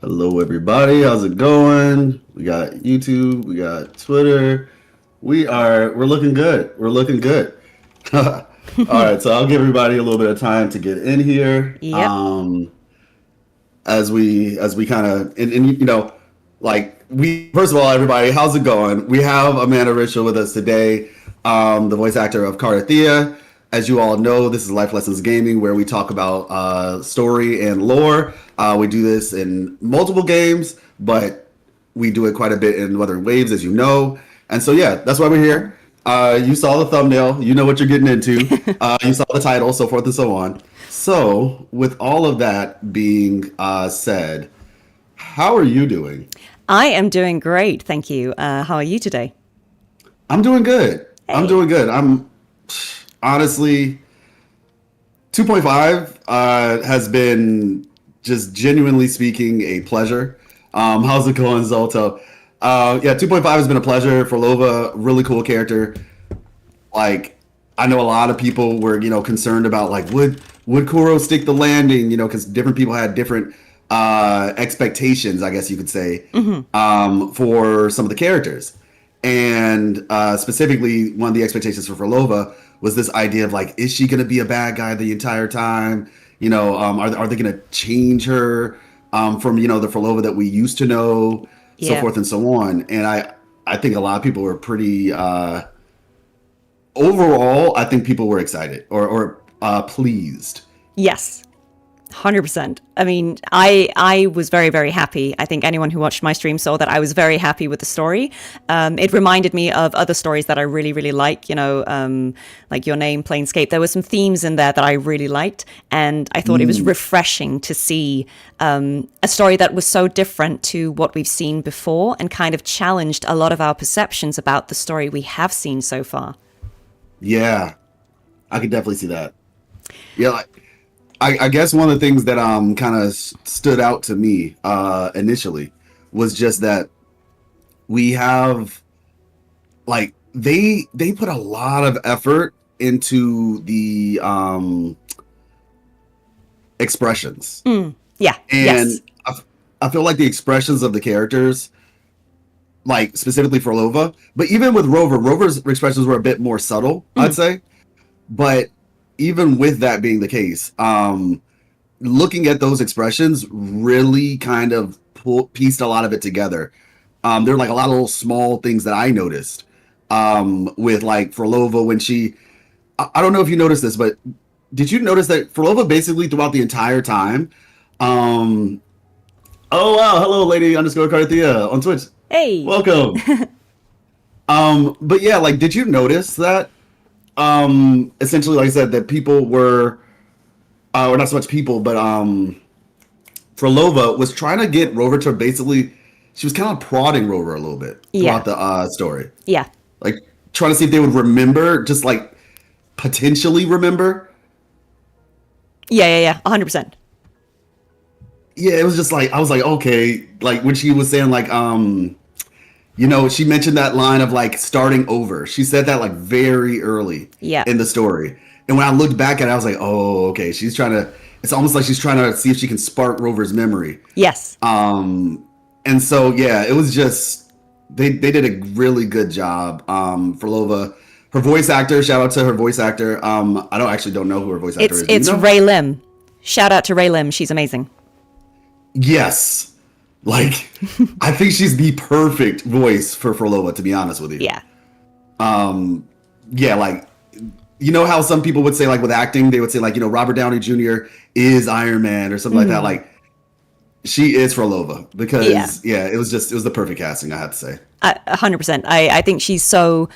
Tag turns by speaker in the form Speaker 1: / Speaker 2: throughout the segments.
Speaker 1: Hello, everybody. How's it going? We got YouTube, we got Twitter. We're looking good. We're looking good. All right, so I'll give everybody a little bit of time to get in here.
Speaker 2: Yep.
Speaker 1: As we kind of and like we first of all, everybody, how's it going? We have Amanda Richard with us today, the voice actor of Cartethyia. As you all know, this is Life Lessons Gaming, where we talk about story and lore. We do this in multiple games, but we do it quite a bit in Wuthering Waves, as you know. And so, yeah, that's why we're here. You saw the thumbnail. You know what you're getting into. You saw the title, so forth and so on. So, with all of that being said, how are you doing?
Speaker 2: I am doing great, thank you. How are you today?
Speaker 1: I'm doing good. I'm
Speaker 2: Hey.
Speaker 1: doing good. I'm honestly 2.5 has been just genuinely speaking a pleasure. How's it going, Zolto? Yeah, 2.5 has been a pleasure. Fhrolova, really cool character. Like, I know a lot of people were, concerned about like would Kuro stick the landing, because different people had different expectations, I guess you could say, for some of the characters. And specifically, one of the expectations for Furlova was this idea of like, is she going to be a bad guy the entire time? Are they going to change her from the Furlova that we used to know, so
Speaker 2: Yeah.
Speaker 1: forth and so on. And I think a lot of people were pretty overall. I think people were excited or pleased.
Speaker 2: Yes. 100%. I mean, I was very, very happy. I think anyone who watched my stream saw that I was very happy with the story. It reminded me of other stories that I really, really like, like Your Name, Planescape. There were some themes in there that I really liked. And I thought it was
Speaker 1: Mm,
Speaker 2: refreshing to see a story that was so different to what we've seen before and kind of challenged a lot of our perceptions about the story we have seen so far.
Speaker 1: yeah, I could definitely see that. Yeah, like, I guess one of the things that kind of stood out to me initially was just that we have like they put a lot of effort into the expressions,
Speaker 2: Yeah.
Speaker 1: and
Speaker 2: Yes.
Speaker 1: I feel like the expressions of the characters, like specifically for Lova, but even with Rover's expressions were a bit more subtle, I'd say. But even with that being the case, looking at those expressions really kind of pieced a lot of it together. There are like a lot of little small things that I noticed with like Frolova when I don't know if you noticed this, but did you notice that Frolova basically throughout the entire time? Um, oh wow, hello, lady underscore Carthea on Twitch.
Speaker 2: Hey.
Speaker 1: Welcome. But yeah, like, did you notice that essentially, like I said, that people were, or not so much people, but Frolova was trying to get Rover to basically, she was kind of prodding Rover a little bit
Speaker 2: Yeah.
Speaker 1: throughout the story,
Speaker 2: Yeah.
Speaker 1: like trying to see if they would remember, just like potentially remember.
Speaker 2: Yeah. Yeah. Yeah. 100%.
Speaker 1: Yeah, it was just like I was like, okay, like when she was saying like, she mentioned that line of like starting over. She said that like very early
Speaker 2: Yeah.
Speaker 1: in the story. And when I looked back at it, I was like, oh, okay. She's trying to, it's almost like she's trying to see if she can spark Rover's memory.
Speaker 2: Yes.
Speaker 1: And so, yeah, it was just, they did a really good job for Lova. Her voice actor, shout out to her voice actor. I don't know who her voice actor
Speaker 2: It's
Speaker 1: is. Do you
Speaker 2: it's
Speaker 1: know?
Speaker 2: Ray Lim. Shout out to Ray Lim. She's amazing.
Speaker 1: Yes. Like, I think she's the perfect voice for Frolova, to be honest with you.
Speaker 2: Yeah.
Speaker 1: Yeah, like how some people would say like with acting, they would say like, Robert Downey Jr. is Iron Man or something like that. Like she is Frolova
Speaker 2: Yeah.
Speaker 1: because yeah, it was the perfect casting, I have to say.
Speaker 2: 100%. I think she's so.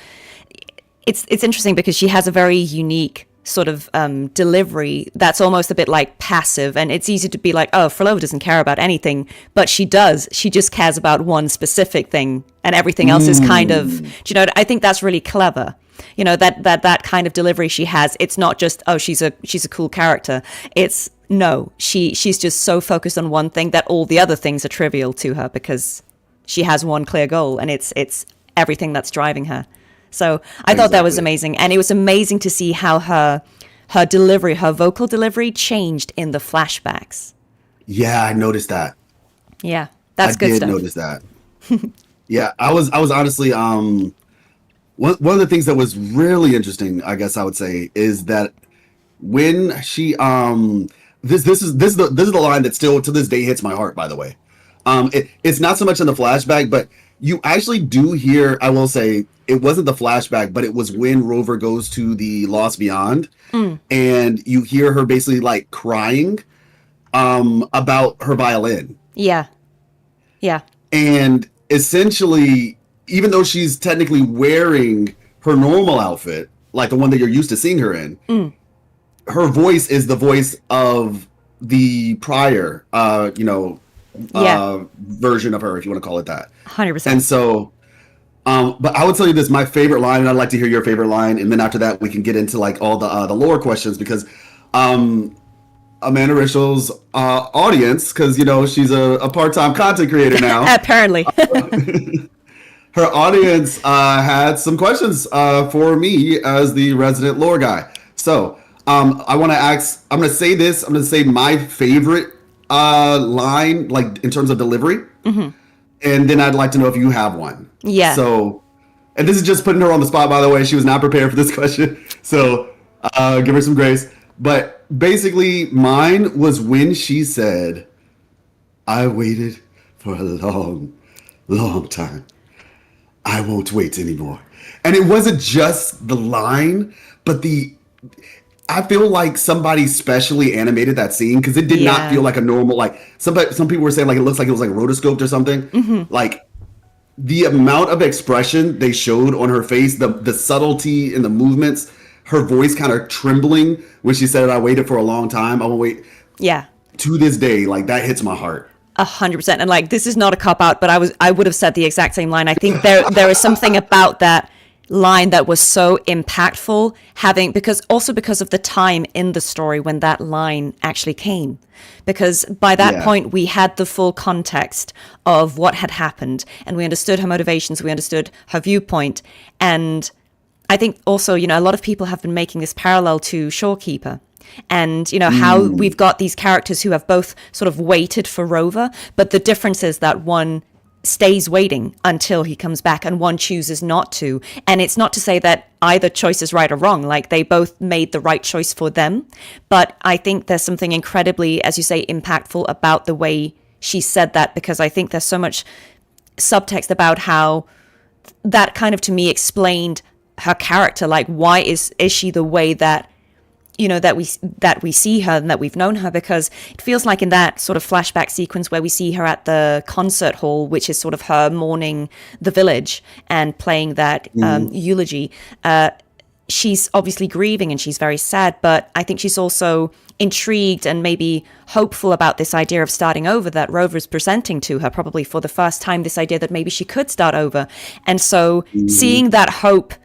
Speaker 2: It's interesting because she has a very unique sort of delivery that's almost a bit like passive, and it's easy to be like, oh, Frolova doesn't care about anything, but she does. She just cares about one specific thing, and everything else is kind of. Do you know? I think that's really clever. That kind of delivery she has. It's not just, oh, she's a cool character. It's no, she's just so focused on one thing that all the other things are trivial to her because she has one clear goal, and it's everything that's driving her. So I thought that was
Speaker 1: Exactly.
Speaker 2: amazing, and it was amazing to see how her delivery, her vocal delivery, changed in the flashbacks.
Speaker 1: Yeah, I noticed that.
Speaker 2: Yeah,
Speaker 1: I
Speaker 2: that's good
Speaker 1: did
Speaker 2: stuff.
Speaker 1: notice that. Yeah, I was honestly one of the things that was really interesting, I guess I would say, is that when she this is the line that still to this day hits my heart, by the way. It's not so much in the flashback, but you actually do hear, I will say, it wasn't the flashback, but it was when Rover goes to the Lost Beyond,
Speaker 2: Mm,
Speaker 1: and you hear her basically like crying about her violin.
Speaker 2: yeah, yeah,
Speaker 1: And essentially, even though she's technically wearing her normal outfit, like the one that you're used to seeing her in,
Speaker 2: mm,
Speaker 1: her voice is the voice of the prior,
Speaker 2: yeah,
Speaker 1: version of her, if you want to call it that. And
Speaker 2: 100%.
Speaker 1: so, but I would tell you this: my favorite line, and I'd like to hear your favorite line, and then after that, we can get into like all the lore questions because, Amanda Rachel's audience, because she's a part-time content creator now.
Speaker 2: Apparently.
Speaker 1: Her audience had some questions for me as the resident lore guy. So I want to ask. I'm going to say this. I'm going to say my favorite line, like in terms of delivery, and then I'd like to know if you have one.
Speaker 2: Yeah.
Speaker 1: So, and this is just putting her on the spot. By the way, she was not prepared for this question, so give her some grace. But basically, mine was when she said, "I waited for a long, long time. I won't wait anymore." And it wasn't just the line, but I feel like somebody specially animated that scene because it did not
Speaker 2: Yeah.
Speaker 1: feel like a normal, like some people were saying like it looks like it was like rotoscoped or something. Like the amount of expression they showed on her face, the subtlety in the movements, her voice kind of trembling when she said, "I waited for a long time. I won't wait."
Speaker 2: Yeah.
Speaker 1: To this day, like that hits my heart.
Speaker 2: 100%. And like, this is not a cop out, but I would have said the exact same line. I think there is something about that line that was so impactful, because of the time in the story when that line actually came. Because by that
Speaker 1: Yeah.
Speaker 2: point, we had the full context of what had happened, and we understood her motivations, we understood her viewpoint. And I think also, a lot of people have been making this parallel to Shorekeeper. And, how we've got these characters who have both sort of waited for Rover, but the difference is that one stays waiting until he comes back and one chooses not to. And it's not to say that either choice is right or wrong. Like, they both made the right choice for them. But I think there's something incredibly, as you say, impactful about the way she said that, because I think there's so much subtext about how that kind of, to me, explained her character. Like, why is she the way that that we see her and that we've known her? Because it feels like in that sort of flashback sequence where we see her at the concert hall, which is sort of her mourning the village and playing that eulogy, she's obviously grieving and she's very sad, but I think she's also intrigued and maybe hopeful about this idea of starting over that Rover is presenting to her, probably for the first time, this idea that maybe she could start over. And so seeing that hope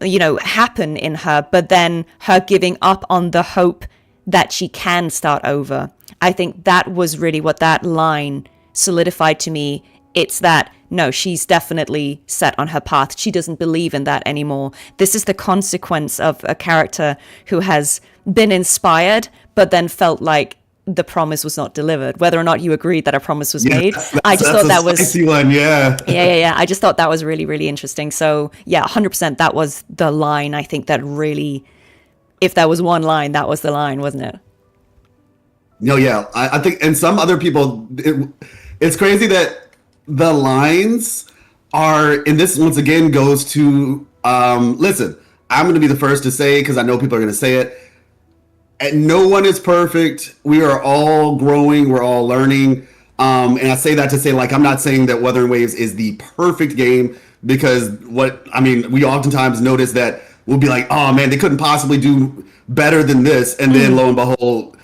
Speaker 2: happen in her, but then her giving up on the hope that she can start over. I think that was really what that line solidified to me. It's that, no, she's definitely set on her path. She doesn't believe in that anymore. This is the consequence of a character who has been inspired, but then felt like the promise was not delivered. Whether or not you agreed that a promise was made, I just thought that was
Speaker 1: spicy one, yeah.
Speaker 2: yeah. I just thought that was really, really interesting. So yeah, 100%. That was the line. I think that really, if there was one line, that was the line, wasn't it?
Speaker 1: No, yeah. I think, and some other people, it's crazy that the lines are, and this once again goes to, listen, I'm going to be the first to say, because I know people are going to say it, and no one is perfect. We are all growing. We're all learning. And I say that to say, like, I'm not saying that Wuthering Waves is the perfect game, because we oftentimes notice that we'll be like, oh man, they couldn't possibly do better than this. And then lo and behold,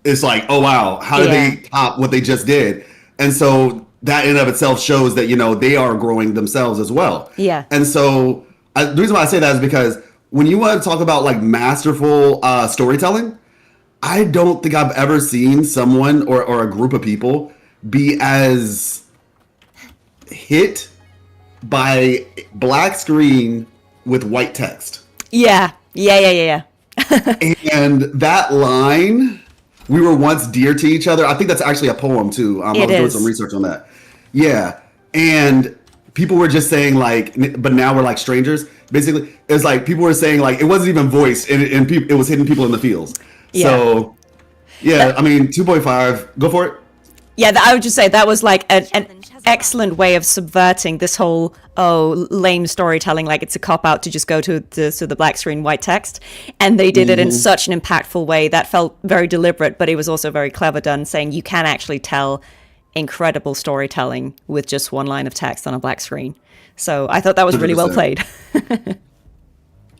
Speaker 1: it's like, oh wow, how did they top what they just did? And so that in and of itself shows that, they are growing themselves as well.
Speaker 2: Yeah.
Speaker 1: And so the reason why I say that is because when you want to talk about like masterful storytelling, I don't think I've ever seen someone or a group of people be as hit by black screen with white text.
Speaker 2: Yeah.
Speaker 1: And that line, we were once dear to each other. I think that's actually a poem too. I was doing some research on that. Yeah, and people were just saying like, but now we're like strangers. Basically, it's like people were saying like it wasn't even voiced, and it was hitting people in the feels.
Speaker 2: Yeah.
Speaker 1: So yeah, I mean 2.5. Go for it.
Speaker 2: Yeah, I would just say that was like an excellent way of subverting this whole lame storytelling, like it's a cop out to just go to the black screen white text, and they did it in such an impactful way that felt very deliberate, but it was also very clever done, saying you can actually tell incredible storytelling with just one line of text on a black screen. So I thought that was really well
Speaker 1: 100%.
Speaker 2: played.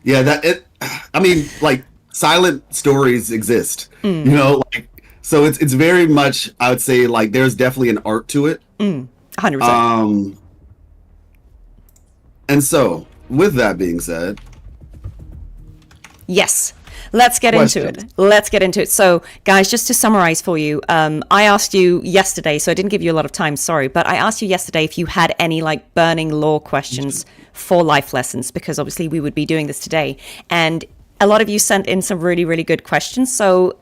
Speaker 1: Yeah, I mean, like silent stories exist, you know, like so it's very much, I would say, like there's definitely an art to it.
Speaker 2: 100%.
Speaker 1: And so with that being said,
Speaker 2: Yes. Let's get into it. So, guys, just to summarize for you, I asked you yesterday, so I didn't give you a lot of time, sorry, but I asked you yesterday if you had any like burning lore questions for Life Lessons, because obviously we would be doing this today. And a lot of you sent in some really, really good questions. So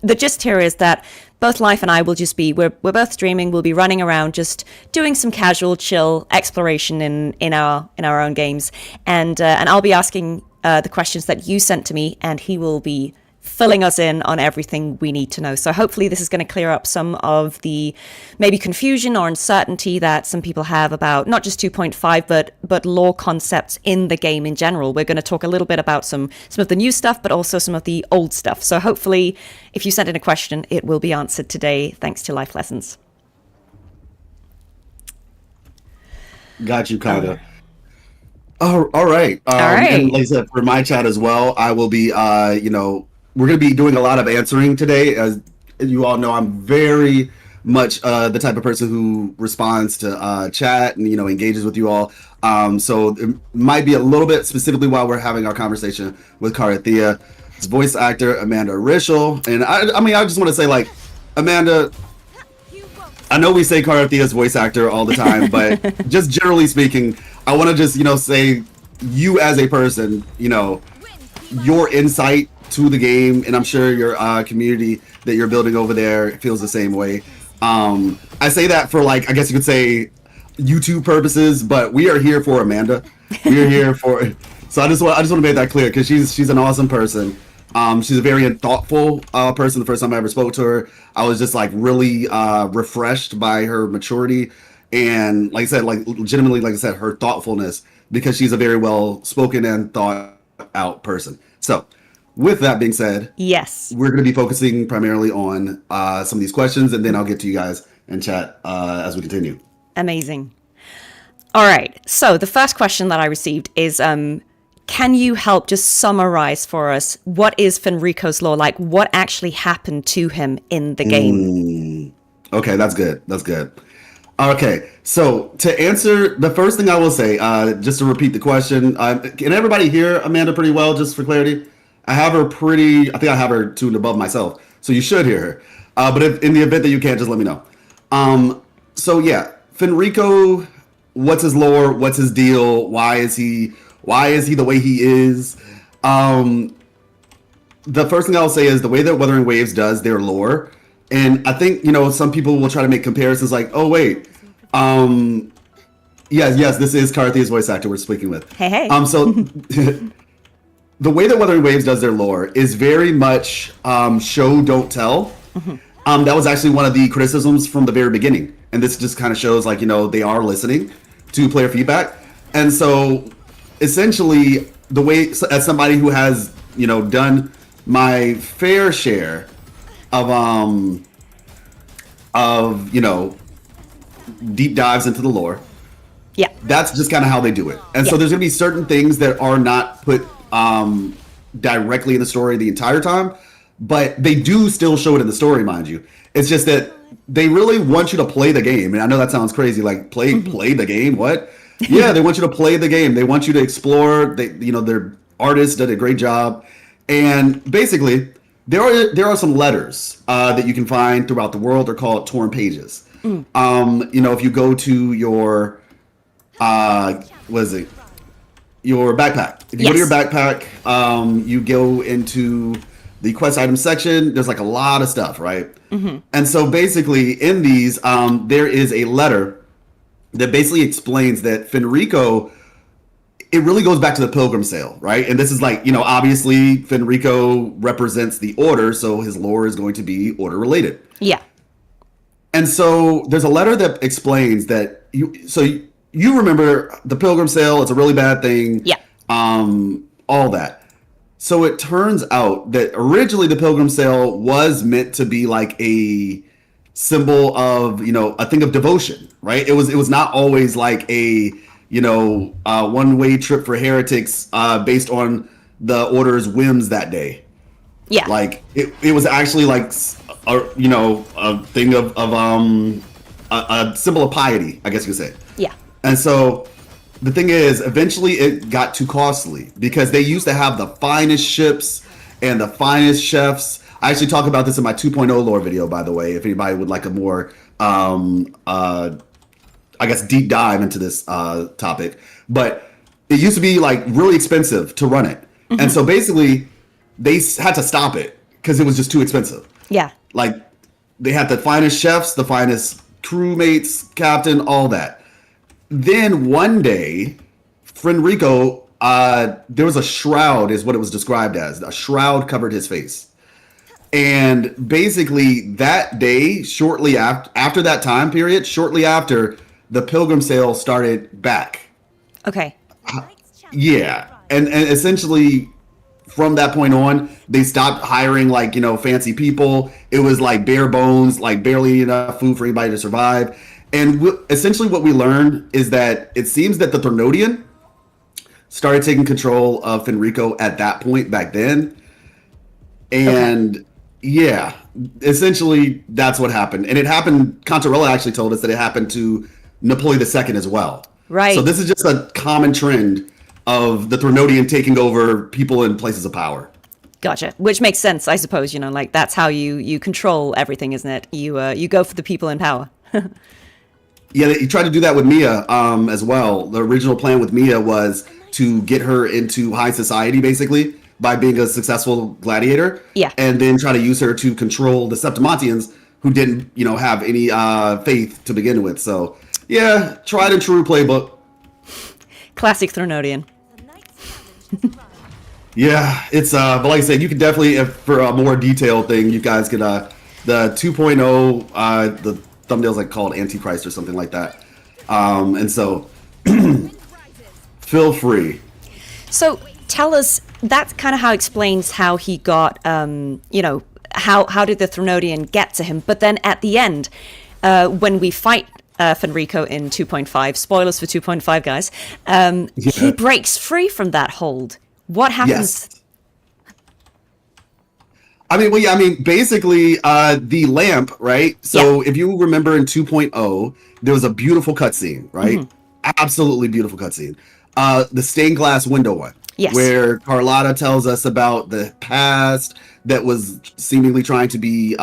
Speaker 2: the gist here is that both Life and I will just be, we're both streaming, we'll be running around just doing some casual, chill exploration in our own games. And I'll be asking the questions that you sent to me, and he will be filling us in on everything we need to know. So hopefully this is going to clear up some of the maybe confusion or uncertainty that some people have about not just 2.5, but lore concepts in the game in general. We're going to talk a little bit about some of the new stuff, but also some of the old stuff. So hopefully if you send in a question, it will be answered today, thanks to Life Lessons.
Speaker 1: got you kind of. Oh, all right.
Speaker 2: All right.
Speaker 1: And like I said, for my chat as well, I will be, you know, we're going to be doing a lot of answering today. As you all know, I'm very much the type of person who responds to chat and, you know, engages with you all. So it might be a little bit specifically while we're having our conversation with Cartethyia, voice actor Amanda Rishel. And I mean, I just want to say, like, Amanda, I know we say Cartethyia voice actor all the time, but just generally speaking, I want to just, you know, say you as a person, you know, your insight to the game, and I'm sure your community that you're building over there feels the same way. I say that for, like, I guess you could say YouTube purposes, but we are here for Amanda. We are here for, so I just want to make that clear, because she's an awesome person. She's a very thoughtful person. The first time I ever spoke to her, I was just like really refreshed by her maturity. And like I said, like legitimately, like I said, her thoughtfulness, because she's a very well spoken and thought out person. So with that being said,
Speaker 2: yes,
Speaker 1: we're going to be focusing primarily on some of these questions, and then I'll get to you guys in chat as we continue.
Speaker 2: Amazing. All right. So the first question that I received is, can you help just summarize for us what is Fenrico's lore? Like, what actually happened to him in the game?
Speaker 1: Okay, that's good. That's good. Okay, so to answer, the first thing I will say, just to repeat the question, can everybody hear Amanda pretty well, just for clarity? I think I have her tuned above myself, so you should hear her. But if, in the event that you can't, just let me know. So yeah, Fenrico, what's his lore? What's his deal? Why is he the way he is? The first thing I'll say is the way that Wuthering Waves does their lore. And I think, you know, some people will try to make comparisons like, oh, wait, yes, this is Carthethia's voice actor we're speaking with.
Speaker 2: Hey.
Speaker 1: So the way that Wuthering Waves does their lore is very much show, don't tell. That was actually one of the criticisms from the very beginning. And this just kind of shows, like, you know, they are listening to player feedback. And so essentially, the way, as somebody who has, you know, done my fair share of you know, deep dives into the lore,
Speaker 2: Yeah.
Speaker 1: that's just kind of how they do it. And so there's gonna be certain things that are not put directly in the story the entire time, but they do still show it in the story, mind you. It's just that they really want you to play the game. And I know that sounds crazy, like play the game, what? Yeah, they want you to play the game. They want you to explore. They, you know, their artists did a great job. And basically, there are some letters that you can find throughout the world. They're called torn pages. You know, if you go to your what is it? Your backpack. If you go to your backpack, you go into the quest item section. There's like a lot of stuff, right? And so basically in these, there is a letter that basically explains that Fenrico, it really goes back to the pilgrim sale, right? And this is like, obviously Fenrico represents the order, so his lore is going to be order related.
Speaker 2: Yeah.
Speaker 1: And so there's a letter that explains that you remember the pilgrim sale, it's a really bad thing.
Speaker 2: Yeah.
Speaker 1: All that. So it turns out that originally the pilgrim sale was meant to be like a symbol of, a thing of devotion, right? It was not always like a, one-way trip for heretics based on the order's whims that day.
Speaker 2: Yeah.
Speaker 1: Like it was actually like a thing of a symbol of piety, I guess you could say.
Speaker 2: Yeah.
Speaker 1: And so the thing is, eventually it got too costly because they used to have the finest ships and the finest chefs. I actually talk about this in my 2.0 lore video, by the way, if anybody would like a more, I guess, deep dive into this topic. But it used to be like really expensive to run it. And so basically they had to stop it because it was just too expensive.
Speaker 2: Yeah.
Speaker 1: Like they had the finest chefs, the finest crewmates, captain, all that. Then one day, Fenrico, there was a shroud, is what it was described as. A shroud covered his face. And basically that day, shortly after that time period, shortly after, the pilgrim sale started back.
Speaker 2: Okay.
Speaker 1: Yeah. And essentially from that point on, they stopped hiring like, fancy people. It was like bare bones, like barely enough food for anybody to survive. And essentially what we learned is that it seems that the Threnodian started taking control of Fenrico at that point back then. And yeah, essentially that's what happened. And it happened, Cantarella actually told us that it happened to Napoleon II as well.
Speaker 2: Right.
Speaker 1: So this is just a common trend of the Threnodian taking over people in places of power.
Speaker 2: Gotcha. Which makes sense, I suppose, like that's how you control everything, isn't it? You go for the people in power.
Speaker 1: Yeah, he tried to do that with Mia as well. The original plan with Mia was to get her into high society, basically, by being a successful gladiator.
Speaker 2: Yeah.
Speaker 1: And then try to use her to control the Septimontians, who didn't, have any faith to begin with. So, yeah, tried and true playbook.
Speaker 2: Classic Threnodian.
Speaker 1: Yeah, it's but like I said, you could definitely, if for a more detailed thing, you guys could the 2.0 the thumbnail's like called Antichrist or something like that. And so feel free.
Speaker 2: So tell us, that's kind of how it explains how he got how did the Threnodian get to him? But then at the end, when we fight Fenrico in 2.5, spoilers for 2.5 guys, he breaks free from that hold. What happens?
Speaker 1: Yes. Basically, the lamp, right? So if you remember in 2.0, there was a beautiful cutscene, right? Absolutely beautiful cutscene. The stained glass window one.
Speaker 2: Yes.
Speaker 1: Where Carlotta tells us about the past that was seemingly trying to be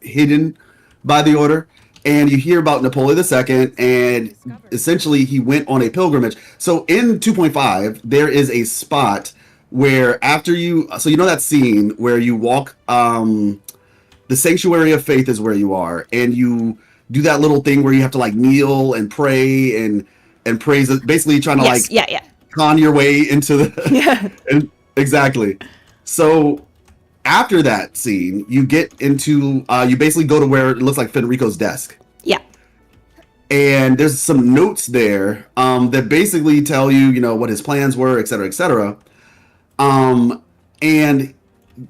Speaker 1: hidden by the Order. And you hear about Napoleon II, and essentially he went on a pilgrimage. So in 2.5, there is a spot where after so that scene where you walk, the Sanctuary of Faith is where you are, and you do that little thing where you have to like kneel and pray and praise, basically trying to con your way into the exactly. So after that scene, you get into you basically go to where it looks like Fenrico's desk.
Speaker 2: Yeah.
Speaker 1: And there's some notes there that basically tell you, what his plans were, et cetera, et cetera. And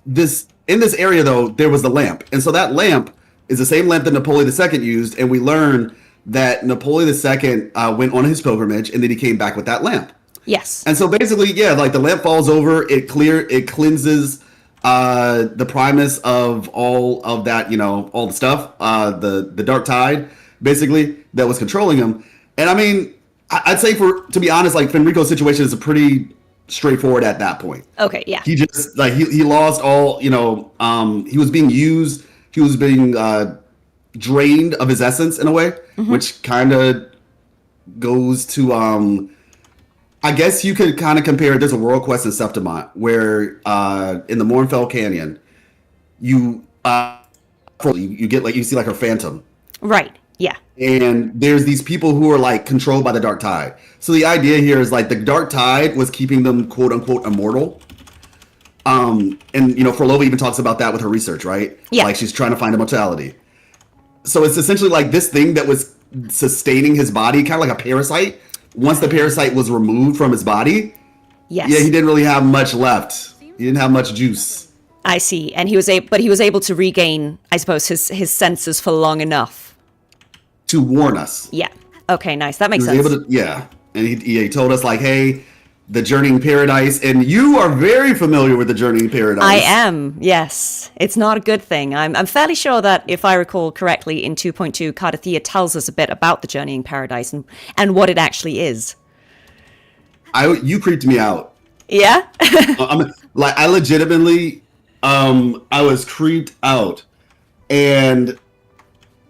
Speaker 1: this in this area though, there was the lamp. And so that lamp is the same lamp that Napoleon II used, and we learn that Napoleon II went on his pilgrimage and then he came back with that lamp.
Speaker 2: Yes.
Speaker 1: And so basically, like the lamp falls over, it cleanses the primus of all of that, all the stuff, the dark tide, basically, that was controlling him. And I mean, I'd say to be honest, like Fenrico's situation is a pretty straightforward at that point.
Speaker 2: Okay, yeah.
Speaker 1: He just he lost all, he was being used, he was being drained of his essence in a way, which kind of goes to I guess you could kind of compare. There's a world quest in Septimont where in the Mournfell Canyon, you you get like you see like a phantom,
Speaker 2: Right. Yeah.
Speaker 1: and there's these people who are like controlled by the dark tide. So the idea here is like the dark tide was keeping them quote unquote immortal. And Frollova even talks about that with her research, right?
Speaker 2: Yeah.
Speaker 1: Like she's trying to find immortality. So it's essentially like this thing that was sustaining his body, kind of like a parasite. Once the parasite was removed from his body,
Speaker 2: Yes.
Speaker 1: yeah, he didn't really have much left. He didn't have much juice
Speaker 2: I see. And he was able to regain, I suppose, his senses for long enough.
Speaker 1: to warn us.
Speaker 2: Yeah. Okay, nice. That
Speaker 1: He
Speaker 2: makes
Speaker 1: was
Speaker 2: sense.
Speaker 1: able to, yeah. And he told us like, hey, the Journeying Paradise, and you are very familiar with the Journeying Paradise.
Speaker 2: I am, yes. It's not a good thing. I'm fairly sure that, if I recall correctly, in 2.2, Cartethyia tells us a bit about the Journeying Paradise and what it actually is.
Speaker 1: You creeped me out.
Speaker 2: Yeah?
Speaker 1: I legitimately, I was creeped out, and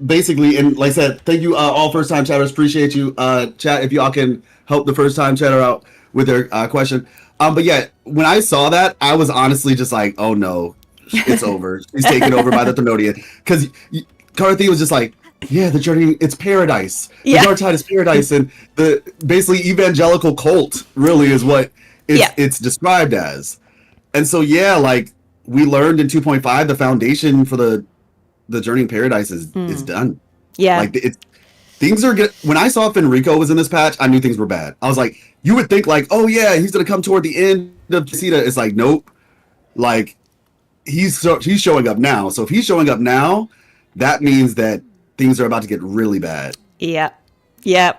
Speaker 1: basically, and like I said, thank you all first time chatters. Appreciate you, chat. If y'all can help the first time chatter out with their question. But yeah, when I saw that, I was honestly just like, oh no, it's over. She's taken over by the Threnodian, because Carthy was just like, yeah, the journey, it's paradise.
Speaker 2: Yeah.
Speaker 1: The dark tide is paradise, and the basically evangelical cult really is what it's described as. And so yeah, like we learned in 2.5, the foundation for the journeying paradise is done.
Speaker 2: Yeah.
Speaker 1: Like things are good. When I saw Fenrico was in this patch, I knew things were bad. I was like, you would think like, oh yeah, he's gonna come toward the end of Casita. It's like, nope. Like he's showing up now. So if he's showing up now, that means that things are about to get really bad.
Speaker 2: Yeah. Yeah.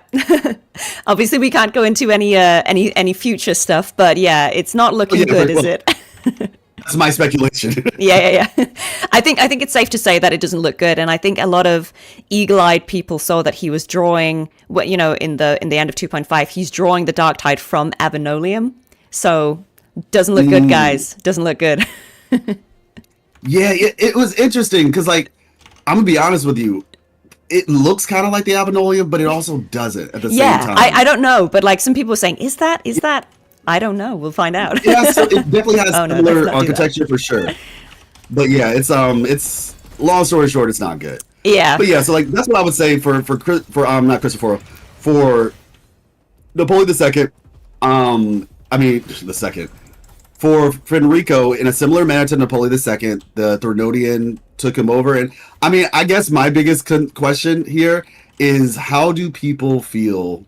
Speaker 2: Obviously, we can't go into any future stuff, but yeah, it's not looking good, is it?
Speaker 1: That's my speculation.
Speaker 2: Yeah. I think it's safe to say that it doesn't look good, and I think a lot of eagle-eyed people saw that he was drawing, in the end of 2.5, he's drawing the Dark Tide from Avenolium, so doesn't look good, guys. Doesn't look good.
Speaker 1: Yeah, it was interesting because, like, I'm gonna be honest with you, it looks kind of like the Avenolium, but it also doesn't at the same time.
Speaker 2: I don't know, but like some people were saying, is that? I don't know. We'll find out.
Speaker 1: Yeah, so it definitely has
Speaker 2: Oh, no,
Speaker 1: similar
Speaker 2: let's not do that.
Speaker 1: architecture for sure. But yeah, it's long story short, it's not good.
Speaker 2: Yeah.
Speaker 1: But yeah, so like that's what I would say for not Christopher, for Napoleon II. The second. For Fenrico, in a similar manner to Napoleon II, the Threnodian took him over, and I mean, I guess my biggest question here is how do people feel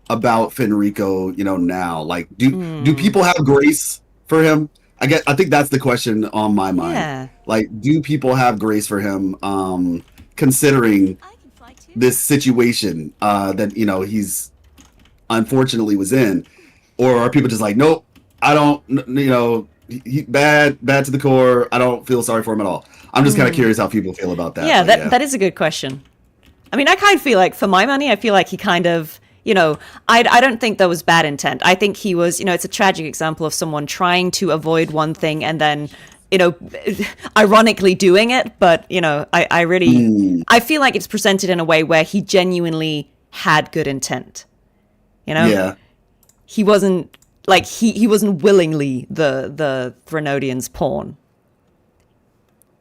Speaker 1: about Fenrico, now? Like, do people have grace for him? I think that's the question on my mind.
Speaker 2: Yeah.
Speaker 1: Like, do people have grace for him, considering this situation that he's unfortunately was in, or are people just like, nope, I don't, he bad to the core. I don't feel sorry for him at all. I'm just kind of curious how people feel about that.
Speaker 2: Yeah, that is a good question. I mean, I kind of feel like, for my money, I feel like he kind of, I don't think there was bad intent. I think he was, it's a tragic example of someone trying to avoid one thing and then, ironically doing it. But, I really, I feel like it's presented in a way where he genuinely had good intent.
Speaker 1: Yeah.
Speaker 2: He wasn't, like, he wasn't willingly the Threnodians' pawn.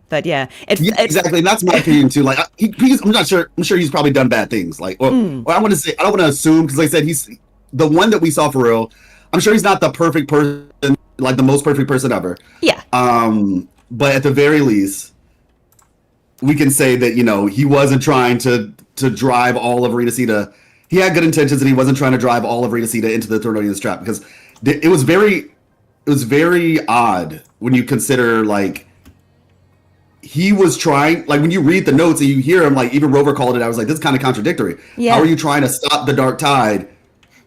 Speaker 2: But yeah,
Speaker 1: exactly. And that's my opinion too. Like, I'm not sure. I'm sure he's probably done bad things. Like, or I want to say, I don't want to assume, because like I said, he's the one that we saw for real. I'm sure he's not the perfect person, like the most perfect person ever.
Speaker 2: Yeah.
Speaker 1: But at the very least, we can say that he wasn't trying to drive all of Renacida. He had good intentions, and he wasn't trying to drive all of Renacida into the Threnodians' trap, because it was very odd when you consider, like, he was trying, like, when you read the notes and you hear him, like, even Rover called it, I was like, this is kind of contradictory.
Speaker 2: Yeah.
Speaker 1: How are you trying to stop the Dark Tide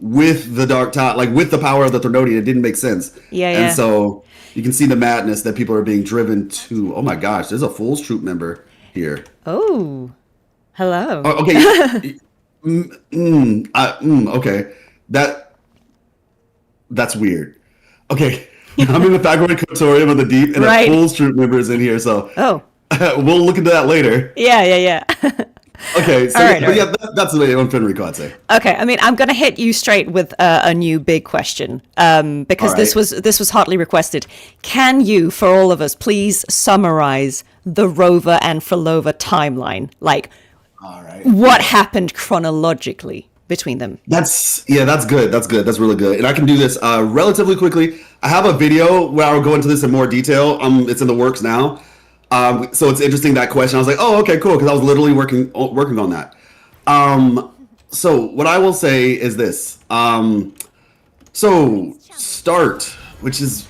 Speaker 1: with the Dark Tide, like, with the power of the Threnodian? It didn't make sense.
Speaker 2: Yeah.
Speaker 1: And so you can see the madness that people are being driven to. Oh my gosh, there's a Fool's Troop member here.
Speaker 2: Oh, hello.
Speaker 1: Oh, okay. Okay. That's weird. Okay. I'm in the Faculty Cotorium of the Deep, and
Speaker 2: Right.
Speaker 1: a Fool's Troop member is in here, so
Speaker 2: Oh.
Speaker 1: we'll look into that later.
Speaker 2: Yeah.
Speaker 1: Okay, so
Speaker 2: All right,
Speaker 1: but
Speaker 2: all right.
Speaker 1: yeah, that's the way on Fenrico, I'd say.
Speaker 2: Okay, I mean, I'm going to hit you straight with a new big question,
Speaker 1: All
Speaker 2: because
Speaker 1: right.
Speaker 2: this was hotly requested. Can you, for all of us, please summarize the Rover and Fhrolova timeline? Like,
Speaker 1: All right.
Speaker 2: what happened chronologically between them?
Speaker 1: That's good. That's good. That's really good. And I can do this relatively quickly. I have a video where I'll go into this in more detail. It's in the works now. So it's interesting that question. I was like, oh, okay, cool, because I was literally working on that. So what I will say is this. So start, which is,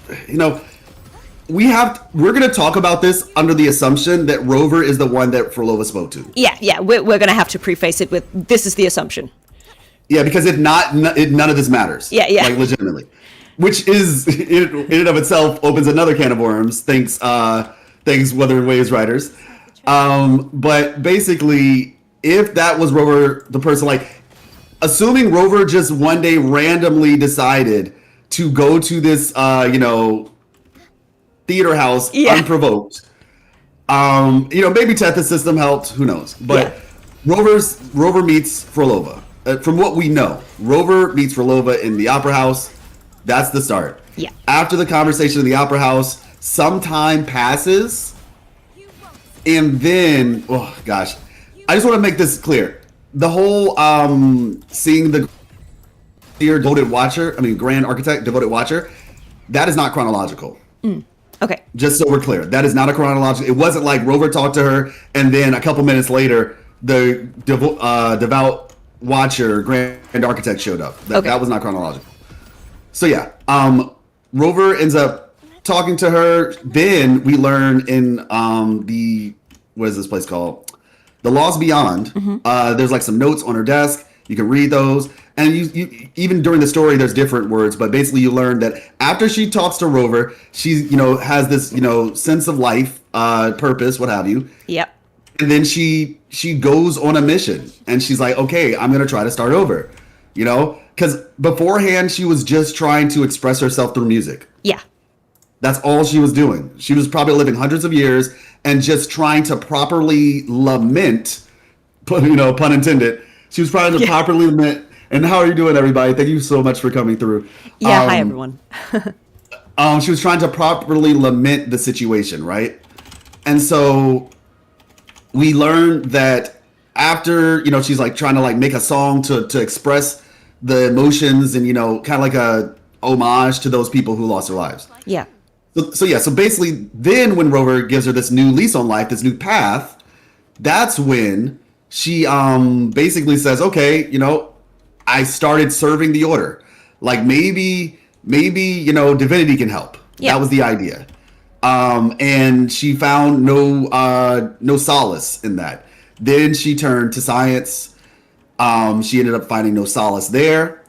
Speaker 1: we're going to talk about this under the assumption that Rover is the one that Fhrolova spoke to.
Speaker 2: Yeah, we're going to have to preface it with this is the assumption.
Speaker 1: Yeah, because if not, none of this matters.
Speaker 2: Yeah.
Speaker 1: Like legitimately, which is in and of itself opens another can of worms. Thanks, Wuthering Waves writers. But basically, if that was Rover, the person, like, assuming Rover just one day randomly decided to go to this, theater house unprovoked. Maybe Tethys system helped. Who knows? But Rover meets Fhrolova. From what we know, Rover meets Fhrolova in the opera house. That's the start.
Speaker 2: Yeah.
Speaker 1: After the conversation in the opera house, some time passes, and then, oh gosh, I just want to make this clear. The whole seeing the devoted watcher, Grand Architect, devoted watcher, that is not chronological.
Speaker 2: Okay.
Speaker 1: Just so we're clear, that is not a chronological. It wasn't like Rover talked to her, and then a couple minutes later, the devout watcher, Grand Architect, showed up. That was not chronological. So yeah, Rover ends up talking to her. Then we learn in what is this place called? The Lost Beyond. There's like some notes on her desk. You can read those. And you even during the story, there's different words, but basically you learn that after she talks to Rover, she, has this, sense of life, purpose, what have you.
Speaker 2: Yep.
Speaker 1: And then she goes on a mission and she's like, okay, I'm going to try to start over, because beforehand she was just trying to express herself through music.
Speaker 2: Yeah.
Speaker 1: That's all she was doing. She was probably living hundreds of years and just trying to properly lament, pun intended. She was trying to properly lament. And how are you doing, everybody? Thank you so much for coming through.
Speaker 2: Yeah, hi, everyone.
Speaker 1: She was trying to properly lament the situation, right? And so we learned that after, she's like trying to like make a song to express the emotions and, kind of like a homage to those people who lost their lives.
Speaker 2: Yeah.
Speaker 1: So basically then when Rover gives her this new lease on life, this new path, that's when she basically says, okay, I started serving the order. Like maybe, divinity can help.
Speaker 2: Yeah.
Speaker 1: That was the idea. And she found no solace in that. Then she turned to science. She ended up finding no solace there.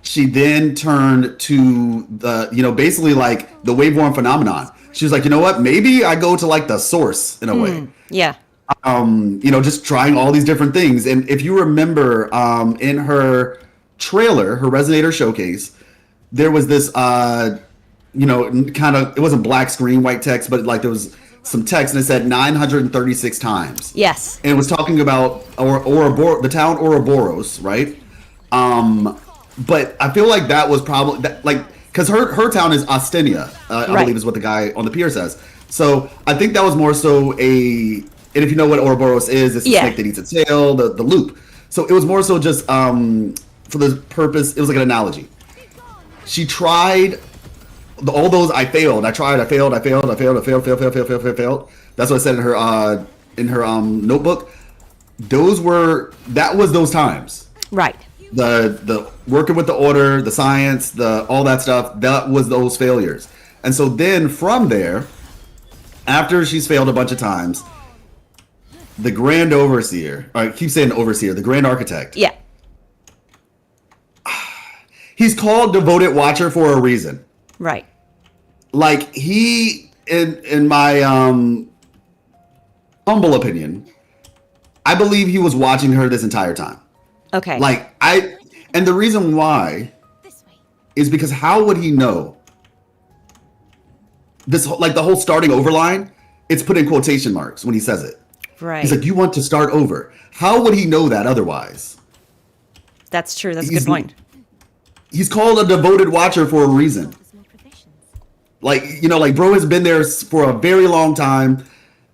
Speaker 1: She then turned to the, basically like the waveform phenomenon. She was like, you know what? Maybe I go to like the source in a way.
Speaker 2: Yeah.
Speaker 1: Just trying all these different things. And if you remember, in her trailer, her Resonator showcase, there was this, kind of, it wasn't black screen, white text, but like there was some text and it said 936 times.
Speaker 2: Yes.
Speaker 1: And it was talking about the town Ouroboros, right? But I feel like that was probably because her town is Ostenia, I believe is what the guy on the pier says. So I think that was more so and if you know what Ouroboros is, it's a snake that eats its tail, the loop. So it was more so just for the purpose, it was like an analogy. She tried all those I failed. I tried, I failed. That's what I said in her notebook. That was those times.
Speaker 2: Right.
Speaker 1: The working with the order, the science, all that stuff, that was those failures. And so then from there, after she's failed a bunch of times, the Grand Overseer, I keep saying Overseer, the Grand Architect.
Speaker 2: Yeah.
Speaker 1: He's called Devoted Watcher for a reason.
Speaker 2: Right.
Speaker 1: Like he, in my humble opinion, I believe he was watching her this entire time.
Speaker 2: Okay.
Speaker 1: And the reason why is because how would he know this? Like the whole starting over line, it's put in quotation marks when he says it.
Speaker 2: Right.
Speaker 1: He's like, you want to start over. How would he know that otherwise?
Speaker 2: That's true. That's a good point.
Speaker 1: He's called a devoted watcher for a reason. Like, like bro has been there for a very long time.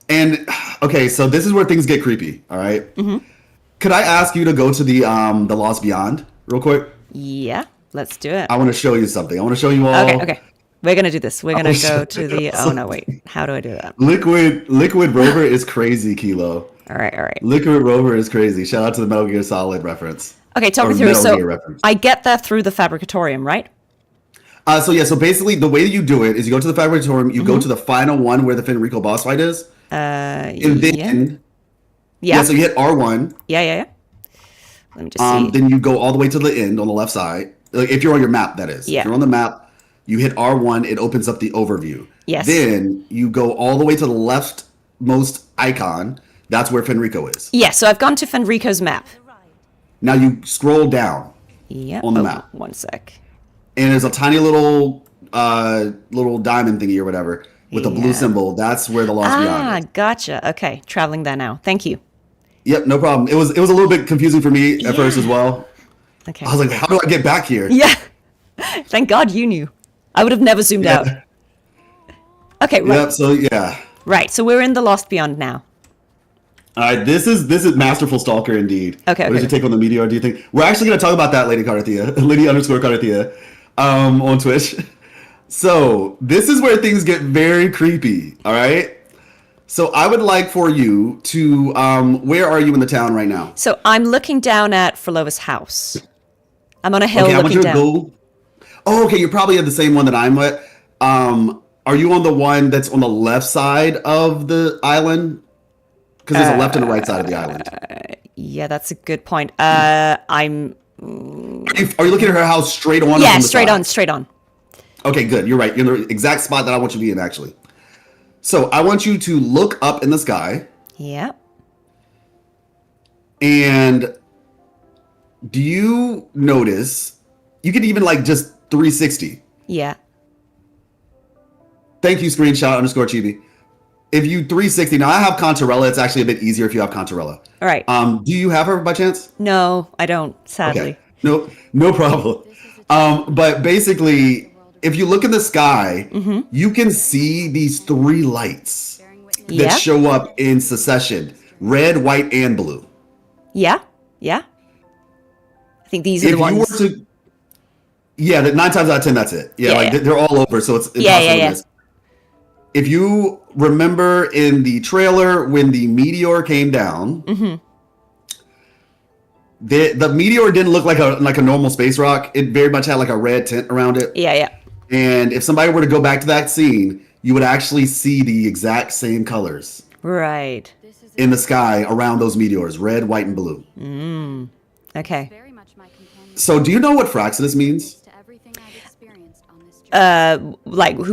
Speaker 1: And okay, so this is where things get creepy. All right.
Speaker 2: Mm-hmm.
Speaker 1: Could I ask you to go to the Lost Beyond real quick?
Speaker 2: Yeah, let's do it.
Speaker 1: I want to show you something. I want to show you all.
Speaker 2: Okay. We're gonna do this. We're gonna go to the. Oh no, wait. How do I do that?
Speaker 1: Liquid Rover is crazy, Kilo.
Speaker 2: All right.
Speaker 1: Liquid Rover is crazy. Shout out to the Metal Gear Solid reference.
Speaker 2: Okay, talk me through. So I get that through the Fabricatorium, right?
Speaker 1: So basically the way that you do it is you go to the Fabricatorium, you go to the final one where the Fenrico boss fight is. And then so you hit R1.
Speaker 2: Yeah. Let me just see.
Speaker 1: Then you go all the way to the end on the left side. Like if you're on your map, that is.
Speaker 2: Yeah.
Speaker 1: If you're on the map, you hit R1, it opens up the overview.
Speaker 2: Yes.
Speaker 1: Then you go all the way to the leftmost icon. That's where Fenrico is.
Speaker 2: Yeah, so I've gone to Fenrico's map.
Speaker 1: Now you scroll down on the map.
Speaker 2: One sec.
Speaker 1: And there's a tiny little diamond thingy or whatever with a blue symbol. That's where the Lost Beyond is.
Speaker 2: Gotcha. Okay, traveling there now. Thank you.
Speaker 1: Yep, no problem. It was a little bit confusing for me at first as well.
Speaker 2: Okay.
Speaker 1: I was like, how do I get back here?
Speaker 2: Yeah. Thank God you knew. I would have never zoomed out. Okay, right.
Speaker 1: Yep, so yeah.
Speaker 2: Right, so we're in the Lost Beyond now.
Speaker 1: All right, this is masterful stalker indeed.
Speaker 2: Okay.
Speaker 1: What is your take on the meteor? Do you think we're actually going to talk about that, Lady Cartethyia, Lady_Cartethyia, on Twitch? So this is where things get very creepy. All right. So I would like for you to where are you in the town right now?
Speaker 2: So I'm looking down at Fhrolova's house. I'm on a hill
Speaker 1: Okay,
Speaker 2: looking down.
Speaker 1: Oh, okay. You're probably at the same one that I'm at. Are you on the one that's on the left side of the island? Because there's a left and a right side of the island.
Speaker 2: Yeah, that's a good point. I'm.
Speaker 1: Are you looking at her house straight on?
Speaker 2: Yeah, straight on.
Speaker 1: Okay, good. You're right. You're in the exact spot that I want you to be in, actually. So I want you to look up in the sky.
Speaker 2: Yeah.
Speaker 1: And do you notice? You can even just 360.
Speaker 2: Yeah.
Speaker 1: Thank you, screenshot_chibi. If you 360, now I have Cantarella. It's actually a bit easier if you have Cantarella.
Speaker 2: All right.
Speaker 1: Do you have her by chance?
Speaker 2: No, I don't, sadly.
Speaker 1: Okay. No problem. But basically, if you look in the sky, you can see these 3 lights that show up in succession: red, white, and blue.
Speaker 2: Yeah. I think these are the ones.
Speaker 1: That 9 times out of 10, that's it. They're all over, so it's impossible to miss. If you remember in the trailer when the meteor came down, the meteor didn't look like a normal space rock. It very much had a red tint around it.
Speaker 2: Yeah.
Speaker 1: And if somebody were to go back to that scene, you would actually see the exact same colors.
Speaker 2: Right.
Speaker 1: In the sky around those meteors: red, white, and blue.
Speaker 2: Okay.
Speaker 1: So do you know what Fraxidus means?
Speaker 2: Who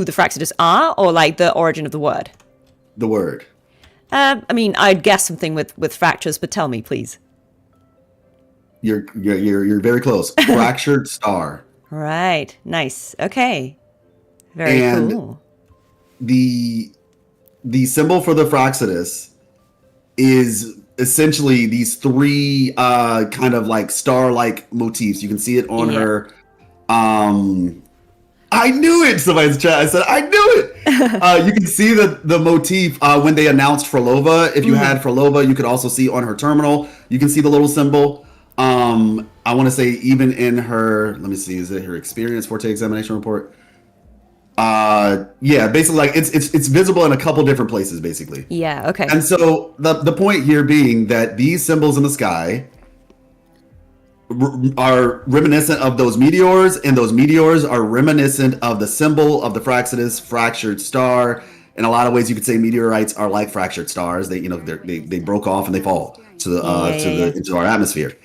Speaker 2: the Fraxidus are, or the origin of the word?
Speaker 1: The word.
Speaker 2: I mean, I'd guess something with fractures, but tell me, please.
Speaker 1: You're very close. Fractured star.
Speaker 2: Right. Nice. Okay. Very cool.
Speaker 1: The symbol for the Fraxidus is essentially these 3 kind of star-like motifs. You can see it on her. I knew it. Somebody's chat. I said, I knew it. You can see the motif when they announced Phrolova. If you had Phrolova, you could also see on her terminal. You can see the little symbol. I want to say even in her. Let me see. Is it her experience forte examination report? Basically, it's visible in a couple different places, basically.
Speaker 2: Yeah. Okay.
Speaker 1: And so the point here being that these symbols in the sky are reminiscent of those meteors, and those meteors are reminiscent of the symbol of the Fraxidus, fractured star. In a lot of ways, you could say meteorites are like fractured stars. They broke off and they fall into our atmosphere.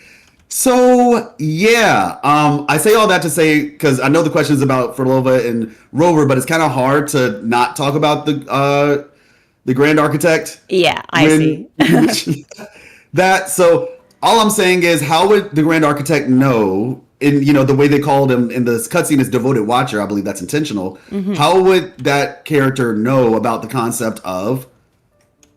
Speaker 1: So I say all that to say, because I know the question is about Phrolova and Rover, but it's kind of hard to not talk about the Grand Architect.
Speaker 2: Yeah, I see.
Speaker 1: So all I'm saying is, how would the Grand Architect know? In the way they called him in the cutscene is devoted watcher. I believe that's intentional. How would that character know about the concept of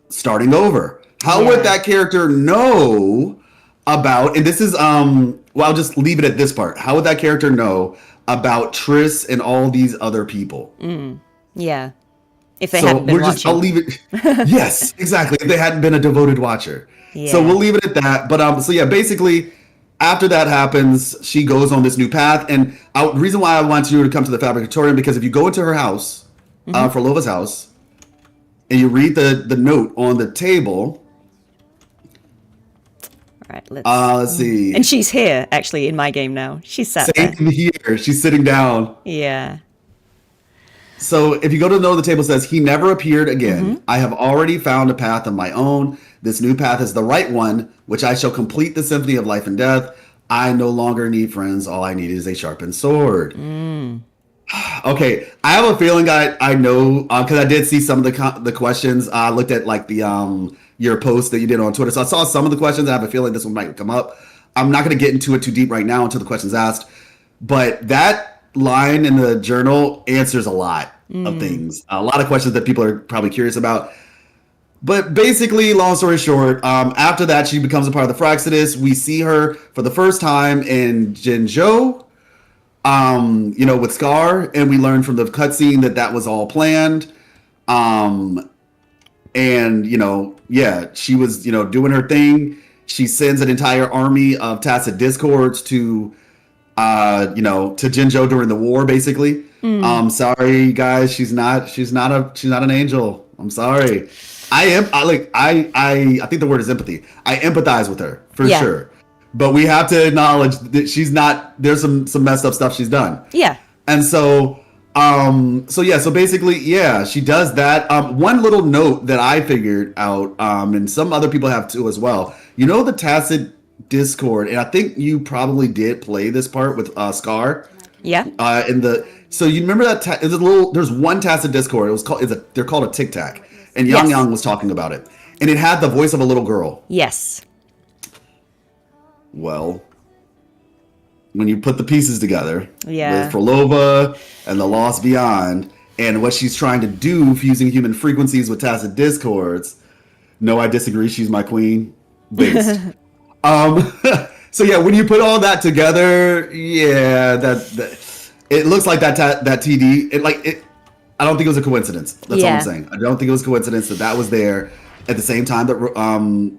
Speaker 1: starting over? How would that character know about, and this is, well, I'll just leave it at this part. How would that character know about Triss and all these other people?
Speaker 2: Yeah. If they hadn't been watching.
Speaker 1: I'll leave it. Yes, exactly. If they hadn't been a devoted watcher.
Speaker 2: Yeah.
Speaker 1: So we'll leave it at that. But so yeah, basically, after that happens, she goes on this new path. And the reason why I want you to come to the Fabricatorium, because if you go into her house, Frolova's house, and you read the note on the table.
Speaker 2: All right, let's
Speaker 1: see.
Speaker 2: And she's here, actually, in my game now. She's sat
Speaker 1: Same
Speaker 2: there.
Speaker 1: here. She's sitting down.
Speaker 2: Yeah.
Speaker 1: So if you go to the note, the table says, he never appeared again. I have already found a path of my own. This new path is the right one, which I shall complete the symphony of life and death. I no longer need friends. All I need is a sharpened sword. Okay, I have a feeling I know, because I did see some of the questions. I looked at like the your post that you did on Twitter. So I saw some of the questions. I have a feeling this one might come up. I'm not going to get into it too deep right now until the question's asked. But that line in the journal answers a lot of things. A lot of questions that people are probably curious about. But basically, long story short, after that, she becomes a part of the Fraxidus. We see her for the first time in Jinzhou, with Scar, and we learn from the cutscene that was all planned. And, she was, doing her thing. She sends an entire army of tacit discords to Jinzhou during the war, basically. Sorry guys, she's not an angel. I'm sorry. I think the word is empathy. I empathize with her for sure. But we have to acknowledge that there's some messed up stuff she's done.
Speaker 2: Yeah.
Speaker 1: And so basically, she does that. One little note that I figured out, and some other people have too as well. The tacit discord, and I think you probably did play this part with Scar.
Speaker 2: Yeah.
Speaker 1: So you remember that there's one tacit discord. They're called a tic tac, and Yang Yang was talking about it, and it had the voice of a little girl.
Speaker 2: Yes.
Speaker 1: Well, when you put the pieces together with Phrolova and the Lost Beyond, and what she's trying to do, fusing human frequencies with tacit discords. No, I disagree. She's my queen. Based. So when you put all that together, that it looks like that TD. I don't think it was a coincidence. That's all I'm saying. I don't think it was a coincidence that was there at the same time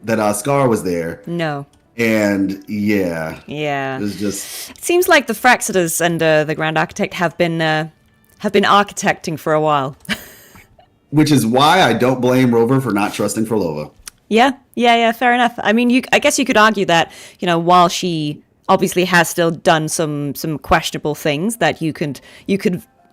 Speaker 1: that Scar was there.
Speaker 2: No.
Speaker 1: And it was just.
Speaker 2: It seems like the Fraxidus and the Grand Architect have been architecting for a while.
Speaker 1: Which is why I don't blame Rover for not trusting Frohlova.
Speaker 2: Yeah, fair enough. I mean, I guess you could argue that, while she obviously has still done some questionable things that you could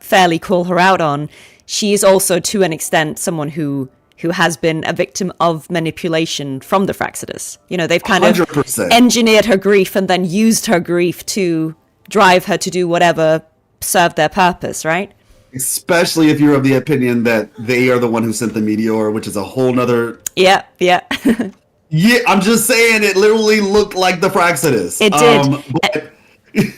Speaker 2: fairly call her out on, she is also to an extent someone who has been a victim of manipulation from the Fraxidus. They've kind
Speaker 1: 100%.
Speaker 2: of engineered her grief and then used her grief to drive her to do whatever served their purpose, right?
Speaker 1: Especially if you're of the opinion that they are the one who sent the meteor, which is a whole nother.
Speaker 2: Yeah.
Speaker 1: Yeah, I'm just saying it literally looked like the Fraxidus.
Speaker 2: It did.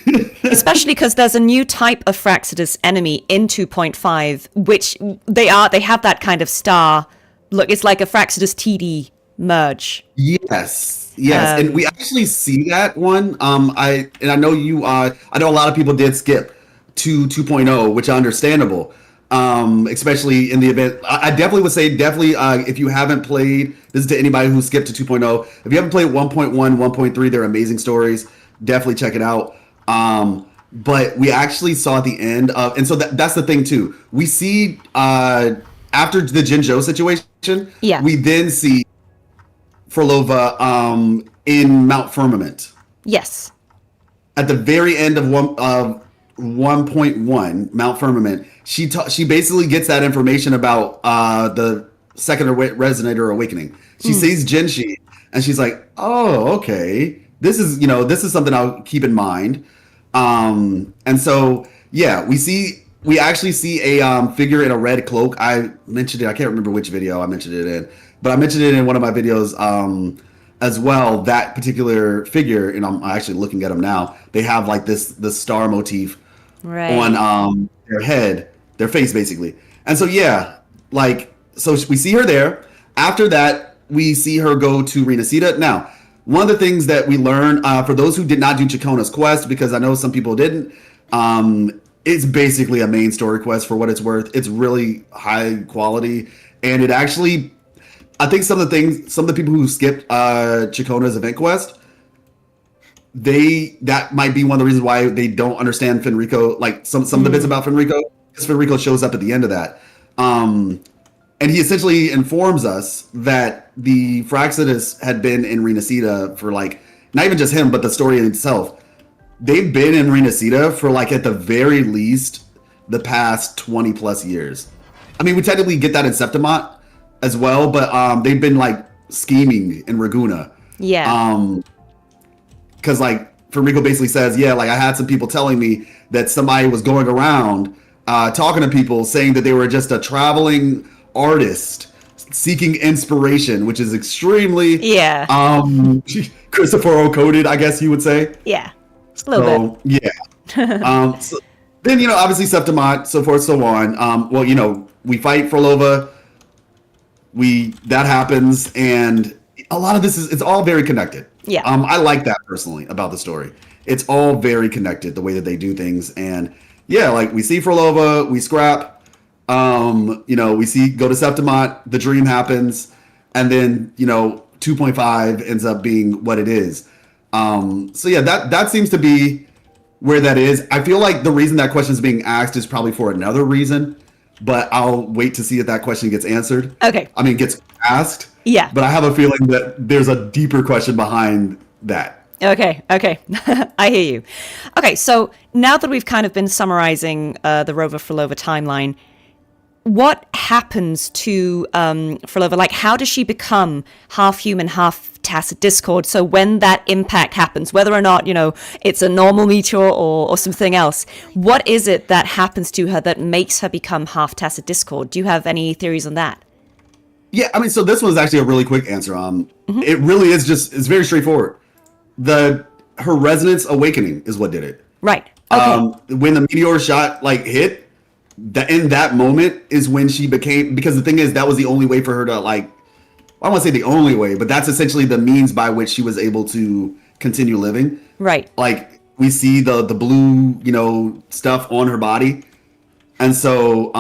Speaker 2: Especially because there's a new type of Fraxidus enemy in 2.5, which they have that kind of star look. It's like a Fraxidus TD merge.
Speaker 1: Yes, and we actually see that one. I know you. I know a lot of people did skip to 2.0, which is understandable. Especially in the event, I definitely would say if you haven't played, this is to anybody who skipped to 2.0. If you haven't played 1.1, 1.3, they're amazing stories. Definitely check it out. But we actually saw at the end of, and so that's the thing too. We see after the Jinzhou situation, we then see Frohlova in Mount Firmament.
Speaker 2: Yes. At
Speaker 1: the very end of 1.1 Mount Firmament, she basically gets that information about the second resonator awakening. She sees Jinshi and she's like, oh, okay, this is something I'll keep in mind. And so we actually see a figure in a red cloak. I mentioned it, I can't remember which video I mentioned it in, but I mentioned it in one of my videos as well, that particular figure, and I'm actually looking at them now. They have like the star motif on their head, their face basically. And so so we see her there. After that, we see her go to Renacida. Now, one of the things that we learn, for those who did not do Chacona's quest, because I know some people didn't, it's basically a main story quest for what it's worth. It's really high quality, and it actually, I think some of the people who skipped Chacona's event quest, that might be one of the reasons why they don't understand Fenrico, like some of the bits about Fenrico, because Fenrico shows up at the end of that. And he essentially informs us that the Fraxidus had been in Renacida for like, not even just him, but the story in itself. They've been in Renacida for like, at the very least, the past 20 plus years. I mean, we technically get that in Septimont as well, but they've been like scheming in Raguna.
Speaker 2: Yeah.
Speaker 1: Because like Fenrico basically says, yeah, like I had some people telling me that somebody was going around talking to people saying that they were just a traveling artist seeking inspiration, which is extremely Christopher coded, I guess you would say.
Speaker 2: Yeah, a little
Speaker 1: bit. Yeah. So then, you know, obviously Septimont, so forth, so on. Well, you know, we fight Phrolova. That happens, and a lot of this it's all very connected.
Speaker 2: Yeah.
Speaker 1: I like that personally about the story. It's all very connected, the way that they do things, and yeah, like we see Phrolova, we scrap. You know, we go to Septimont, the dream happens, and then, you know, 2.5 ends up being what it is. So yeah, that seems to be where that is. I feel like the reason that question is being asked is probably for another reason, but I'll wait to see if that question gets answered.
Speaker 2: Okay.
Speaker 1: I mean, gets asked.
Speaker 2: Yeah.
Speaker 1: But I have a feeling that there's a deeper question behind that.
Speaker 2: Okay. I hear you. Okay, so now that we've kind of been summarizing the Rover Phrolova timeline, what happens to Phrolova? Like, how does she become half human, half tacit discord? So when that impact happens, whether or not, you know, it's a normal meteor or something else, what is it that happens to her that makes her become half tacit discord? Do you have any theories on that?
Speaker 1: Yeah, I mean, so this was actually a really quick answer. It really is it's very straightforward. Her resonance awakening is what did it.
Speaker 2: Right. Okay.
Speaker 1: When the meteor shot hit, in that moment is when she became, because the thing is that was the only way for her to I don't want to say the only way, but that's essentially the means by which she was able to continue living.
Speaker 2: Right.
Speaker 1: Like we see the blue, you know, stuff on her body, and so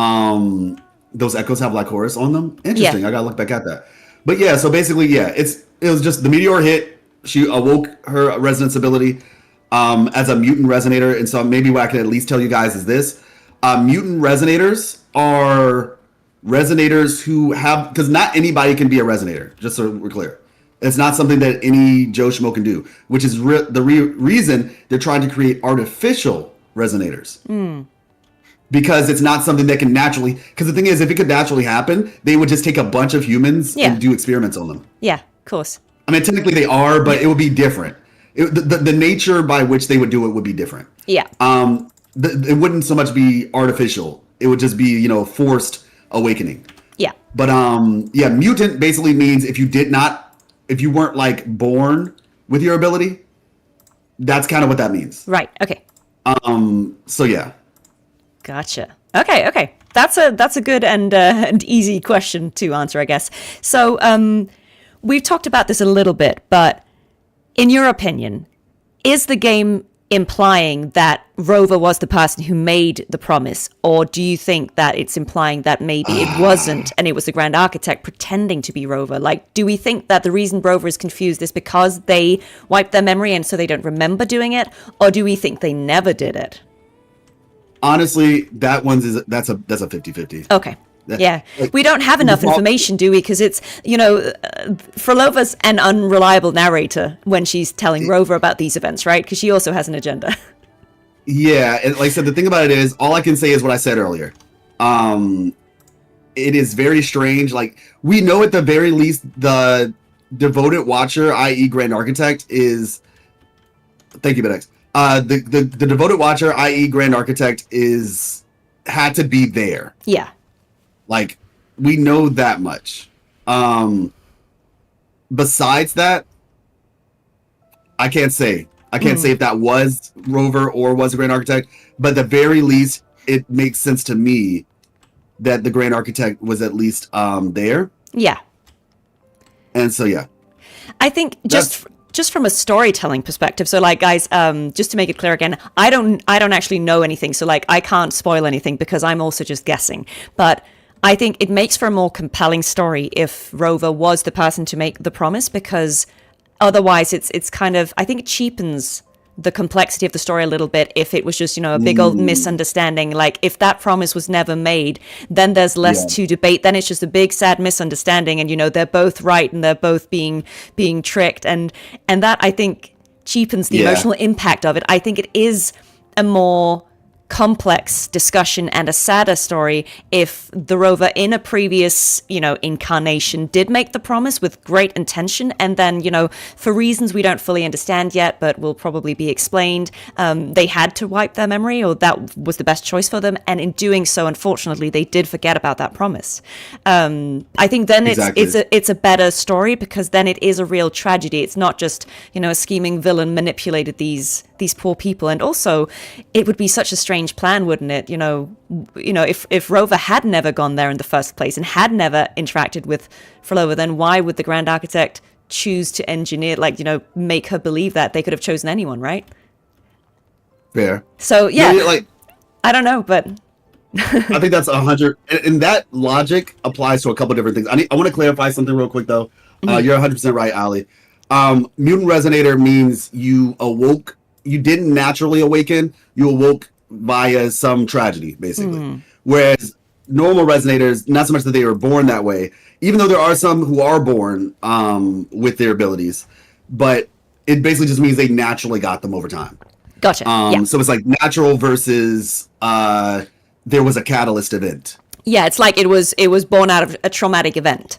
Speaker 1: those echoes have Lycoris on them. Interesting. Yeah. I gotta look back at that. But yeah, so basically, yeah, it was just the meteor hit. She awoke her resonance ability as a mutant resonator, and so maybe what I can at least tell you guys is this. Mutant resonators are resonators who have, because not anybody can be a resonator, just so we're clear. It's not something that any Joe Schmo can do, which is the reason they're trying to create artificial resonators. Because it's not something that can naturally, because the thing is, if it could naturally happen, they would just take a bunch of humans and do experiments on them.
Speaker 2: Yeah, of course.
Speaker 1: I mean, technically they are, but it would be different. The nature by which they would do it would be different.
Speaker 2: Yeah.
Speaker 1: It wouldn't so much be artificial. It would just be, you know, forced awakening.
Speaker 2: Yeah.
Speaker 1: But yeah, mutant basically means if you weren't like born with your ability, that's kind of what that means.
Speaker 2: Right. Okay.
Speaker 1: So yeah.
Speaker 2: Gotcha. Okay. That's a good and easy question to answer, I guess. So we've talked about this a little bit, but in your opinion, is the game implying that Rover was the person who made the promise, or do you think that it's implying that maybe it wasn't and it was the Grand Architect pretending to be Rover? Like, do we think that the reason Rover is confused is because they wiped their memory and so they don't remember doing it, or do we think they never did it?
Speaker 1: Honestly, that's a 50-50.
Speaker 2: Okay. Yeah, we don't have enough information, do we? Because it's, you know, Frolova's an unreliable narrator when she's telling Rover about these events, right? Because she also has an agenda.
Speaker 1: Yeah, and like I said, the thing about it is, all I can say is what I said earlier. It is very strange. Like, we know at the very least the devoted watcher, i.e. Grand Architect, is... Thank you, BitX. The devoted watcher, i.e. Grand Architect, had to be there.
Speaker 2: Yeah.
Speaker 1: Like, we know that much. Besides that, I can't say. I can't say if that was Rover or was a Grand Architect, but at the very least, it makes sense to me that the Grand Architect was at least there.
Speaker 2: Yeah.
Speaker 1: And so yeah.
Speaker 2: I think just from a storytelling perspective. So like, guys, just to make it clear again, I don't actually know anything. So like, I can't spoil anything because I'm also just guessing. But I think it makes for a more compelling story if Rover was the person to make the promise, because otherwise it's kind of, I think it cheapens the complexity of the story a little bit if it was just, a big old misunderstanding. Like if that promise was never made, then there's less to debate. Then it's just a big sad misunderstanding, and they're both right and they're both being tricked, and that, I think, cheapens the emotional impact of it. I think it is a more complex discussion and a sadder story if the Rover in a previous incarnation did make the promise with great intention, and then for reasons we don't fully understand yet but will probably be explained, they had to wipe their memory, or that was the best choice for them, and in doing so, unfortunately, they did forget about that promise. I think then it's a better story, because then it is a real tragedy. It's not just a scheming villain manipulated these poor people. And also, it would be such a strange plan, wouldn't it? If Rover had never gone there in the first place and had never interacted with Phrolova, then why would the Grand Architect choose to engineer, make her believe that? They could have chosen anyone, right?
Speaker 1: Fair.
Speaker 2: So I don't know, but
Speaker 1: I think that's 100, and that logic applies to a couple different things. I want to clarify something real quick though. You're 100% right, Ali. Mutant resonator means you awoke. You didn't naturally awaken. You awoke via some tragedy, basically. Whereas normal resonators, not so much that they were born that way, even though there are some who are born with their abilities, but it basically just means they naturally got them over time.
Speaker 2: Gotcha.
Speaker 1: So it's like natural versus there was a catalyst event. Yeah,
Speaker 2: it's like it was born out of a traumatic event.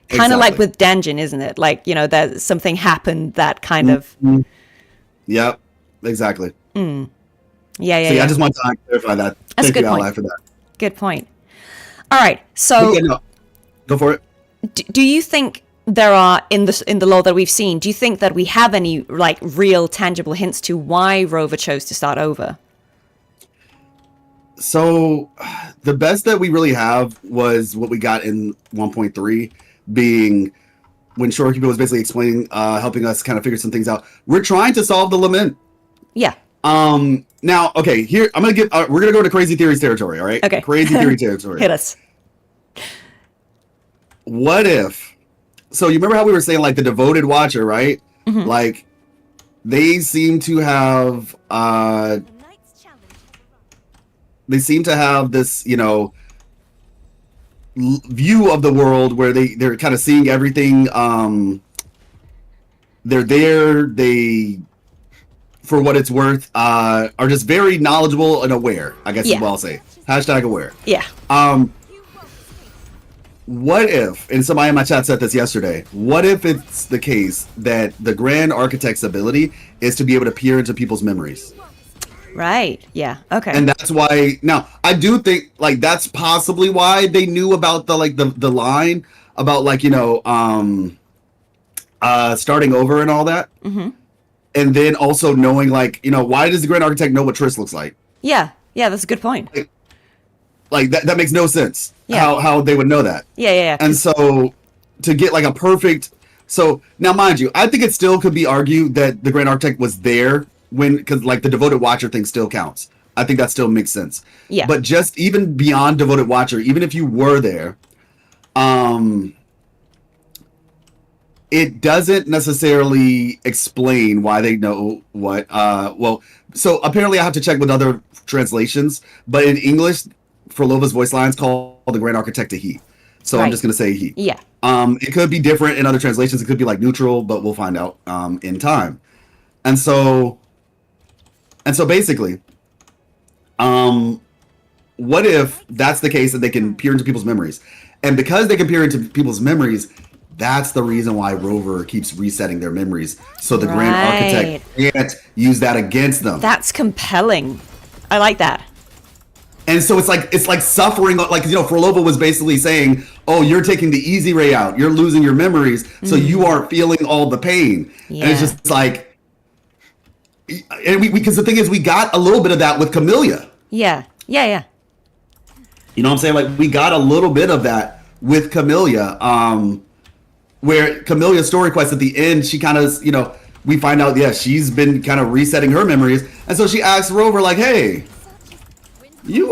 Speaker 2: Kind of like with Danjin, isn't it? Like, that something happened that kind of...
Speaker 1: Yep, exactly.
Speaker 2: Yeah.
Speaker 1: I just want to clarify that.
Speaker 2: That's
Speaker 1: Thank
Speaker 2: a good
Speaker 1: you,
Speaker 2: point.
Speaker 1: Ally, for that.
Speaker 2: Good point. All right, so...
Speaker 1: Go for it.
Speaker 2: Do you think there are, in the lore that we've seen, do you think that we have any, real tangible hints to why Rover chose to start over?
Speaker 1: So, the best that we really have was what we got in 1.3, being when Shorekeeper was basically explaining, helping us kind of figure some things out. We're trying to solve the lament.
Speaker 2: Yeah.
Speaker 1: Now, okay, here, I'm going to get, we're going to go to crazy theories territory, all right?
Speaker 2: Okay.
Speaker 1: Crazy theory territory.
Speaker 2: Hit us.
Speaker 1: What if, so you remember how we were saying, the devoted watcher, right? Mm-hmm. They seem to have, this, view of the world where they're kind of seeing everything. They're there. They, for what it's worth, are just very knowledgeable and aware, I guess is what I'll say. #aware.
Speaker 2: Yeah.
Speaker 1: What if, and somebody in my chat said this yesterday, what if it's the case that the Grand Architect's ability is to be able to peer into people's memories?
Speaker 2: Right. Yeah. Okay.
Speaker 1: And that's why, now, I do think, that's possibly why they knew about the line about, starting over and all that. Mm-hmm. And then also knowing, why does the Grand Architect know what Triss looks like?
Speaker 2: Yeah. Yeah, that's a good point.
Speaker 1: That makes no sense.
Speaker 2: Yeah.
Speaker 1: How they would know that.
Speaker 2: Yeah.
Speaker 1: And so, to get, a perfect... So, now, mind you, I think it still could be argued that the Grand Architect was there because the devoted watcher thing still counts. I think that still makes sense.
Speaker 2: Yeah.
Speaker 1: But just even beyond devoted watcher, even if you were there, it doesn't necessarily explain why they know what. So apparently I have to check with other translations, but in English, Frolova's voice lines call the Grand Architect a he. So right. I'm just gonna say he.
Speaker 2: Yeah.
Speaker 1: It could be different in other translations. It could be neutral, but we'll find out in time. And so basically, what if that's the case that they can peer into people's memories? And because they can peer into people's memories, that's the reason why Rover keeps resetting their memories. So the Grand Architect can't use that against them.
Speaker 2: That's compelling. I like that.
Speaker 1: And so it's like suffering, Phrolova was basically saying, oh, you're taking the easy way out. You're losing your memories, so you aren't feeling all the pain. Yeah. And it's just and because the thing is, we got a little bit of that with Camellia.
Speaker 2: Yeah. You
Speaker 1: know what I'm saying? We got a little bit of that with Camellia. where Camillea's story quest at the end, she kind of, we find out, she's been kind of resetting her memories. And so she asks Rover, like, hey, you,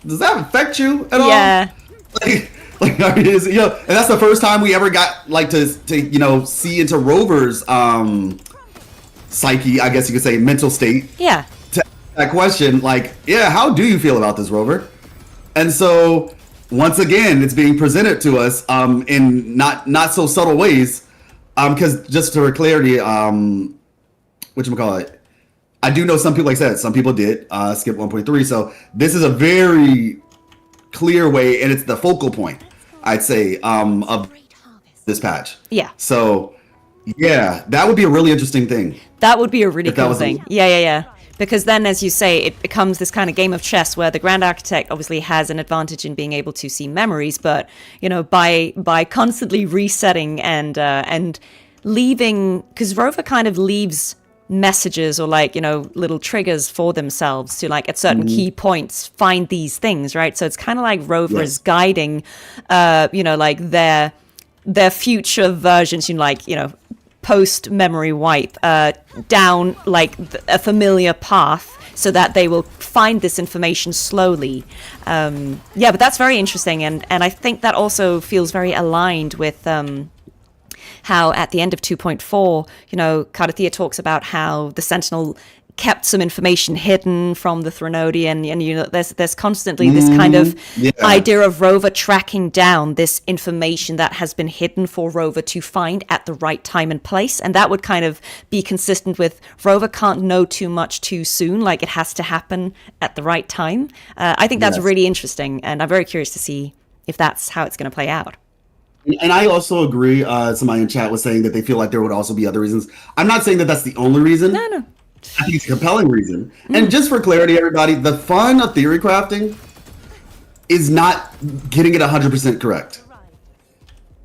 Speaker 1: does that affect you at all?
Speaker 2: Yeah.
Speaker 1: Like, and that's the first time we ever got, like, to see into Rover's, psyche, I guess you could say, mental state.
Speaker 2: Yeah.
Speaker 1: To ask that question, like, how do you feel about this, Rover? And so, once again, it's being presented to us in not so subtle ways. Because just for clarity, whatchamacallit, I do know some people, like I said, some people did skip 1.3. So this is a very clear way, and it's the focal point, I'd say, of this patch.
Speaker 2: Yeah.
Speaker 1: So, that would be a really interesting thing.
Speaker 2: That would be a really cool thing. Yeah. Because then, as you say, it becomes this kind of game of chess where the Grand Architect obviously has an advantage in being able to see memories, but by constantly resetting and leaving, because Rover kind of leaves messages or little triggers for themselves to at certain key points find these things, right? So it's kind of like Rover is guiding, their future versions, post memory wipe down a familiar path so that they will find this information slowly. But that's very interesting, and I think that also feels very aligned with how at the end of 2.4, Cartethyia talks about how the Sentinel kept some information hidden from the Threnodian, and there's constantly this kind of idea of Rover tracking down this information that has been hidden for Rover to find at the right time and place, and that would kind of be consistent with Rover can't know too much too soon, it has to happen at the right time. I think that's really interesting, and I'm very curious to see if that's how it's going to play out.
Speaker 1: And I also agree, somebody in chat was saying that they feel like there would also be other reasons. I'm not saying that that's the only reason.
Speaker 2: No.
Speaker 1: I think it's a compelling reason. And just for clarity, everybody, the fun of theory crafting is not getting it 100% correct.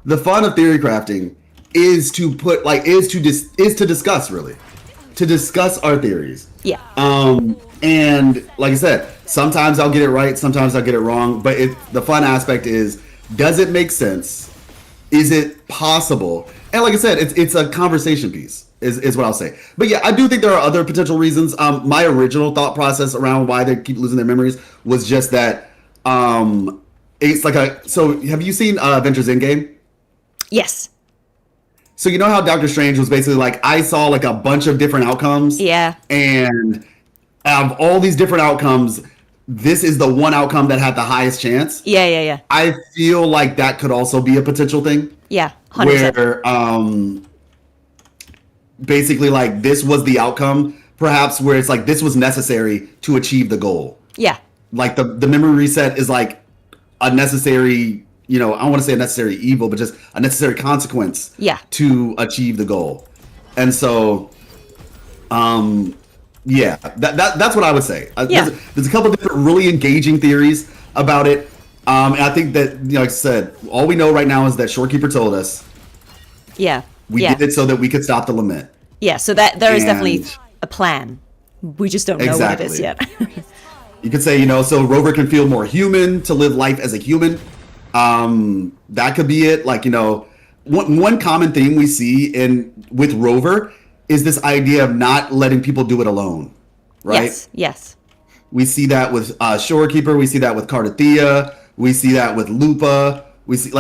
Speaker 1: The fun of theory crafting is to put, is to discuss, really. To discuss our theories.
Speaker 2: Yeah.
Speaker 1: And like I said, sometimes I'll get it right, sometimes I'll get it wrong, but the fun aspect is, does it make sense? Is it possible? And like I said, it's a conversation piece. Is what I'll say. But yeah, I do think there are other potential reasons. My original thought process around why they keep losing their memories was just that it's so have you seen Avengers Endgame?
Speaker 2: Yes.
Speaker 1: So you know how Doctor Strange was basically I saw a bunch of different outcomes?
Speaker 2: Yeah.
Speaker 1: And out of all these different outcomes, this is the one outcome that had the highest chance.
Speaker 2: Yeah.
Speaker 1: I feel like that could also be a potential thing.
Speaker 2: Yeah, 100%.
Speaker 1: Where basically this was the outcome, perhaps, where it's this was necessary to achieve the goal.
Speaker 2: Yeah.
Speaker 1: The memory reset is a necessary, I don't want to say a necessary evil, but just a necessary consequence to achieve the goal. And so, that's what I would say. There's a couple different really engaging theories about it. And I think that, like I said, all we know right now is that Shorekeeper told us.
Speaker 2: Yeah.
Speaker 1: We did it so that we could stop the lament.
Speaker 2: Yeah, so that there is definitely a plan. We just don't know what it is yet.
Speaker 1: You could say, so Rover can feel more human, to live life as a human. That could be it. One common theme we see with Rover is this idea of not letting people do it alone, right?
Speaker 2: Yes.
Speaker 1: We see that with Shorekeeper. We see that with Cartethyia. We see that with Lupa. We see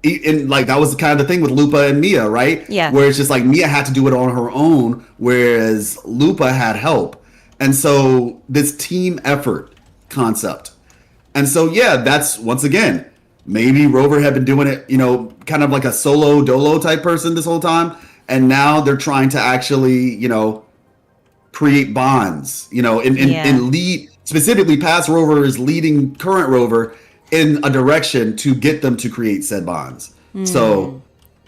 Speaker 1: that was kind of the thing with Lupa and Mia, right?
Speaker 2: Yeah.
Speaker 1: Where it's just Mia had to do it on her own, whereas Lupa had help. And so this team effort concept. And so, that's, once again, maybe Rover had been doing it, kind of like a solo dolo type person this whole time. And now they're trying to actually, create bonds, and lead, specifically past Rover is leading current Rover in a direction to get them to create said bonds. So,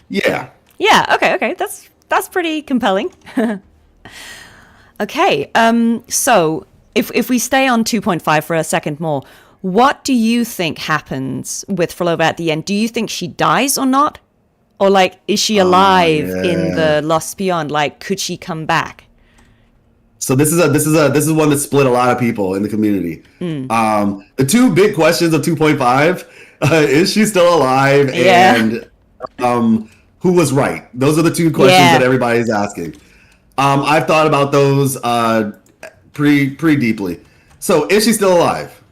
Speaker 1: yeah.
Speaker 2: Yeah, okay. That's pretty compelling. Okay, so if we stay on 2.5 for a second more, what do you think happens with Fhrolova at the end? Do you think she dies or not? Or is she alive in the Lost Beyond? Could she come back?
Speaker 1: So this is one that split a lot of people in the community. The two big questions of 2.5, is she still alive?
Speaker 2: Yeah.
Speaker 1: And Who was right? Those are the two questions
Speaker 2: Yeah.
Speaker 1: that everybody's asking. I've thought about those pretty deeply. So, is she still alive?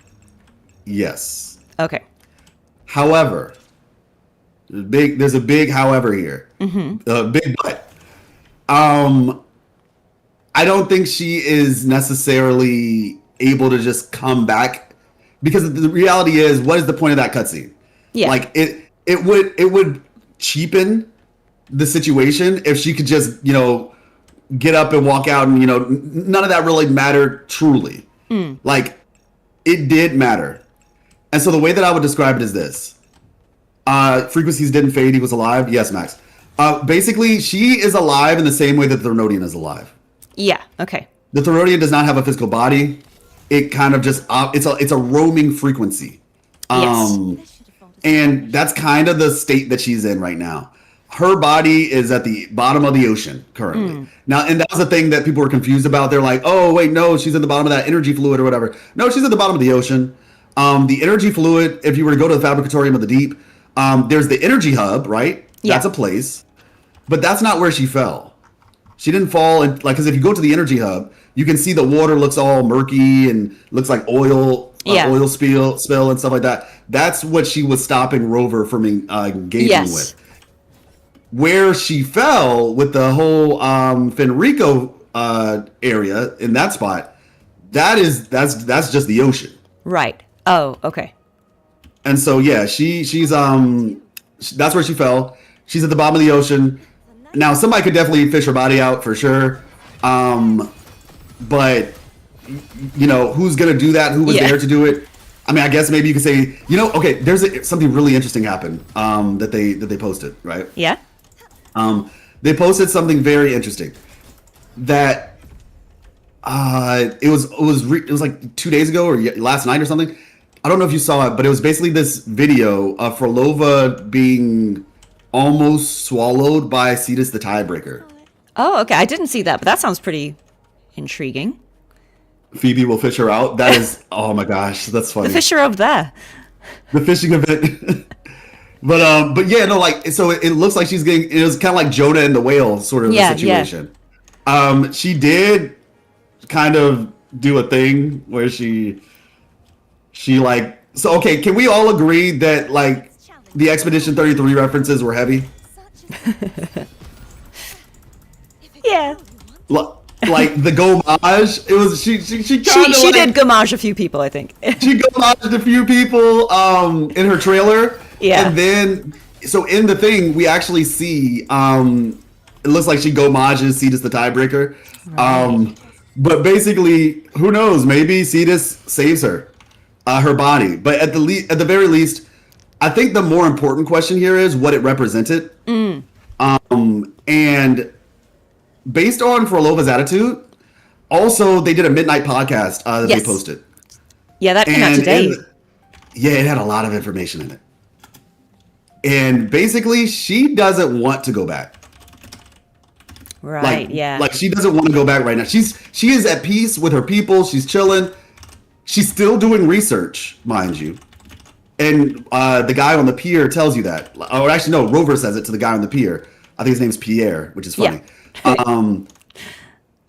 Speaker 1: Yes.
Speaker 2: Okay.
Speaker 1: However, there's a big however here. Big but. I don't think she is necessarily able to just come back, because the reality is, what is the point of that cutscene?
Speaker 2: Yeah.
Speaker 1: Like it would cheapen the situation if she could just get up and walk out, and none of that really mattered truly. Like, it did matter. And so the way that I would describe it is this: frequencies didn't fade. He was alive. Yes, Max. Basically, she is alive in the same way that the Threnodian is alive.
Speaker 2: Yeah. Okay.
Speaker 1: The Threnodian does not have a physical body. It kind of just it's a roaming frequency.
Speaker 2: Yes.
Speaker 1: And that's kind of the state that she's in right now. Her body is at the bottom of the ocean currently. Now, and that was the thing that people were confused about. They're like, oh, wait, no, she's at the bottom of that energy fluid or whatever. No, she's at the bottom of the ocean. The energy fluid, if you were to go to the Fabricatorium of the Deep, there's the energy hub, right?
Speaker 2: Yeah.
Speaker 1: That's a place. But that's not where she fell. She didn't fall in, like, because if you go to the energy hub, you can see the water looks all murky and looks like oil spill and stuff like that. That's what she was stopping Rover from engaging with. Where she fell with the whole Fenrico area in that spot, that's just the ocean.
Speaker 2: Right. Oh, okay.
Speaker 1: And so yeah, she's that's where she fell. She's at the bottom of the ocean. Now, somebody could definitely fish her body out for sure. But who's gonna do that? Who was there to do it? I mean, I guess maybe you could say, okay, there's something really interesting happened that they posted, right?
Speaker 2: Yeah.
Speaker 1: They posted something very interesting that it was like 2 days ago or last night or something. I don't know if you saw it, but it was basically this video of Fhrolova being almost swallowed by Cetus the Tiebreaker.
Speaker 2: Oh, okay. I didn't see that, but that sounds pretty intriguing.
Speaker 1: Phoebe will fish her out. That is, oh my gosh, that's funny.
Speaker 2: The fisher of there.
Speaker 1: The fishing event. But yeah, no, like, so it looks like she's getting, it was kind of like Jonah and the whale sort of a situation. Yeah. She did kind of do a thing where she like, so okay, can we all agree that like the Expedition 33 references were heavy?
Speaker 2: Yeah.
Speaker 1: Like the gommage, it was she kind of
Speaker 2: she did gommage a few people, I think.
Speaker 1: She gommaged a few people in her trailer.
Speaker 2: Yeah.
Speaker 1: And then so in the thing we actually see it looks like she gommages Cetus the Tiebreaker. Right. But basically, who knows, maybe Cetus saves her body. But at the very least, I think the more important question here is what it represented. And based on Frolova's attitude, also they did a midnight podcast that they posted.
Speaker 2: Yeah, that came out today.
Speaker 1: It had a lot of information in it. And basically, she doesn't want to go back.
Speaker 2: Right,
Speaker 1: Like, she doesn't want to go back right now. She is at peace with her people. She's chilling. She's still doing research, mind you. And the guy on the pier tells you that. Or actually, no, Rover says it to the guy on the pier. I think his name's Pierre, which is funny. Yeah.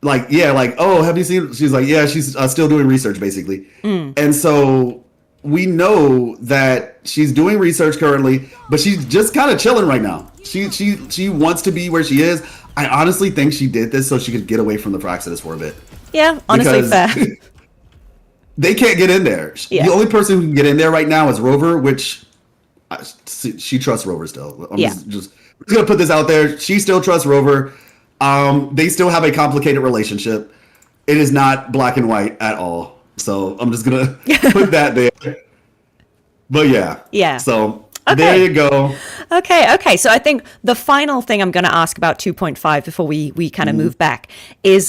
Speaker 1: Oh, have you seen? She's like, yeah, she's still doing research, basically. And so we know that she's doing research currently, but she's just kind of chilling right now. She wants to be where she is. I honestly think she did this so she could get away from the Praxedis for a bit.
Speaker 2: Yeah, honestly, fair.
Speaker 1: They can't get in there. Yeah. The only person who can get in there right now is Rover, which she trusts Rover still. I'm just gonna put this out there. She still trusts Rover. They still have a complicated relationship. It is not black and white at all. So I'm just gonna put that there. But yeah. So there you go.
Speaker 2: Okay. So I think the final thing I'm going to ask about 2.5 before we kind of move back is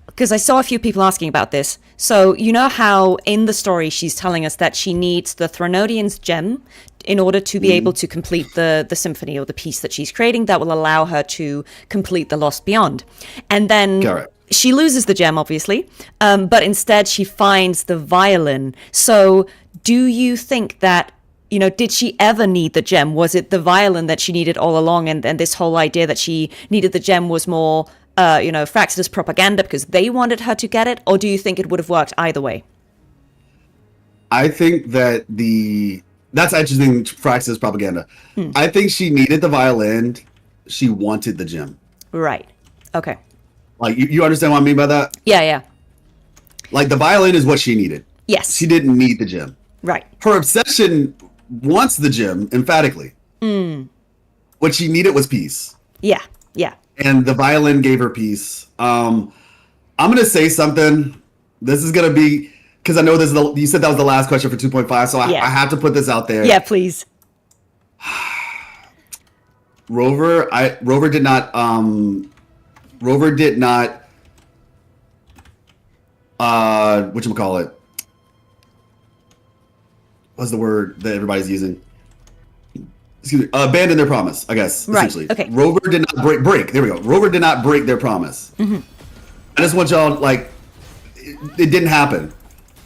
Speaker 2: because I saw a few people asking about this. So you know how in the story she's telling us that she needs the Threnodians gem in order to be able to complete the symphony or the piece that she's creating that will allow her to complete the Lost Beyond. And then she loses the gem, obviously, but instead she finds the violin. So do you think that did she ever need the gem? Was it the violin that she needed all along? And this whole idea that she needed the gem was more, Fraxis propaganda because they wanted her to get it? Or do you think it would have worked either way?
Speaker 1: I think that that's interesting, Fraxis propaganda. I think she needed the violin. She wanted the gem.
Speaker 2: Right. Okay.
Speaker 1: Like, you understand what I mean by that?
Speaker 2: Yeah.
Speaker 1: Like, the violin is what she needed.
Speaker 2: Yes.
Speaker 1: She didn't need the gem.
Speaker 2: Right.
Speaker 1: Her obsession wants the gem, emphatically. What she needed was peace.
Speaker 2: Yeah.
Speaker 1: And the violin gave her peace. I'm going to say something. This is going to be... Because I know you said that was the last question for 2.5, so I have to put this out there.
Speaker 2: Yeah, please.
Speaker 1: Rover did not whatchamacallit? What's the word that everybody's using? Excuse me. Abandon their promise, I guess, essentially.
Speaker 2: Right. Okay.
Speaker 1: Rover did not break. There we go. Rover did not break their promise. I just want y'all, it didn't happen.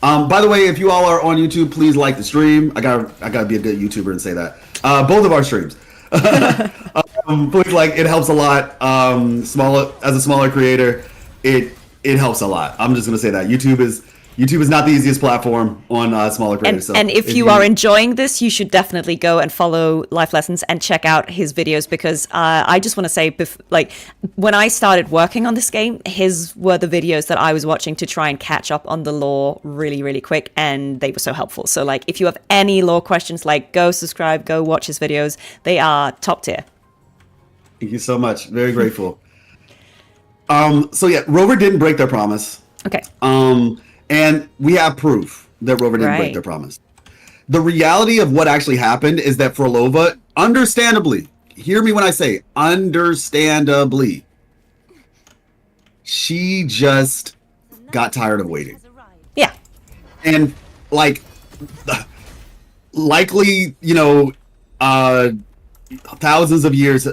Speaker 1: By the way, if you all are on YouTube, please like the stream. I gotta be a good YouTuber and say that. Both of our streams. Please it helps a lot. As a smaller creator, it helps a lot. I'm just gonna say that YouTube is not the easiest platform on smaller creators.
Speaker 2: And if you are enjoying this, you should definitely go and follow LifeLessons and check out his videos because I just want to say, when I started working on this game, his were the videos that I was watching to try and catch up on the lore really, really quick, and they were so helpful. So if you have any lore questions, go subscribe, go watch his videos. They are top tier.
Speaker 1: Thank you so much. Very grateful. So yeah, Rover didn't break their promise.
Speaker 2: Okay.
Speaker 1: And we have proof that Rover didn't break their promise. The reality of what actually happened is that Phrolova, understandably, hear me when I say understandably, she just got tired of waiting.
Speaker 2: Yeah.
Speaker 1: And likely, thousands of years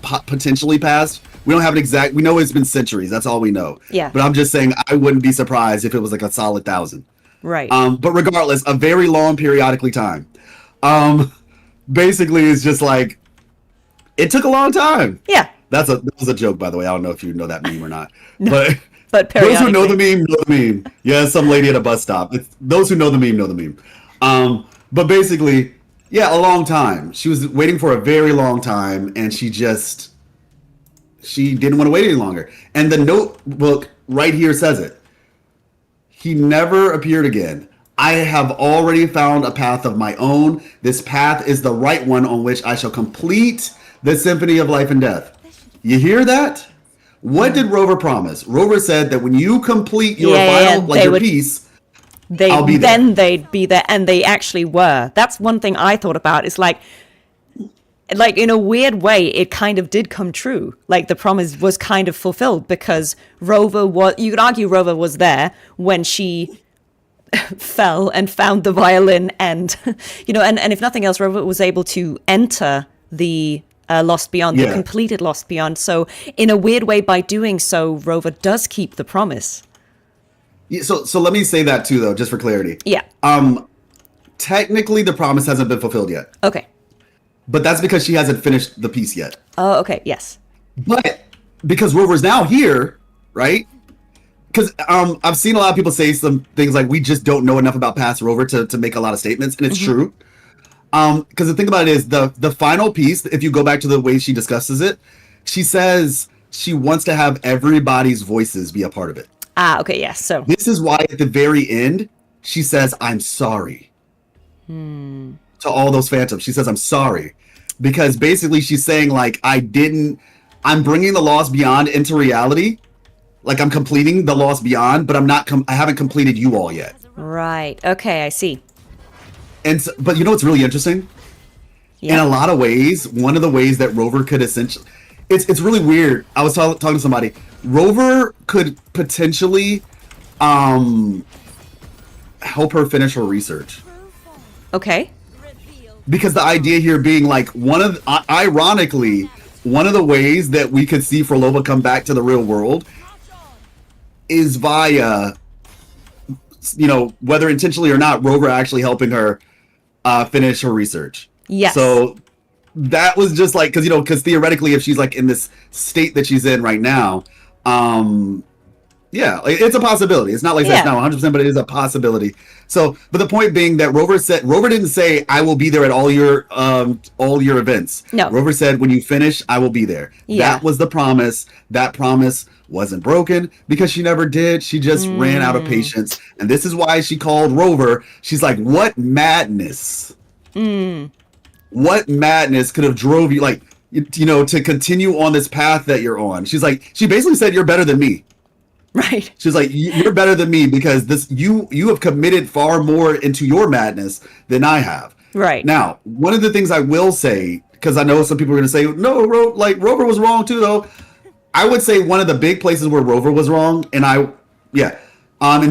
Speaker 1: potentially passed. We don't have an exact, we know it's been centuries. That's all we know.
Speaker 2: Yeah.
Speaker 1: But I'm just saying I wouldn't be surprised if it was a solid 1,000.
Speaker 2: Right.
Speaker 1: But regardless, a very long periodically time. Basically it's just it took a long time.
Speaker 2: Yeah.
Speaker 1: That was a joke, by the way. I don't know if you know that meme or not.
Speaker 2: No,
Speaker 1: but those who know the meme know the meme. Yeah, some lady at a bus stop. Those who know the meme know the meme. But basically, yeah, a long time. She was waiting for a very long time, and she didn't want to wait any longer. And the notebook right here says it. He never appeared again. I have already found a path of my own. This path is the right one on which I shall complete the symphony of life and death. You hear that? What did Rover promise? Rover said that when you complete your final piece, I'll be there.
Speaker 2: Then they'd be there, and they actually were. That's one thing I thought about. It's in a weird way, it kind of did come true. The promise was kind of fulfilled because you could argue Rover was there when she fell and found the violin and, and if nothing else, Rover was able to enter the Lost Beyond, the completed Lost Beyond. So in a weird way, by doing so, Rover does keep the promise.
Speaker 1: Yeah, so let me say that too, though, just for clarity.
Speaker 2: Yeah.
Speaker 1: Technically, the promise hasn't been fulfilled yet.
Speaker 2: Okay.
Speaker 1: But that's because she hasn't finished the piece yet.
Speaker 2: Oh, okay. Yes.
Speaker 1: But because Rover's now here, right? Because I've seen a lot of people say some things we just don't know enough about past Rover to make a lot of statements, and it's true. Because the thing about it is the final piece, if you go back to the way she discusses it, she says she wants to have everybody's voices be a part of it.
Speaker 2: Ah, okay, yes. So
Speaker 1: this is why at the very end, she says, I'm sorry. To all those phantoms. She says, I'm sorry. Because basically she's saying, I'm bringing the Lost Beyond into reality. I'm completing the Lost Beyond, but I haven't completed you all yet.
Speaker 2: Right. Okay, I see.
Speaker 1: But you know what's really interesting? Yeah. In a lot of ways, one of the ways that Rover could essentially... It's really weird. I was talking to somebody. Rover could potentially help her finish her research.
Speaker 2: Okay.
Speaker 1: Because the idea here being ironically, one of the ways that we could see Phrolova come back to the real world is via, whether intentionally or not, Rover actually helping her finish her research.
Speaker 2: Yes.
Speaker 1: So that was just like, because theoretically, if she's like in this state that she's in right now, yeah, it's a possibility. It's not like that's not 100%, but it is a possibility. So, but the point being that Rover didn't say I will be there at all your events.
Speaker 2: No.
Speaker 1: Rover said when you finish, I will be there.
Speaker 2: Yeah.
Speaker 1: That was the promise. That promise wasn't broken because she never did. She just ran out of patience, and this is why she called Rover. She's like, "What madness? What madness could have drove you to continue on this path that you're on?" She's like, she basically said, "You're better than me."
Speaker 2: Right.
Speaker 1: She's like, "You're better than me because you have committed far more into your madness than I have."
Speaker 2: Right.
Speaker 1: Now, one of the things I will say, because I know some people are going to say, "No, Rover was wrong too," though. I would say one of the big places where Rover was wrong, and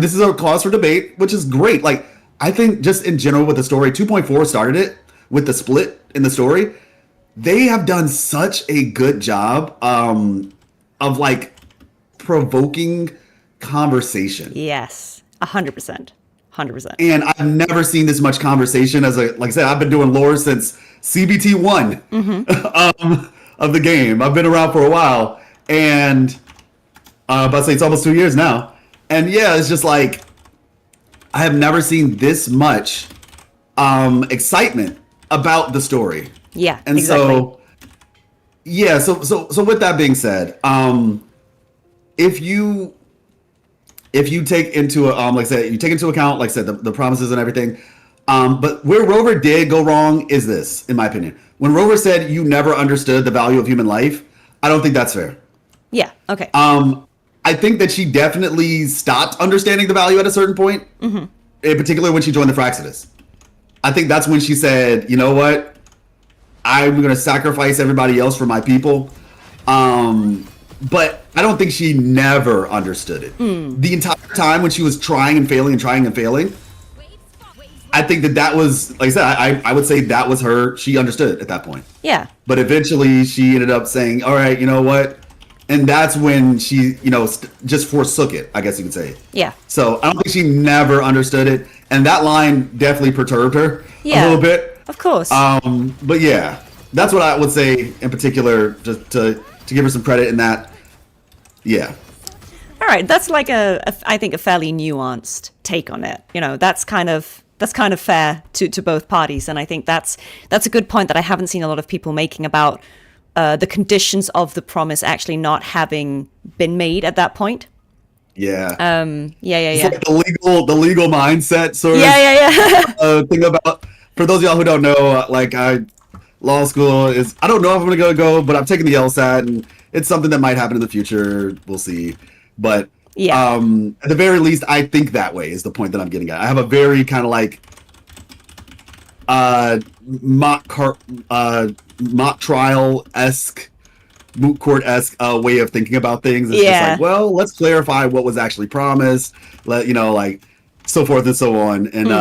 Speaker 1: this is a cause for debate, which is great. Like, I think just in general with the story, 2.4 started it with the split in the story. They have done such a good job of like provoking conversation.
Speaker 2: Yes, 100%. 100%.
Speaker 1: And I've never seen this much conversation like I said, I've been doing lore since CBT 1 of the game. I've been around for a while, and about to say it's almost 2 years now. And yeah, it's just like, I have never seen this much excitement about the story.
Speaker 2: Yeah,
Speaker 1: and
Speaker 2: exactly.
Speaker 1: So with that being said, if you take into like I said, you take into account, like I said, the promises and everything, but where Rover did go wrong is this, in my opinion. When Rover said you never understood the value of human life, I don't think that's fair.
Speaker 2: Yeah. Okay.
Speaker 1: I think that she definitely stopped understanding the value at a certain point, in particular when she joined the Fraxidus. I think that's when she said, "You know what? I'm going to sacrifice everybody else for my people." But I don't think she never understood it. The entire time when she was trying and failing, I think that was, like I said, I would say that was her. She understood it at that point.
Speaker 2: Yeah.
Speaker 1: But eventually she ended up saying, "All right, you know what?" And that's when she, just forsook it, I guess you could say.
Speaker 2: Yeah.
Speaker 1: So I don't think she never understood it. And that line definitely perturbed her a little bit.
Speaker 2: Of course.
Speaker 1: But yeah, that's what I would say in particular, just to give her some credit in that. Yeah.
Speaker 2: All right. That's like I think a fairly nuanced take on it. That's kind of fair to both parties. And I think that's a good point that I haven't seen a lot of people making about the conditions of the promise actually not having been made at that point.
Speaker 1: Yeah.
Speaker 2: It's
Speaker 1: like the legal mindset sort of thing about, for those of y'all who don't know, law school is, I don't know if I'm going to go, but I'm taking the LSAT, and it's something that might happen in the future. We'll see. But at the very least, I think that way is the point that I'm getting at. I have a very kind of like mock trial-esque, moot court-esque way of thinking about things. It's just like, well, let's clarify what was actually promised. So forth and so on. And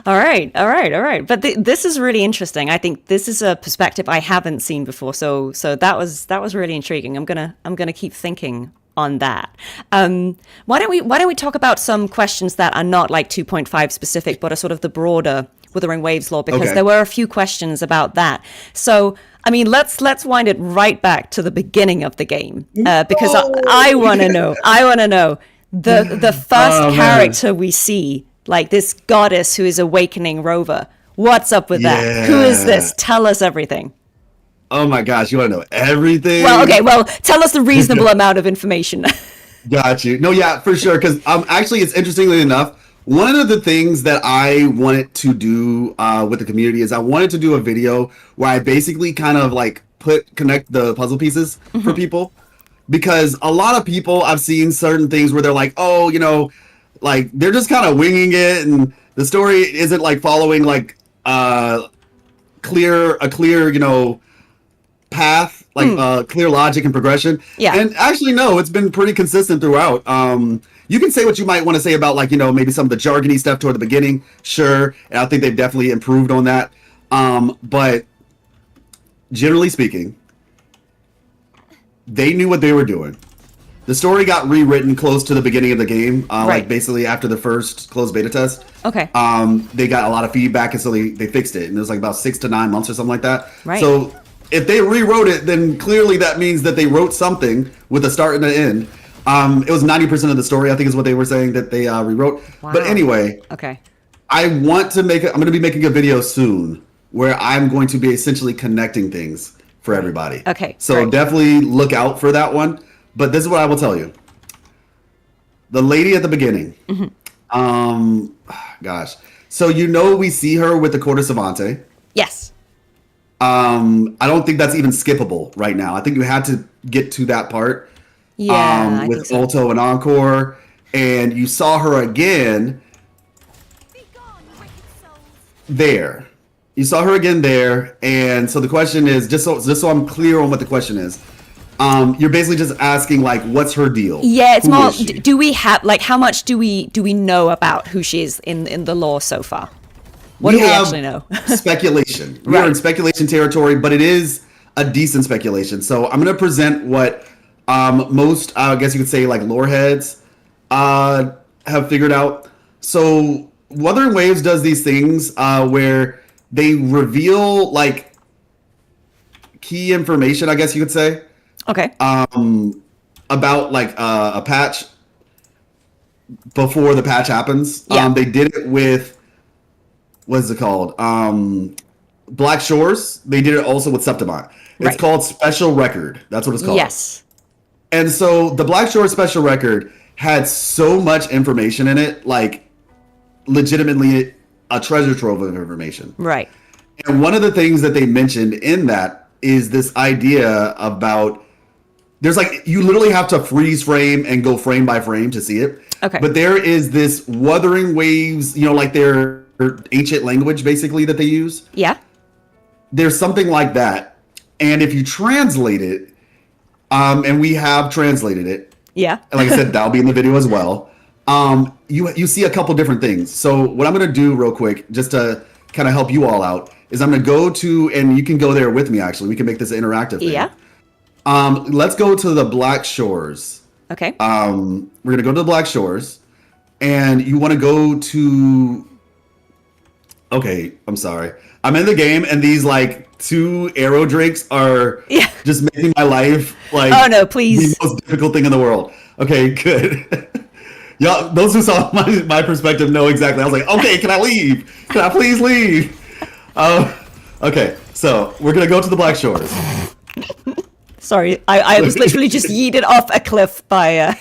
Speaker 2: All right. But this is really interesting. I think this is a perspective I haven't seen before. So that was really intriguing. I'm gonna keep thinking on that. Why don't we talk about some questions that are not like 2.5 specific, but are sort of the broader Wuthering Waves lore, because there were a few questions about that. So, I mean, let's wind it right back to the beginning of the game, because I want to know. I want to know the first character we see, like this goddess who is awakening Rover. What's up with that? Who is this? Tell us everything.
Speaker 1: Oh my gosh, you want to know everything?
Speaker 2: Well, okay. Well, tell us the reasonable amount of information.
Speaker 1: Got you. No, yeah, for sure. Because actually, it's interestingly enough, one of the things that I wanted to do with the community is I wanted to do a video where I basically kind of like connect the puzzle pieces for people, because a lot of people, I've seen certain things where they're like, oh, like they're just kind of winging it, and the story isn't like following like a clear path, like clear logic and progression.
Speaker 2: Yeah.
Speaker 1: And actually, no, it's been pretty consistent throughout. You can say what you might want to say about maybe some of the jargony stuff toward the beginning, sure, and I think they've definitely improved on that. But generally speaking, they knew what they were doing. The story got rewritten close to the beginning of the game,
Speaker 2: Right.
Speaker 1: like basically after the first closed beta test.
Speaker 2: Okay.
Speaker 1: They got a lot of feedback, and so they fixed it. And it was like about 6 to 9 months or something like that.
Speaker 2: Right.
Speaker 1: So if they rewrote it, then clearly that means that they wrote something with a start and an end. It was 90% of the story, I think, is what they were saying that they rewrote.
Speaker 2: Wow.
Speaker 1: But anyway,
Speaker 2: Okay.
Speaker 1: I'm going to be making a video soon where I'm going to be essentially connecting things for everybody.
Speaker 2: Okay,
Speaker 1: So
Speaker 2: great.
Speaker 1: definitely look out for that one. But this is what I will tell you. The lady at the beginning. Gosh. So we see her with the Quarter Savante.
Speaker 2: Yes.
Speaker 1: I don't think that's even skippable right now. I think you had to get to that part.
Speaker 2: Yeah. I
Speaker 1: With
Speaker 2: think so.
Speaker 1: Alto and Encore. And you saw her again there. You saw her again there, and so the question is, just so I'm clear on what the question is, you're basically just asking like, what's her deal?
Speaker 2: Yeah, it's
Speaker 1: Who
Speaker 2: more.
Speaker 1: is she?
Speaker 2: Do we have like how much do we know about who she is in the lore so far? What do we
Speaker 1: have
Speaker 2: actually know?
Speaker 1: Speculation. We are
Speaker 2: Right.
Speaker 1: in speculation territory, but it is a decent speculation. So I'm going to present what most, I guess you could say, like lore heads have figured out. So Wuthering Waves does these things where they reveal like key information, I guess you could say,
Speaker 2: Okay.
Speaker 1: about like a patch before the patch happens.
Speaker 2: Yeah.
Speaker 1: They did it with, what is it called? Black Shores. They did it also with Septimont. It's
Speaker 2: Right.
Speaker 1: called Special Record. That's what it's called.
Speaker 2: Yes.
Speaker 1: And so the Black Shores Special Record had so much information in it, like legitimately a treasure trove of information.
Speaker 2: Right.
Speaker 1: And one of the things that they mentioned in that is this idea about there's like you literally have to freeze frame and go frame by frame to see it.
Speaker 2: Okay.
Speaker 1: But there is this Wuthering Waves, like their ancient language basically that they use.
Speaker 2: Yeah.
Speaker 1: There's something like that. And if you translate it, and we have translated it,
Speaker 2: Yeah.
Speaker 1: and like I said, that'll be in the video as well. You see a couple different things. So what I'm gonna do real quick, just to kind of help you all out, is I'm gonna go to, and you can go there with me. Actually, we can make this an interactive thing.
Speaker 2: Yeah.
Speaker 1: Let's go to the Black Shores.
Speaker 2: Okay.
Speaker 1: We're gonna go to the Black Shores, and you want to go to. Okay, I'm sorry. I'm in the game, and these like 2 arrow drakes are
Speaker 2: Yeah.
Speaker 1: just making my life like
Speaker 2: Oh, no, please.
Speaker 1: the most difficult thing in the world. Okay, good. Yeah, those who saw my perspective know exactly. I was like, okay, can I leave? Can I please leave? Okay, so we're gonna go to the Black Shores.
Speaker 2: Sorry, I was literally just yeeted off a cliff by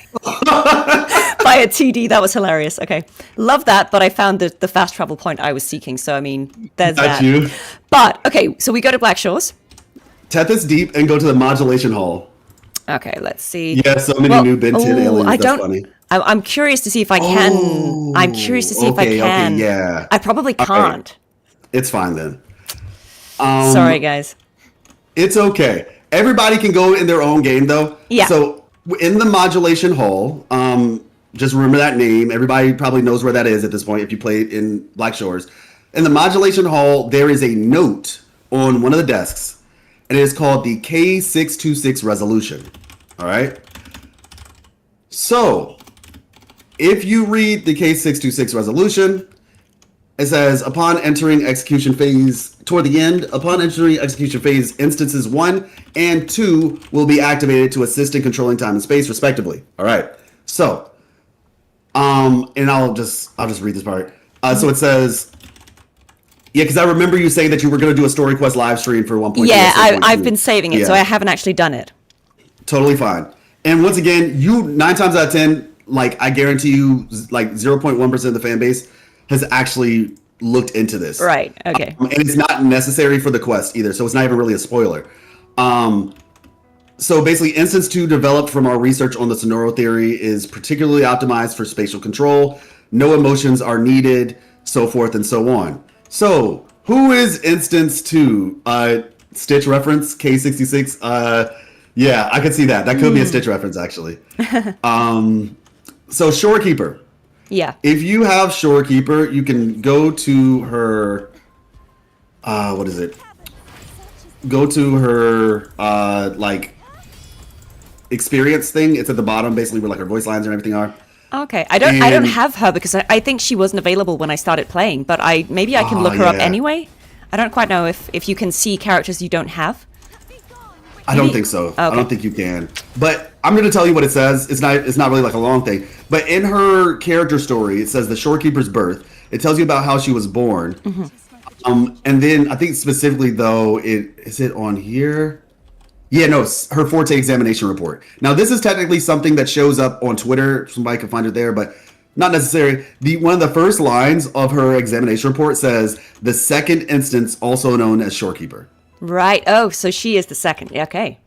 Speaker 2: by a TD. That was hilarious. Okay, love that, but I found the fast travel point I was seeking. So I mean, there's
Speaker 1: Got
Speaker 2: that.
Speaker 1: you.
Speaker 2: But okay, so we go to Black Shores.
Speaker 1: Tethys Deep and go to the Modulation Hall.
Speaker 2: Okay, let's see.
Speaker 1: Yeah, so many new Ben 10 aliens.
Speaker 2: I
Speaker 1: That's
Speaker 2: don't.
Speaker 1: funny.
Speaker 2: I'm curious to see if I can. I'm curious to see if I
Speaker 1: okay,
Speaker 2: can.
Speaker 1: yeah.
Speaker 2: I probably
Speaker 1: Okay.
Speaker 2: can't.
Speaker 1: It's fine then.
Speaker 2: Sorry, guys.
Speaker 1: It's okay. Everybody can go in their own game though.
Speaker 2: Yeah.
Speaker 1: So in the Modulation Hall, just remember that name. Everybody probably knows where that is at this point if you played in Black Shores. In the Modulation Hall, there is a note on one of the desks, and it is called the K626 resolution. All right. So if you read the K626 resolution, it says, upon entering execution phase, toward the end, upon entering execution phase, instances 1 and 2 will be activated to assist in controlling time and space, respectively. All right. So, and I'll just read this part. So it says, yeah, because I remember you saying that you were going to do a story quest live stream for 1.2.
Speaker 2: Yeah, I've been saving it, so I haven't actually done it.
Speaker 1: Totally fine. And once again, you 9 times out of 10, like I guarantee you, like 0.1% of the fan base has actually looked into this.
Speaker 2: Right. Okay.
Speaker 1: And it's not necessary for the quest either, so it's not even really a spoiler. So basically, Instance 2, developed from our research on the Sonoro theory, is particularly optimized for spatial control. No emotions are needed, so forth and so on. So, who is Instance 2? Stitch reference, K66? Yeah, I could see that. That could be a Stitch reference, actually. So, Shorekeeper.
Speaker 2: Yeah.
Speaker 1: If you have Shorekeeper, you can go to her. What is it? Go to her like experience thing. It's at the bottom, basically, where like her voice lines and everything are.
Speaker 2: Okay, I don't
Speaker 1: And
Speaker 2: have her because I think she wasn't available when I started playing, but maybe I can look her up
Speaker 1: yeah.
Speaker 2: anyway. I don't quite know if you can see characters you don't have.
Speaker 1: I don't think so. I
Speaker 2: Okay.
Speaker 1: don't think you can. But I'm going to tell you what it says. It's not really like a long thing. But in her character story, it says the shorekeeper's birth. It tells you about how she was born. And then I think specifically though, is it on here? Yeah, no, her forte examination report. Now this is technically something that shows up on Twitter. Somebody can find it there, but not necessary. One of the first lines of her examination report says the second instance, also known as shorekeeper.
Speaker 2: Right. Oh, so she is the second. Okay.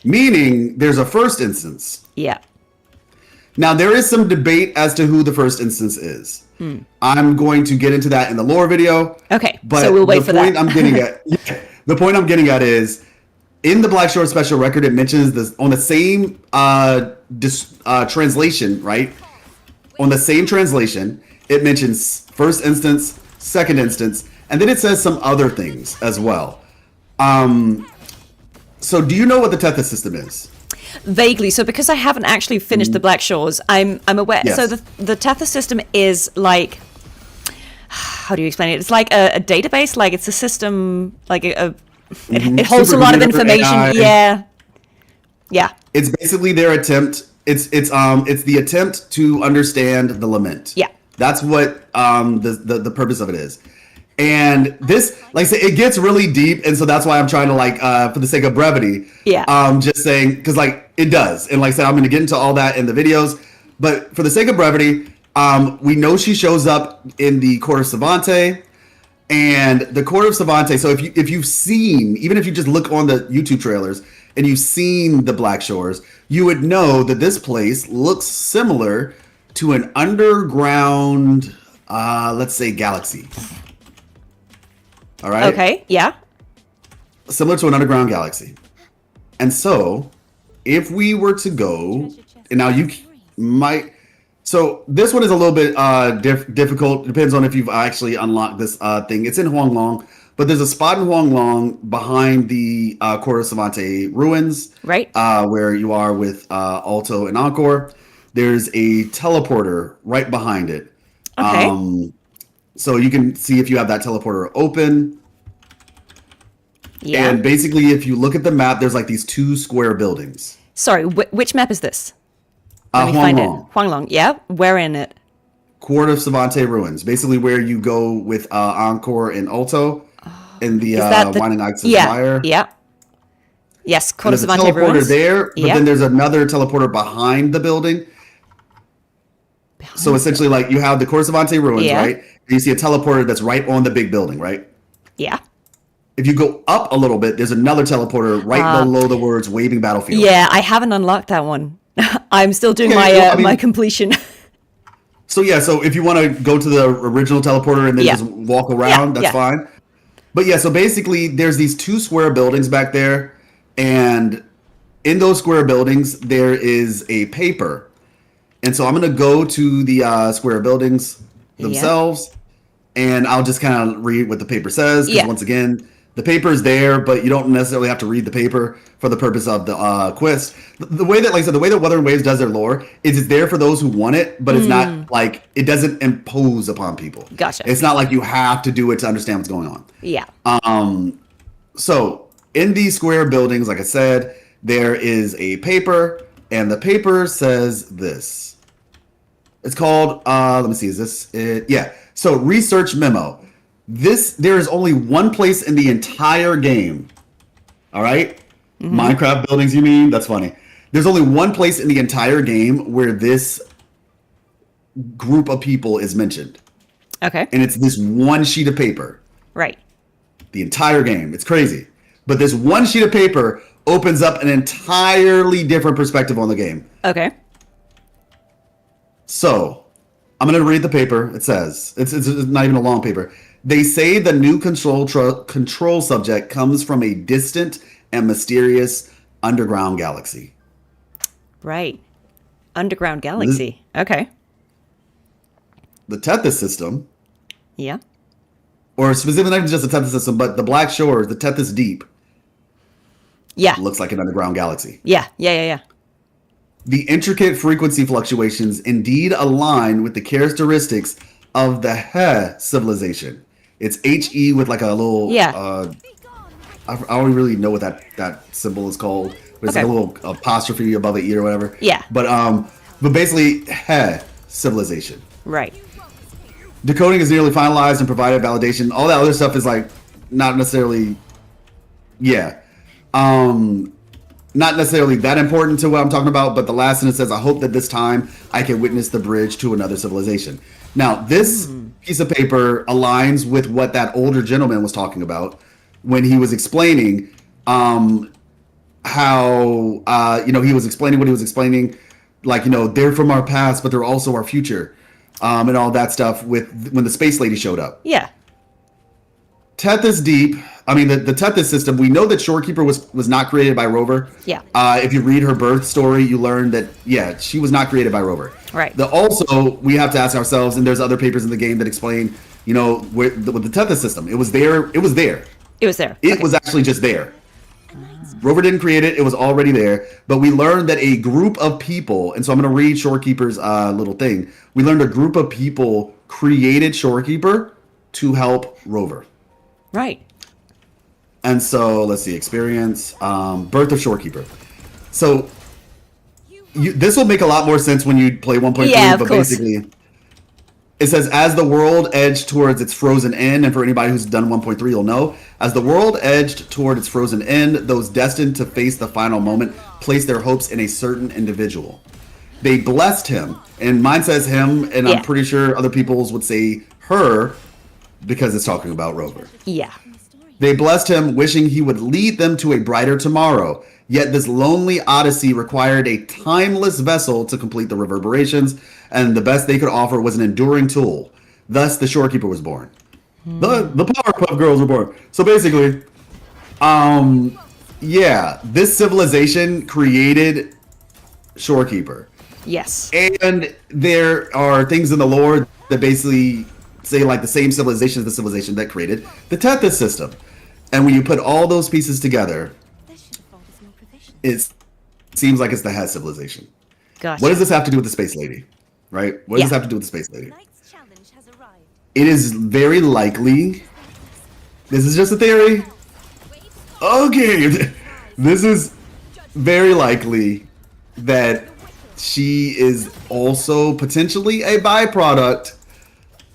Speaker 1: Meaning there's a first instance.
Speaker 2: Yeah.
Speaker 1: Now there is some debate as to who the first instance is. I'm going to get into that in the lore video.
Speaker 2: Okay.
Speaker 1: But
Speaker 2: So we'll wait for
Speaker 1: the point
Speaker 2: that.
Speaker 1: I'm getting at, the point I'm getting at is in the Black Shore special record, it mentions this on the same translation, right? On the same translation, it mentions first instance, second instance, and then it says some other things as well. So do you know what the Tethys system is?
Speaker 2: Vaguely. So because I haven't actually finished the Black Shores, I'm aware.
Speaker 1: Yes.
Speaker 2: So the Tethys system is like, how do you explain it? It's like a database. Like it's a system. Like it holds a lot of
Speaker 1: Supercomputer,
Speaker 2: information.
Speaker 1: AI.
Speaker 2: Yeah. Yeah.
Speaker 1: It's basically their attempt. It's the attempt to understand the lament.
Speaker 2: Yeah.
Speaker 1: That's what the purpose of it is. And this, like I said, it gets really deep, and so that's why I'm trying to like, for the sake of brevity, just saying, because like it does, and like I said, I'm going to get into all that in the videos, but for the sake of brevity, we know she shows up in the Court of Savante, and the Court of Savante. So if you've seen, even if you just look on the YouTube trailers and you've seen the Black Shores, you would know that this place looks similar to an underground, let's say, galaxy. All right.
Speaker 2: Okay. Yeah.
Speaker 1: Similar to an underground galaxy. And so, if we were to go, and now you might. So this one is a little bit difficult. Depends on if you've actually unlocked this thing. It's in Huanglong, but there's a spot in Huanglong behind the Court of Savante ruins,
Speaker 2: Right.
Speaker 1: where you are with Alto and Encore. There's a teleporter right behind it.
Speaker 2: Okay.
Speaker 1: So you can see if you have that teleporter open.
Speaker 2: Yeah.
Speaker 1: And basically, if you look at the map, there's like these two square buildings.
Speaker 2: Sorry. Which map is this? Let me find it. Huanglong. Yeah. Where in it?
Speaker 1: Court of Savante ruins. Basically, where you go with Encore and Alto in the Winding Heights of Fire.
Speaker 2: Yeah. Yes. Court of
Speaker 1: There's a
Speaker 2: Savante
Speaker 1: teleporter
Speaker 2: ruins.
Speaker 1: there, but
Speaker 2: Yeah.
Speaker 1: then there's another teleporter behind the building. So essentially, like you have the Court of Savante ruins,
Speaker 2: Yeah.
Speaker 1: right? And you see a teleporter that's right on the big building, right?
Speaker 2: Yeah.
Speaker 1: If you go up a little bit, there's another teleporter right below the words "Waving Battlefield."
Speaker 2: Yeah. I haven't unlocked that one. I'm still doing
Speaker 1: Okay,
Speaker 2: my
Speaker 1: well, I mean-
Speaker 2: my completion.
Speaker 1: So yeah, so if you want to go to the original teleporter and then
Speaker 2: Yeah.
Speaker 1: just walk around, that's
Speaker 2: yeah.
Speaker 1: fine. But yeah, so basically there's these two square buildings back there, and in those square buildings there is a paper. And so I'm going to go to the square buildings themselves, and I'll just kind of read what the paper says. Because once again, the paper is there, but you don't necessarily have to read the paper for the purpose of the quest. The way that, like I said, the way that Wuthering Waves does their lore is it's there for those who want it, but it's not like, it doesn't impose upon people.
Speaker 2: Gotcha.
Speaker 1: It's not like you have to do it to understand what's going on.
Speaker 2: Yeah.
Speaker 1: So in these square buildings, like I said, there is a paper, and the paper says this. It's called, let me see, is this it? Yeah. So research memo. There is only one place in the entire game. All right? Minecraft buildings, you mean? That's funny. There's only one place in the entire game where this group of people is mentioned.
Speaker 2: Okay.
Speaker 1: And it's this one sheet of paper.
Speaker 2: Right.
Speaker 1: The entire game. It's crazy. But this one sheet of paper opens up an entirely different perspective on the game.
Speaker 2: Okay.
Speaker 1: So, I'm going to read the paper. It says, it's not even a long paper. They say the new control subject comes from a distant and mysterious underground galaxy.
Speaker 2: Right. Underground galaxy. Okay.
Speaker 1: The Tethys system,
Speaker 2: Yeah.
Speaker 1: or specifically not even just the Tethys system, but the Black Shores, the Tethys Deep,
Speaker 2: Yeah.
Speaker 1: looks like an underground galaxy.
Speaker 2: Yeah. Yeah. Yeah. Yeah.
Speaker 1: The intricate frequency fluctuations indeed align with the characteristics of the He civilization. It's HE with like a little.
Speaker 2: Yeah.
Speaker 1: I don't really know what that symbol is called. But it's like a little apostrophe above the E or whatever.
Speaker 2: Yeah.
Speaker 1: But basically, He civilization.
Speaker 2: Right.
Speaker 1: Decoding is nearly finalized and provided validation. All that other stuff is like not necessarily, not necessarily that important to what I'm talking about. But the last sentence says, "I hope that this time I can witness the bridge to another civilization." Now, this piece of paper aligns with what that older gentleman was talking about when he was explaining how he was explaining what he was explaining, like, they're from our past, but they're also our future. And all that stuff with when the space lady showed up.
Speaker 2: Yeah.
Speaker 1: Tethys Deep. I mean, the Tethys system. We know that Shorekeeper was not created by Rover.
Speaker 2: Yeah.
Speaker 1: If you read her birth story, you learn that she was not created by Rover.
Speaker 2: Right.
Speaker 1: Also, we have to ask ourselves, and there's other papers in the game that explain, with the Tethys system, it was there. It was there. It was actually just there. Rover didn't create it. It was already there. But we learned that a group of people, and so I'm going to read Shorekeeper's little thing. We learned a group of people created Shorekeeper to help Rover.
Speaker 2: Right.
Speaker 1: And so, let's see, experience, birth of Shorekeeper. So, this will make a lot more sense when you play 1.3,
Speaker 2: yeah,
Speaker 1: but
Speaker 2: course.
Speaker 1: basically, it says, as the world edged towards its frozen end, and for anybody who's done 1.3, you'll know, as the world edged toward its frozen end, those destined to face the final moment placed their hopes in a certain individual. They blessed him, and mine says him, and I'm pretty sure other people's would say her, because it's talking about Rover.
Speaker 2: Yeah.
Speaker 1: They blessed him, wishing he would lead them to a brighter tomorrow. Yet this lonely odyssey required a timeless vessel to complete the reverberations, and the best they could offer was an enduring tool. Thus, the Shorekeeper was born. The Powerpuff Girls were born. So basically, this civilization created Shorekeeper.
Speaker 2: Yes.
Speaker 1: And there are things in the lore that basically say like the same civilization as the civilization that created the Tethys system. And when you put all those pieces together, it seems like it's the He civilization.
Speaker 2: Gotcha.
Speaker 1: What does this have to do with the space lady? Right? What does this have to do with the space lady?
Speaker 3: Knight's challenge has arrived.
Speaker 1: It is very likely. This is just a theory. Okay. This is very likely that she is also potentially a byproduct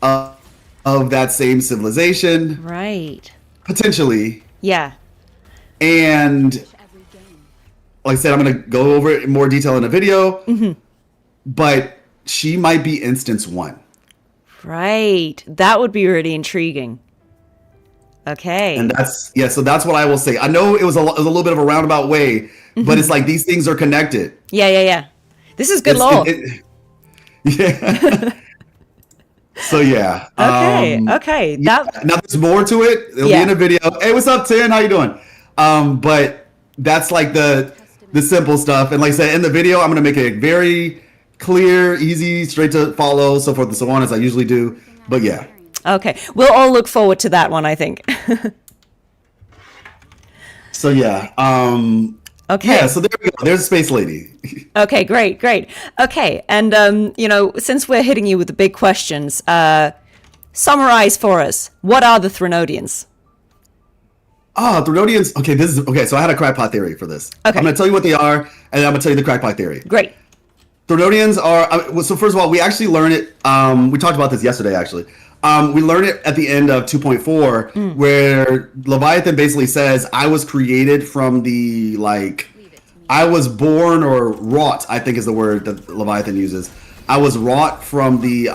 Speaker 1: of that same civilization.
Speaker 2: Right.
Speaker 1: Potentially.
Speaker 2: Yeah.
Speaker 1: And like I said, I'm going to go over it in more detail in a video. Mm-hmm. But she might be instance 1.
Speaker 2: Right. That would be really intriguing. Okay.
Speaker 1: And so that's what I will say. I know it was a little bit of a roundabout way, but it's like these things are connected.
Speaker 2: Yeah. This is good lore.
Speaker 1: Yeah. So yeah.
Speaker 2: Okay.
Speaker 1: Now there's more to it. It'll be in a video. Hey, what's up, Tin? How you doing? But that's like the simple stuff. And like I said, in the video, I'm gonna make it very clear, easy, straight to follow, so forth and so on, as I usually do. But yeah.
Speaker 2: Okay. We'll all look forward to that one, I think.
Speaker 1: So yeah.
Speaker 2: Okay.
Speaker 1: Yeah, so there we go. There's a space lady.
Speaker 2: Okay, great. Okay, and since we're hitting you with the big questions, summarize for us. What are the Threnodians?
Speaker 1: Threnodians. Okay, so I had a crackpot theory for this.
Speaker 2: Okay.
Speaker 1: I'm going to tell you what they are, and I'm going to tell you the crackpot theory.
Speaker 2: Great.
Speaker 1: Threnodians are, so first of all, we actually learned it, we talked about this yesterday, actually. We learned it at the end of 2.4, where Leviathan basically says, I was created from the, I was born or wrought, I think is the word that Leviathan uses. I was wrought from the,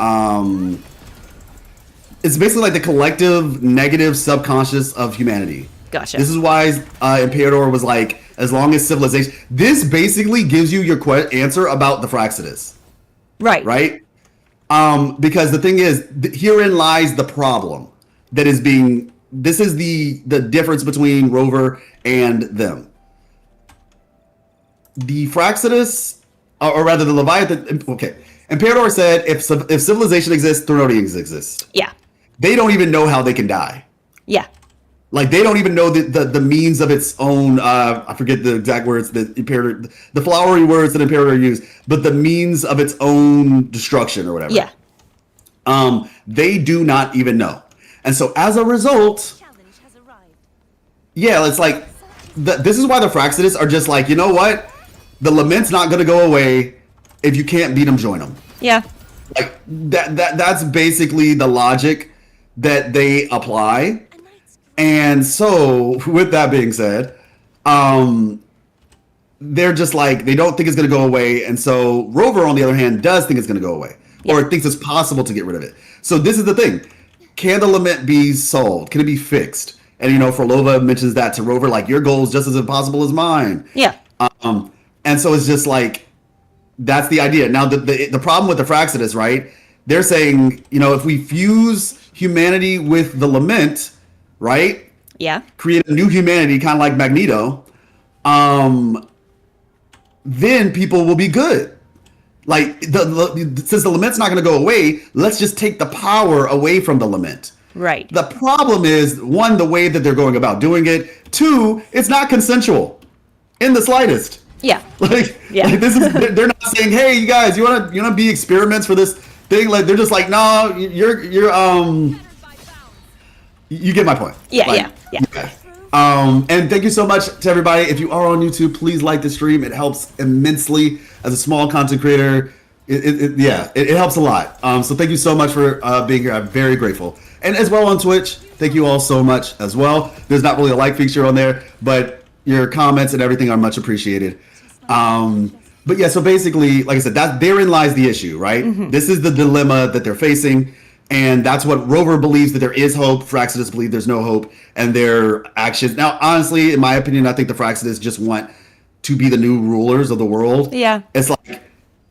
Speaker 1: it's basically like the collective negative subconscious of humanity.
Speaker 2: Gotcha.
Speaker 1: This is why Imperator was like, as long as civilization, this basically gives you your answer about the Fraxidus.
Speaker 2: Right.
Speaker 1: Right? Because the thing is, herein lies the problem that is being, this is the difference between Rover and them. The Fraxidus, or rather the Leviathan, okay, Imperator said if civilization exists, Threnodians exist.
Speaker 2: Yeah.
Speaker 1: They don't even know how they can die.
Speaker 2: Yeah.
Speaker 1: Like they don't even know the means of its own. I forget the exact words that Imperator, the flowery words that Imperator used, but the means of its own destruction or whatever.
Speaker 2: Yeah.
Speaker 1: They do not even know, and so as a result, yeah, it's like this is why the Fraxidus are just like, you know what, the Lament's not going to go away. If you can't beat them, join them.
Speaker 2: Yeah.
Speaker 1: Like that's basically the logic that they apply. And so, with that being said, they're just like, they don't think it's going to go away. And so, Rover, on the other hand, does think it's going to go away, or thinks it's possible to get rid of it. So, this is the thing. Can the lament be solved? Can it be fixed? And, Fhrolova mentions that to Rover, like, your goal is just as impossible as mine.
Speaker 2: Yeah.
Speaker 1: And so, it's just like, that's the idea. Now, the problem with the Fraxidus, right? They're saying, if we fuse humanity with the lament, right?
Speaker 2: Yeah.
Speaker 1: Create a new humanity, kind of like Magneto. Then people will be good. Like since the lament's not going to go away, let's just take the power away from the lament.
Speaker 2: Right.
Speaker 1: The problem is, one, the way that they're going about doing it. Two, it's not consensual in the slightest.
Speaker 2: Yeah.
Speaker 1: Like this is, they're not saying, hey, you guys, you wanna be experiments for this thing? Like they're just like, no, you're you get my point.
Speaker 2: Yeah,
Speaker 1: like,
Speaker 2: yeah.
Speaker 1: And thank you so much to everybody. If you are on YouTube, please like the stream. It helps immensely as a small content creator. It helps a lot. So thank you so much for being here. I'm very grateful. And as well on Twitch, thank you all so much as well. There's not really a like feature on there, but your comments and everything are much appreciated. But yeah, so basically, like I said, therein lies the issue, right? Mm-hmm. This is the dilemma that they're facing. And that's what Rover believes, that there is hope. Fraxidus believe there's no hope, and their actions. Now, honestly, in my opinion, I think the Fraxidus just want to be the new rulers of the world.
Speaker 2: Yeah.
Speaker 1: It's like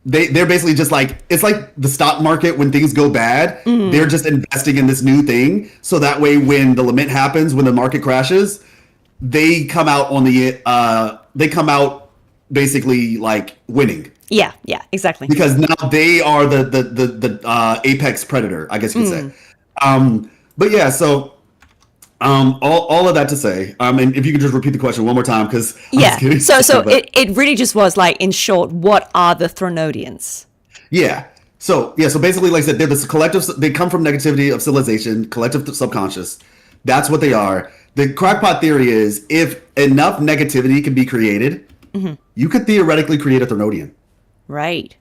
Speaker 1: they're basically just like, it's like the stock market when things go bad. Mm-hmm. They're just investing in this new thing, so that way when the lament happens, when the market crashes, they come out on basically like winning.
Speaker 2: Yeah, exactly.
Speaker 1: Because now they are the apex predator, I guess you could say. But yeah, so all of that to say, and if you could just repeat the question one more time, because
Speaker 2: so it really just was like, in short, what are the Threnodians?
Speaker 1: So basically, like I said, they're this collective. They come from negativity of civilization, collective subconscious. That's what they are. The crackpot theory is, if enough negativity can be created, mm-hmm. you could theoretically create a Threnodian.
Speaker 2: Right.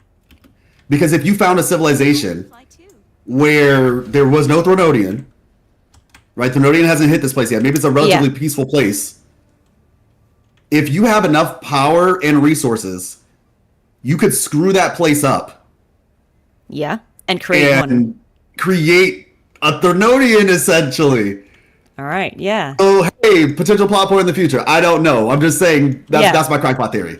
Speaker 1: Because if you found a civilization where there was no Threnodian, right? Threnodian hasn't hit this place yet. Maybe it's a relatively peaceful place. If you have enough power and resources, you could screw that place up.
Speaker 2: Yeah. And
Speaker 1: create a Threnodian, essentially.
Speaker 2: All right. Yeah.
Speaker 1: So, hey, potential plot point in the future. I don't know. I'm just saying that's my crackpot theory.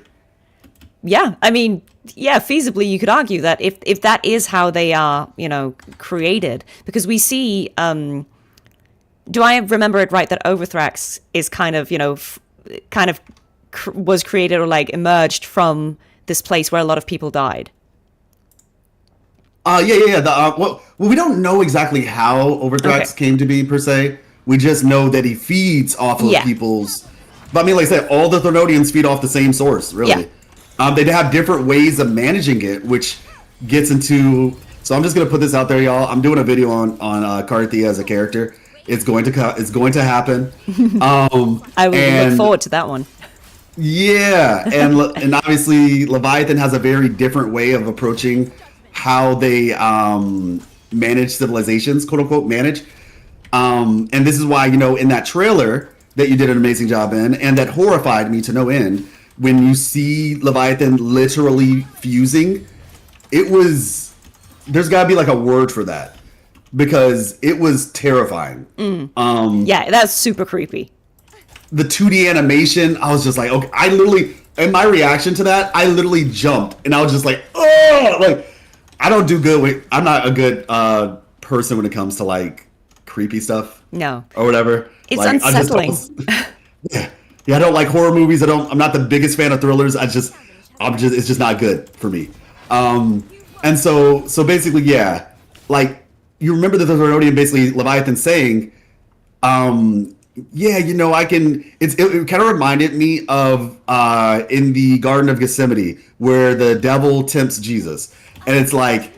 Speaker 2: Yeah, I mean, feasibly you could argue that if that is how they are, created, because we see, do I remember it right that Overthrax is kind of, was created or like emerged from this place where a lot of people died?
Speaker 1: Yeah. Well, we don't know exactly how Overthrax came to be per se. We just know that he feeds off of people's. But I mean, like I said, all the Threnodians feed off the same source, really. Yeah. They have different ways of managing it, which gets into. So I'm just gonna put this out there, y'all. I'm doing a video on Cartethyia as a character. It's going to happen.
Speaker 2: I will look forward to that one.
Speaker 1: Yeah, and obviously Leviathan has a very different way of approaching how they manage civilizations, quote unquote, manage. And this is why, in that trailer that you did an amazing job in, and that horrified me to no end. When you see Leviathan literally fusing, there's got to be like a word for that, because it was terrifying.
Speaker 2: That's super creepy.
Speaker 1: The 2D animation, I was just like, okay, and my reaction to that, I literally jumped, and I was just like, oh, like, I don't do good I'm not a good person when it comes to like creepy stuff.
Speaker 2: No.
Speaker 1: Or whatever.
Speaker 2: It's like, unsettling.
Speaker 1: Yeah, I don't like horror movies. I'm not the biggest fan of thrillers. It's just not good for me. And so basically, like, you remember the Threnodian, basically Leviathan saying, Yeah, I can. It kind of reminded me of in the Garden of Gethsemane where the devil tempts Jesus, and it's like,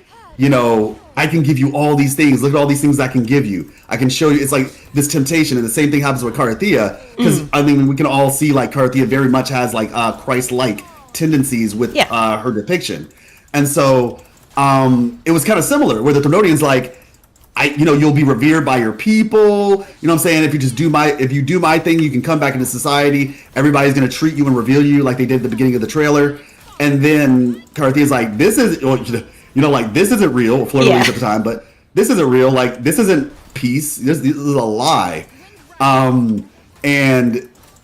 Speaker 1: I can give you all these things. Look at all these things I can give you. I can show you. It's like this temptation, and the same thing happens with Cartethyia, because I mean we can all see like Cartethyia very much has like Christ-like tendencies with
Speaker 2: Yeah.
Speaker 1: her depiction, and so it was kind of similar where the Threnodians like. You'll be revered by your people. You know what I'm saying? If you do my thing, you can come back into society. Everybody's gonna treat you and reveal you like they did at the beginning of the trailer. And then Carthy's like, this is, like this isn't real. Florida at the time, but this isn't real. Like this isn't peace. This is a lie. And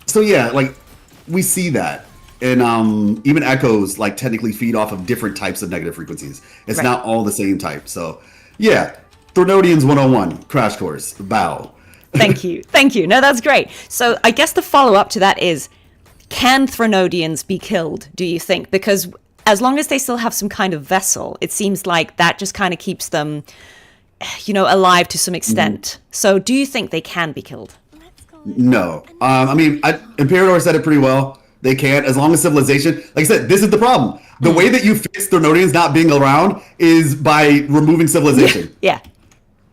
Speaker 1: so yeah, like we see that. And even echoes like technically feed off of different types of negative frequencies. It's not all the same type. So yeah. Threnodians 101, crash course, bow.
Speaker 2: Thank you. Thank you. No, that's great. So I guess the follow-up to that is, can Threnodians be killed, do you think? Because as long as they still have some kind of vessel, it seems like that just kind of keeps them, alive to some extent. So do you think they can be killed?
Speaker 1: No. Imperator said it pretty well. They can't, as long as civilization, like I said, this is the problem. The way that you fix Threnodians not being around is by removing civilization.
Speaker 2: Yeah.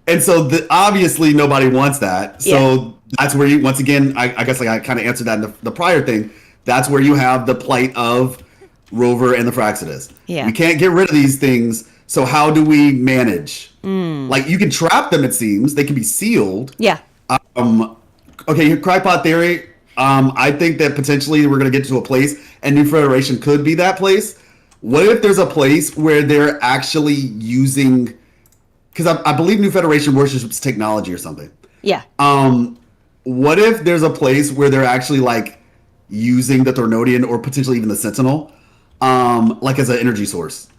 Speaker 1: And so obviously nobody wants that. So that's where you, once again, I guess like I kind of answered that in the prior thing. That's where you have the plight of Rover and the Fhrolova.
Speaker 2: Yeah.
Speaker 1: We can't get rid of these things. So how do we manage? Like you can trap them, it seems. They can be sealed.
Speaker 2: Yeah.
Speaker 1: Okay, crackpot theory. I think that potentially we're going to get to a place, and New Federation could be that place. What if there's a place where they're actually using... Because I believe New Federation worships technology or something.
Speaker 2: Yeah.
Speaker 1: What if there's a place where they're actually like using the Threnodian or potentially even the Sentinel, like as an energy source?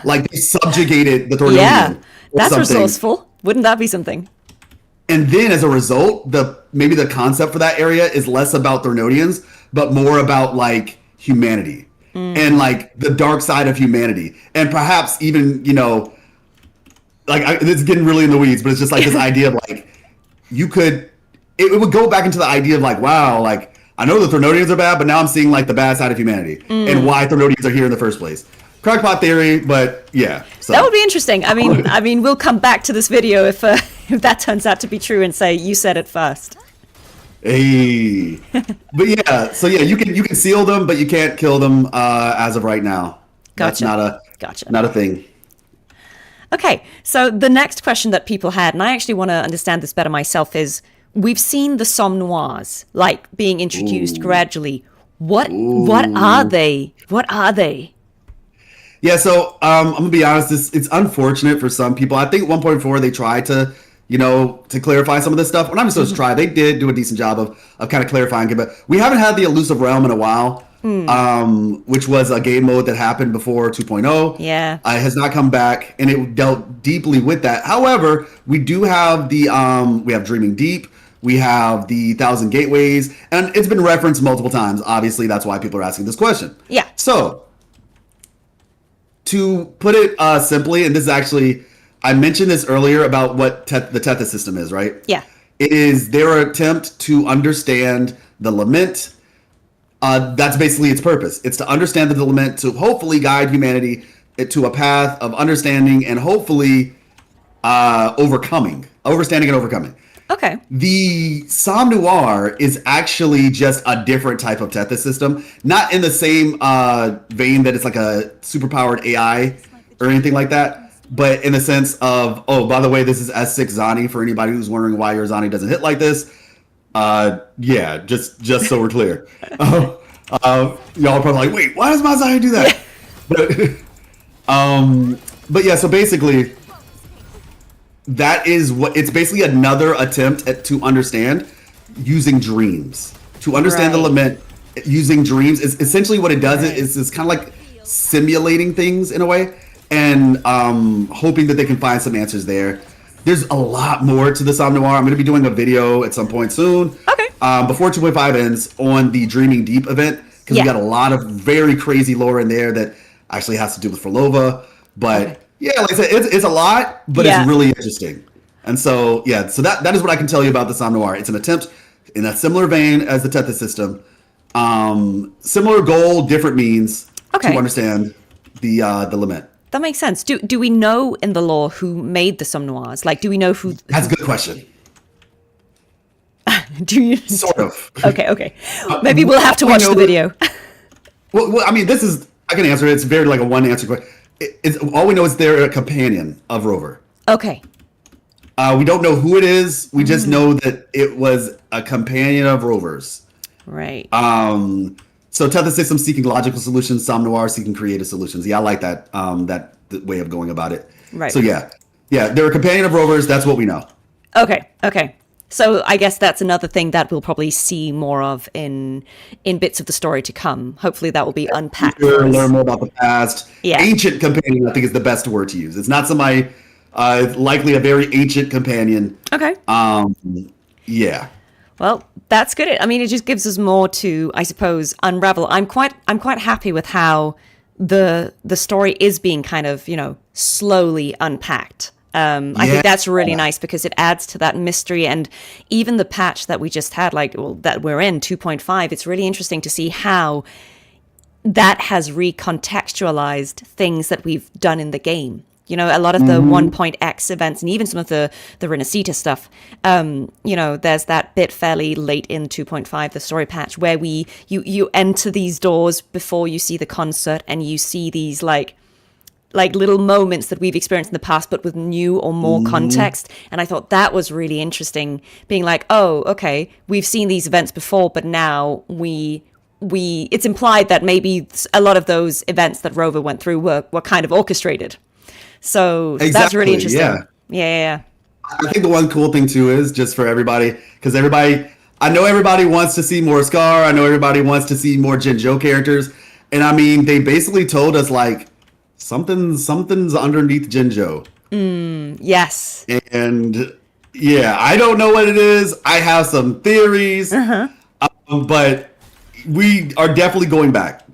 Speaker 1: Like they subjugated the Threnodian.
Speaker 2: Yeah, that's resourceful. Wouldn't that be something?
Speaker 1: And then as a result, maybe the concept for that area is less about Threnodians, but more about like humanity and like the dark side of humanity, and perhaps even it's getting really in the weeds, but it's just like this idea of like it would go back into the idea of like, wow, like I know the Threnodians are bad, but now I'm seeing like the bad side of humanity and why Threnodians are here in the first place. Crackpot theory, but yeah. So.
Speaker 2: That would be interesting. I mean, we'll come back to this video if that turns out to be true and say you said it first.
Speaker 1: Hey, but yeah, so yeah, you can seal them, but you can't kill them as of right now.
Speaker 2: Gotcha.
Speaker 1: That's not a thing.
Speaker 2: Okay, so the next question that people had, and I actually want to understand this better myself, is we've seen the Somnoires like being introduced gradually. What are they? What are they?
Speaker 1: Yeah, so I'm gonna be honest. It's unfortunate for some people. I think 1.4 they tried to to clarify some of this stuff. Well, not just try. They did do a decent job of kind of clarifying it, but we haven't had the elusive realm in a while. Which was a game mode that happened before 2.0.
Speaker 2: Yeah.
Speaker 1: It has not come back, and it dealt deeply with that. However, we do have we have Dreaming Deep, we have the 1,000 Gateways, and it's been referenced multiple times. Obviously, that's why people are asking this question.
Speaker 2: Yeah.
Speaker 1: So, to put it simply, and this is actually, I mentioned this earlier about what the Tethys system is, right?
Speaker 2: Yeah.
Speaker 1: It is their attempt to understand the lament. That's basically its purpose. It's to understand the lament, to hopefully guide humanity to a path of understanding and hopefully overstanding and overcoming.
Speaker 2: Okay.
Speaker 1: The Somnoir is actually just a different type of Tethys system, not in the same vein that it's like a superpowered AI or anything like that, but in the sense of, oh, by the way, this is S6 Zani for anybody who's wondering why your Zani doesn't hit like this. Yeah, just so we're clear. Y'all are probably like, wait, why does my Zani do that? But yeah, so basically, that is what it's basically another attempt to understand using dreams. To understand the lament using dreams is essentially what it does. It's kind of like simulating things in a way, and hoping that they can find some answers there. There's a lot more to the Somnoir. I'm going to be doing a video at some point soon.
Speaker 2: Okay.
Speaker 1: Before 2.5 ends on the Dreaming Deep event, because we got a lot of very crazy lore in there that actually has to do with Phrolova. But yeah, like I said, it's a lot, but it's really interesting. And so, yeah, so that is what I can tell you about the Somnoir. It's an attempt. in a similar vein as the Tethys system. Similar goal, different means to understand the lament.
Speaker 2: That makes sense. Do we know in the lore who made the Somnoires? Like, do we know who?
Speaker 1: That's a good question.
Speaker 2: Do you?
Speaker 1: Sort of.
Speaker 2: Okay. Maybe we'll have to watch the video.
Speaker 1: well, I mean, I can answer it. It's very like a one answer question. It's all we know is they're a companion of Rover.
Speaker 2: Okay.
Speaker 1: We don't know who it is. We just know that it was a companion of Rover's.
Speaker 2: Right.
Speaker 1: So Tethys system seeking logical solutions, Somnoires seeking creative solutions. Yeah, I like that that way of going about it.
Speaker 2: Right.
Speaker 1: So yeah, they're a companion of Rover's. That's what we know.
Speaker 2: Okay. So I guess that's another thing that we'll probably see more of in bits of the story to come. Hopefully that will be unpacked.
Speaker 1: Learn more about the past.
Speaker 2: Yeah.
Speaker 1: Ancient companion, I think, is the best word to use. It's not somebody, likely a very ancient companion.
Speaker 2: Okay.
Speaker 1: Yeah.
Speaker 2: Well, that's good. I mean, it just gives us more to, I suppose, unravel. I'm quite happy with how the story is being kind of, slowly unpacked. I think that's really nice because it adds to that mystery, and even the patch that we just had, that we're in 2.5, it's really interesting to see how that has recontextualized things that we've done in the game. A lot of the 1.x events and even some of the Renacita stuff, there's that bit fairly late in 2.5, the story patch, where you enter these doors before you see the concert and you see these like little moments that we've experienced in the past, but with new or more context. And I thought that was really interesting, being like, oh, okay, we've seen these events before, but now it's implied that maybe a lot of those events that Rover went through were kind of orchestrated. So that's really interesting. Yeah.
Speaker 1: I think the one cool thing too is just for everybody, because I know everybody wants to see more Scar. I know everybody wants to see more Jinzhou characters. And I mean, they basically told us like, something's underneath Jinzhou.
Speaker 2: Yes.
Speaker 1: And yeah, I don't know what it is. I have some theories, but we are definitely going back.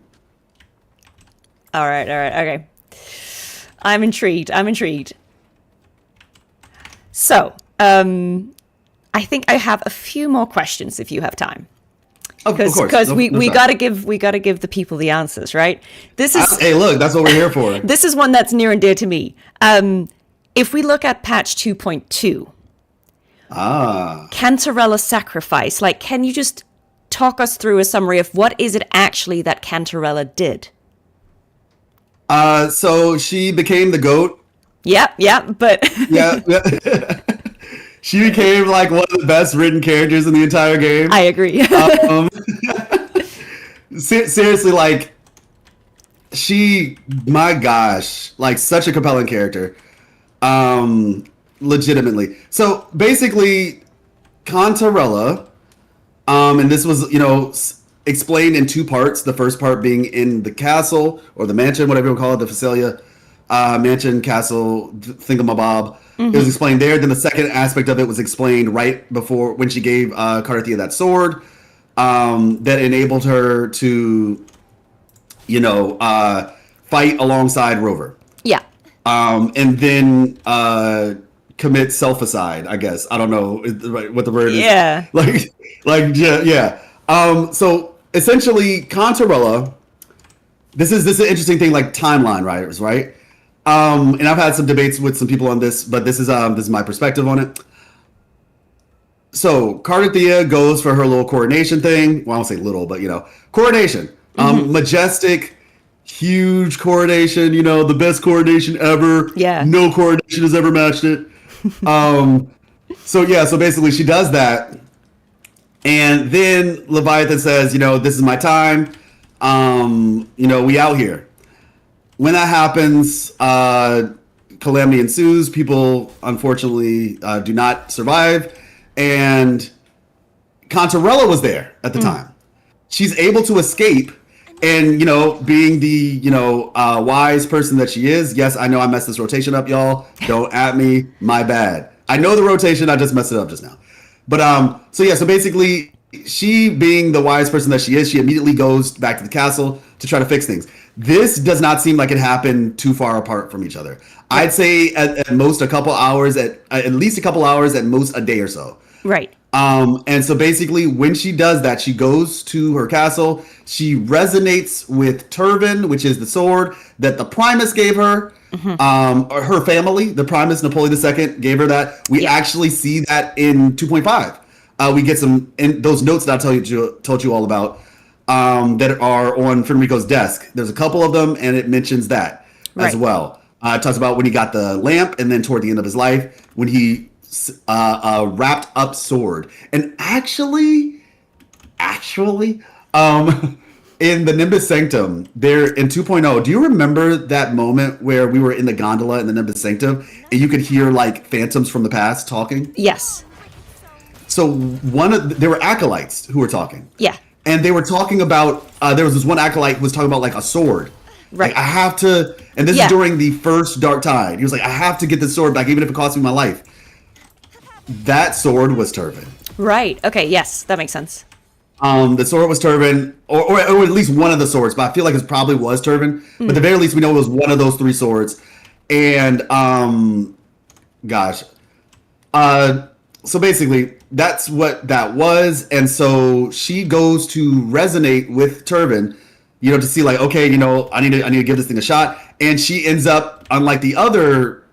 Speaker 2: All right. Okay. I'm intrigued. So, I think I have a few more questions if you have time.
Speaker 1: Of course,
Speaker 2: because we gotta give the people the answers, right?
Speaker 1: Hey, look, that's what we're here for.
Speaker 2: This is one that's near and dear to me. If we look at patch 2.2, Cantarella sacrifice, can you just talk us through a summary of what is it actually that Cantarella did?
Speaker 1: So she became the goat.
Speaker 2: Yeah, but
Speaker 1: yeah. She became like one of the best written characters in the entire game.
Speaker 2: I agree.
Speaker 1: Seriously, my gosh, such a compelling character. Legitimately. So basically, Cantarella, and this was, explained in two parts. The first part being in the castle or the mansion, whatever you call it, the Phacelia mansion, castle, thingamabob. It was explained there. Then the second aspect of it was explained right before when she gave Cartethyia that sword that enabled her to, fight alongside Rover.
Speaker 2: Yeah.
Speaker 1: And then commit self-aside, I guess. I don't know what the word is.
Speaker 2: Yeah.
Speaker 1: Yeah. So essentially, Cantarella, this is an interesting thing, timeline writers, right? And I've had some debates with some people on this, but this is my perspective on it. So Cartethyia goes for her little coronation thing. Well, I won't say little, but coronation. Majestic, huge coronation. The best coronation ever.
Speaker 2: Yeah.
Speaker 1: No coronation has ever matched it. So basically she does that, and then Leviathan says, this is my time. We out here. When that happens, calamity ensues. People, unfortunately, do not survive. And Cantarella was there at the time. She's able to escape. And, being the, wise person that she is, yes, I know I messed this rotation up, y'all. Don't at me. My bad. I know the rotation. I just messed it up just now. But, so basically, she being the wise person that she is, she immediately goes back to the castle to try to fix things. This does not seem like it happened too far apart from each other. I'd say at most a couple hours, at least a couple hours, at most a day or so.
Speaker 2: Right.
Speaker 1: And so basically, when she does that, she goes to her castle. She resonates with Turvin, which is the sword that the Primus gave her. Or her family, the Primus Napoleon II, gave her that. We actually see that in 2.5. We get some in those notes that I told you all about that are on Fenrico's desk. There's a couple of them, and it mentions that as well. It talks about when he got the lamp, and then toward the end of his life, when he wrapped up sword. And actually, in the Nimbus Sanctum, there in 2.0, do you remember that moment where we were in the gondola in the Nimbus Sanctum and you could hear like phantoms from the past talking?
Speaker 2: Yes.
Speaker 1: So there were acolytes who were talking.
Speaker 2: Yeah.
Speaker 1: And they were talking about, there was this one acolyte who was talking about like a sword.
Speaker 2: Right.
Speaker 1: Like, I have to, and this is during the first Dark Tide. He was like, I have to get this sword back, even if it costs me my life. That sword was Turvin.
Speaker 2: Right. Okay. Yes, that makes sense.
Speaker 1: The sword was Turvin, or at least one of the swords, but I feel like it probably was Turvin. But at the very least, we know it was one of those three swords. And, so basically, that's what that was. And so she goes to resonate with Turvin, to see like, okay, I need to give this thing a shot. And she ends up, unlike the other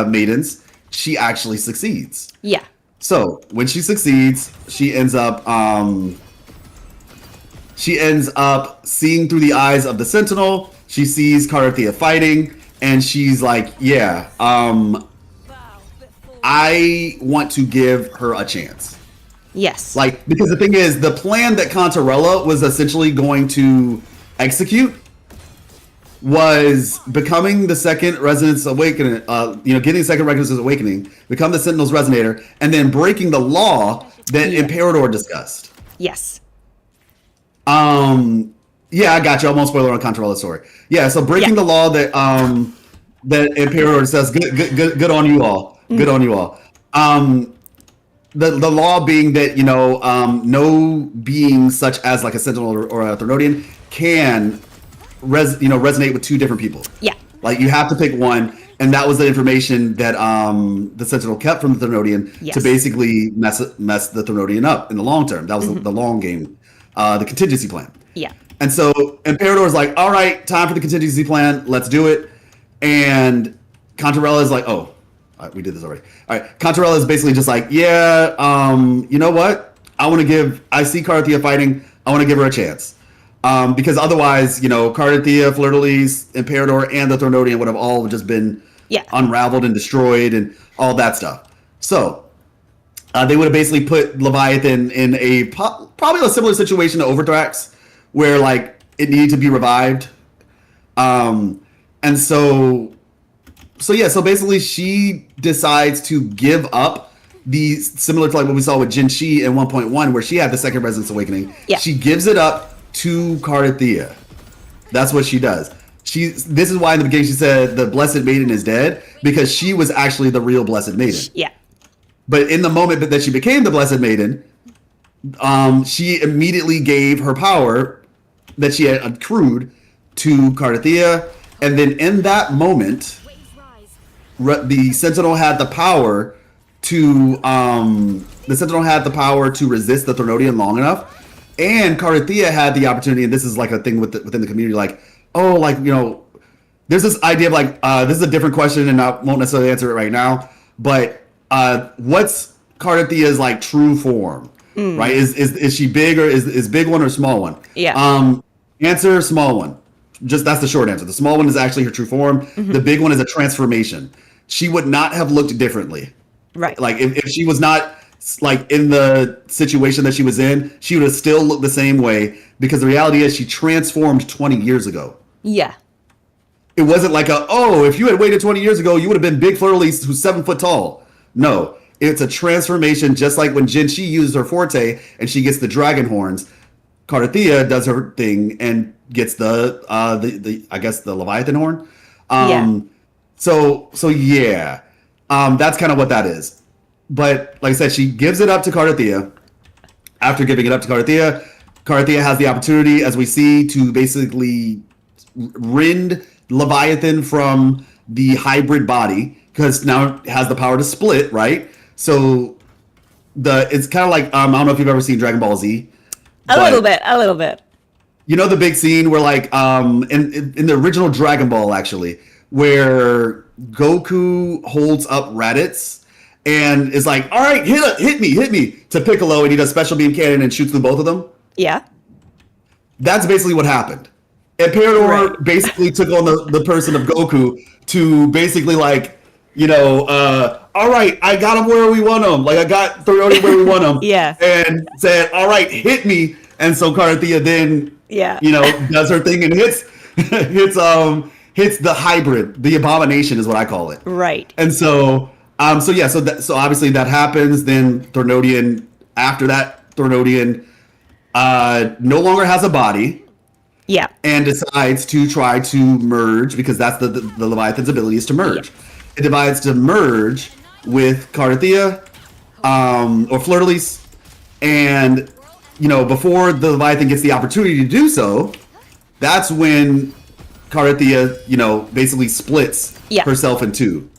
Speaker 1: maidens, she actually succeeds.
Speaker 2: Yeah.
Speaker 1: So when she succeeds, she ends up seeing through the eyes of the Sentinel. She sees Cartethyia fighting, and she's like, yeah, I want to give her a chance.
Speaker 2: Yes.
Speaker 1: Like, because the thing is, the plan that Cantarella was essentially going to execute was becoming the second Resonance Awakening, getting the second Resonance Awakening, become the Sentinel's Resonator, and then breaking the law that Imperator discussed.
Speaker 2: Yes.
Speaker 1: Yeah, I got you. I won't spoiler on Cantarella's story. Yeah, so breaking the law that that Imperator says, good on you all. Good on you all. The law being that, no being such as like a Sentinel or a Threnodian can resonate with two different people.
Speaker 2: Yeah.
Speaker 1: Like, you have to pick one, and that was the information that the Sentinel kept from the Threnodian to basically mess the Threnodian up in the long term. That was the long game, the contingency plan.
Speaker 2: Yeah.
Speaker 1: And so Imperator is like, all right, time for the contingency plan. Let's do it. And Cantarella is like, oh, we did this already. All right. Cantarella is basically just like, yeah, you know what? I see Cartethyia fighting. I want to give her a chance. Because otherwise, Cartethyia, Fleur-de-Lis, Imperator, and the Threnodian would have all just been unraveled and destroyed and all that stuff. So they would have basically put Leviathan in a probably a similar situation to Overthrax, where like it needed to be revived. And so basically she decides to give up similar to like what we saw with Jinshi in 1.1, where she had the second Resonance Awakening.
Speaker 2: Yeah.
Speaker 1: She gives it up to Cartethyia. That's what she does. This is why in the beginning she said the Blessed Maiden is dead, because she was actually the real Blessed Maiden.
Speaker 2: Yeah.
Speaker 1: But in the moment that she became the Blessed Maiden, she immediately gave her power that she had accrued to Cartethyia, and then in that moment, the Sentinel had the power to resist the Threnodian long enough. And Cartethyia had the opportunity, and this is like a thing within the community, like, oh, like, there's this idea of like, this is a different question, and I won't necessarily answer it right now, but what's Cartethia's like true form, right? Is she big, or is big one or small one?
Speaker 2: Yeah.
Speaker 1: Answer, small one. Just that's the short answer. The small one is actually her true form. The big one is a transformation. She would not have looked differently.
Speaker 2: Right.
Speaker 1: Like if she was not like in the situation that she was in, she would have still looked the same way, because the reality is she transformed 20 years ago.
Speaker 2: Yeah.
Speaker 1: It wasn't like if you had waited 20 years ago, you would have been big Fleur-de-Lis who's 7 foot tall. No, it's a transformation, just like when Jinshi uses her forte and she gets the dragon horns. Cartethyia does her thing and gets the I guess the Leviathan horn. So that's kind of what that is. But like I said, she gives it up to Cartethyia. After giving it up to Cartethyia, Cartethyia has the opportunity, as we see, to basically rend Leviathan from the hybrid body, because now it has the power to split, right? So it's kind of like I don't know if you've ever seen Dragon Ball Z.
Speaker 2: A little bit.
Speaker 1: You know the big scene where like in the original Dragon Ball actually, where Goku holds up Raditz and is like, all right, hit me to Piccolo, and he does special beam cannon and shoots through both of them.
Speaker 2: Yeah.
Speaker 1: That's basically what happened. Imperator basically took on the person of Goku to basically like, all right, I got him where we want him. Like I got Threnodian where we want him.
Speaker 2: Yeah.
Speaker 1: And said, all right, hit me. And so Cartethyia then, does her thing and hits the hybrid, the abomination is what I call it.
Speaker 2: Right.
Speaker 1: And so, so obviously that happens. Then Threnodian, after that, Threnodian no longer has a body.
Speaker 2: Yeah.
Speaker 1: And decides to try to merge, because that's the Leviathan's ability is to merge. Yeah. It decides to merge with Cartethyia, or Fleur-de-Lis, and before the Leviathan gets the opportunity to do so, that's when Cartethyia, basically splits herself in two,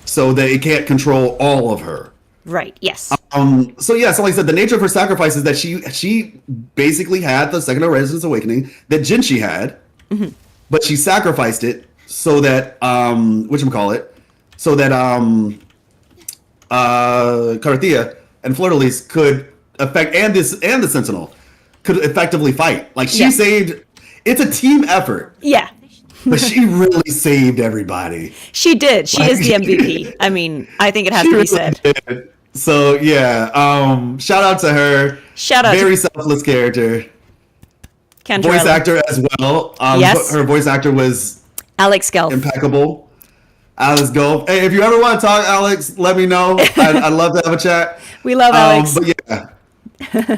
Speaker 1: so that it can't control all of her.
Speaker 2: Right. Yes.
Speaker 1: So like I said, the nature of her sacrifice is that she basically had the second Resonance Awakening that Jinshi had, but she sacrificed it so that Cartethyia and Fleur-de-Lis could affect, and the Sentinel could effectively fight. Like she saved. It's a team effort. Yeah. But she really saved everybody.
Speaker 2: She did. She is the MVP. I mean, I think it has to be said.
Speaker 1: Did. So yeah, shout out to her.
Speaker 2: Shout out.
Speaker 1: Very selfless character.
Speaker 2: Cantarella.
Speaker 1: Voice actor as well.
Speaker 2: Yes.
Speaker 1: Her voice actor was
Speaker 2: Alex Gelf.
Speaker 1: Impeccable. Alex Gelf. Hey, if you ever want to talk, Alex, let me know. I'd love to have a chat.
Speaker 2: We love Alex.
Speaker 1: But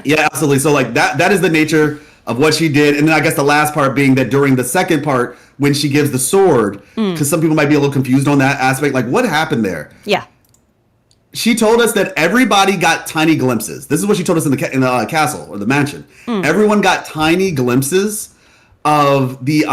Speaker 1: yeah, absolutely. So like that is the nature of what she did. And then I guess the last part being that during the second part, when she gives the sword, because some people might be a little confused on that aspect, like what happened there? Yeah. She told us that everybody got tiny glimpses. This is what she told us in the castle or the mansion. Everyone got tiny glimpses of the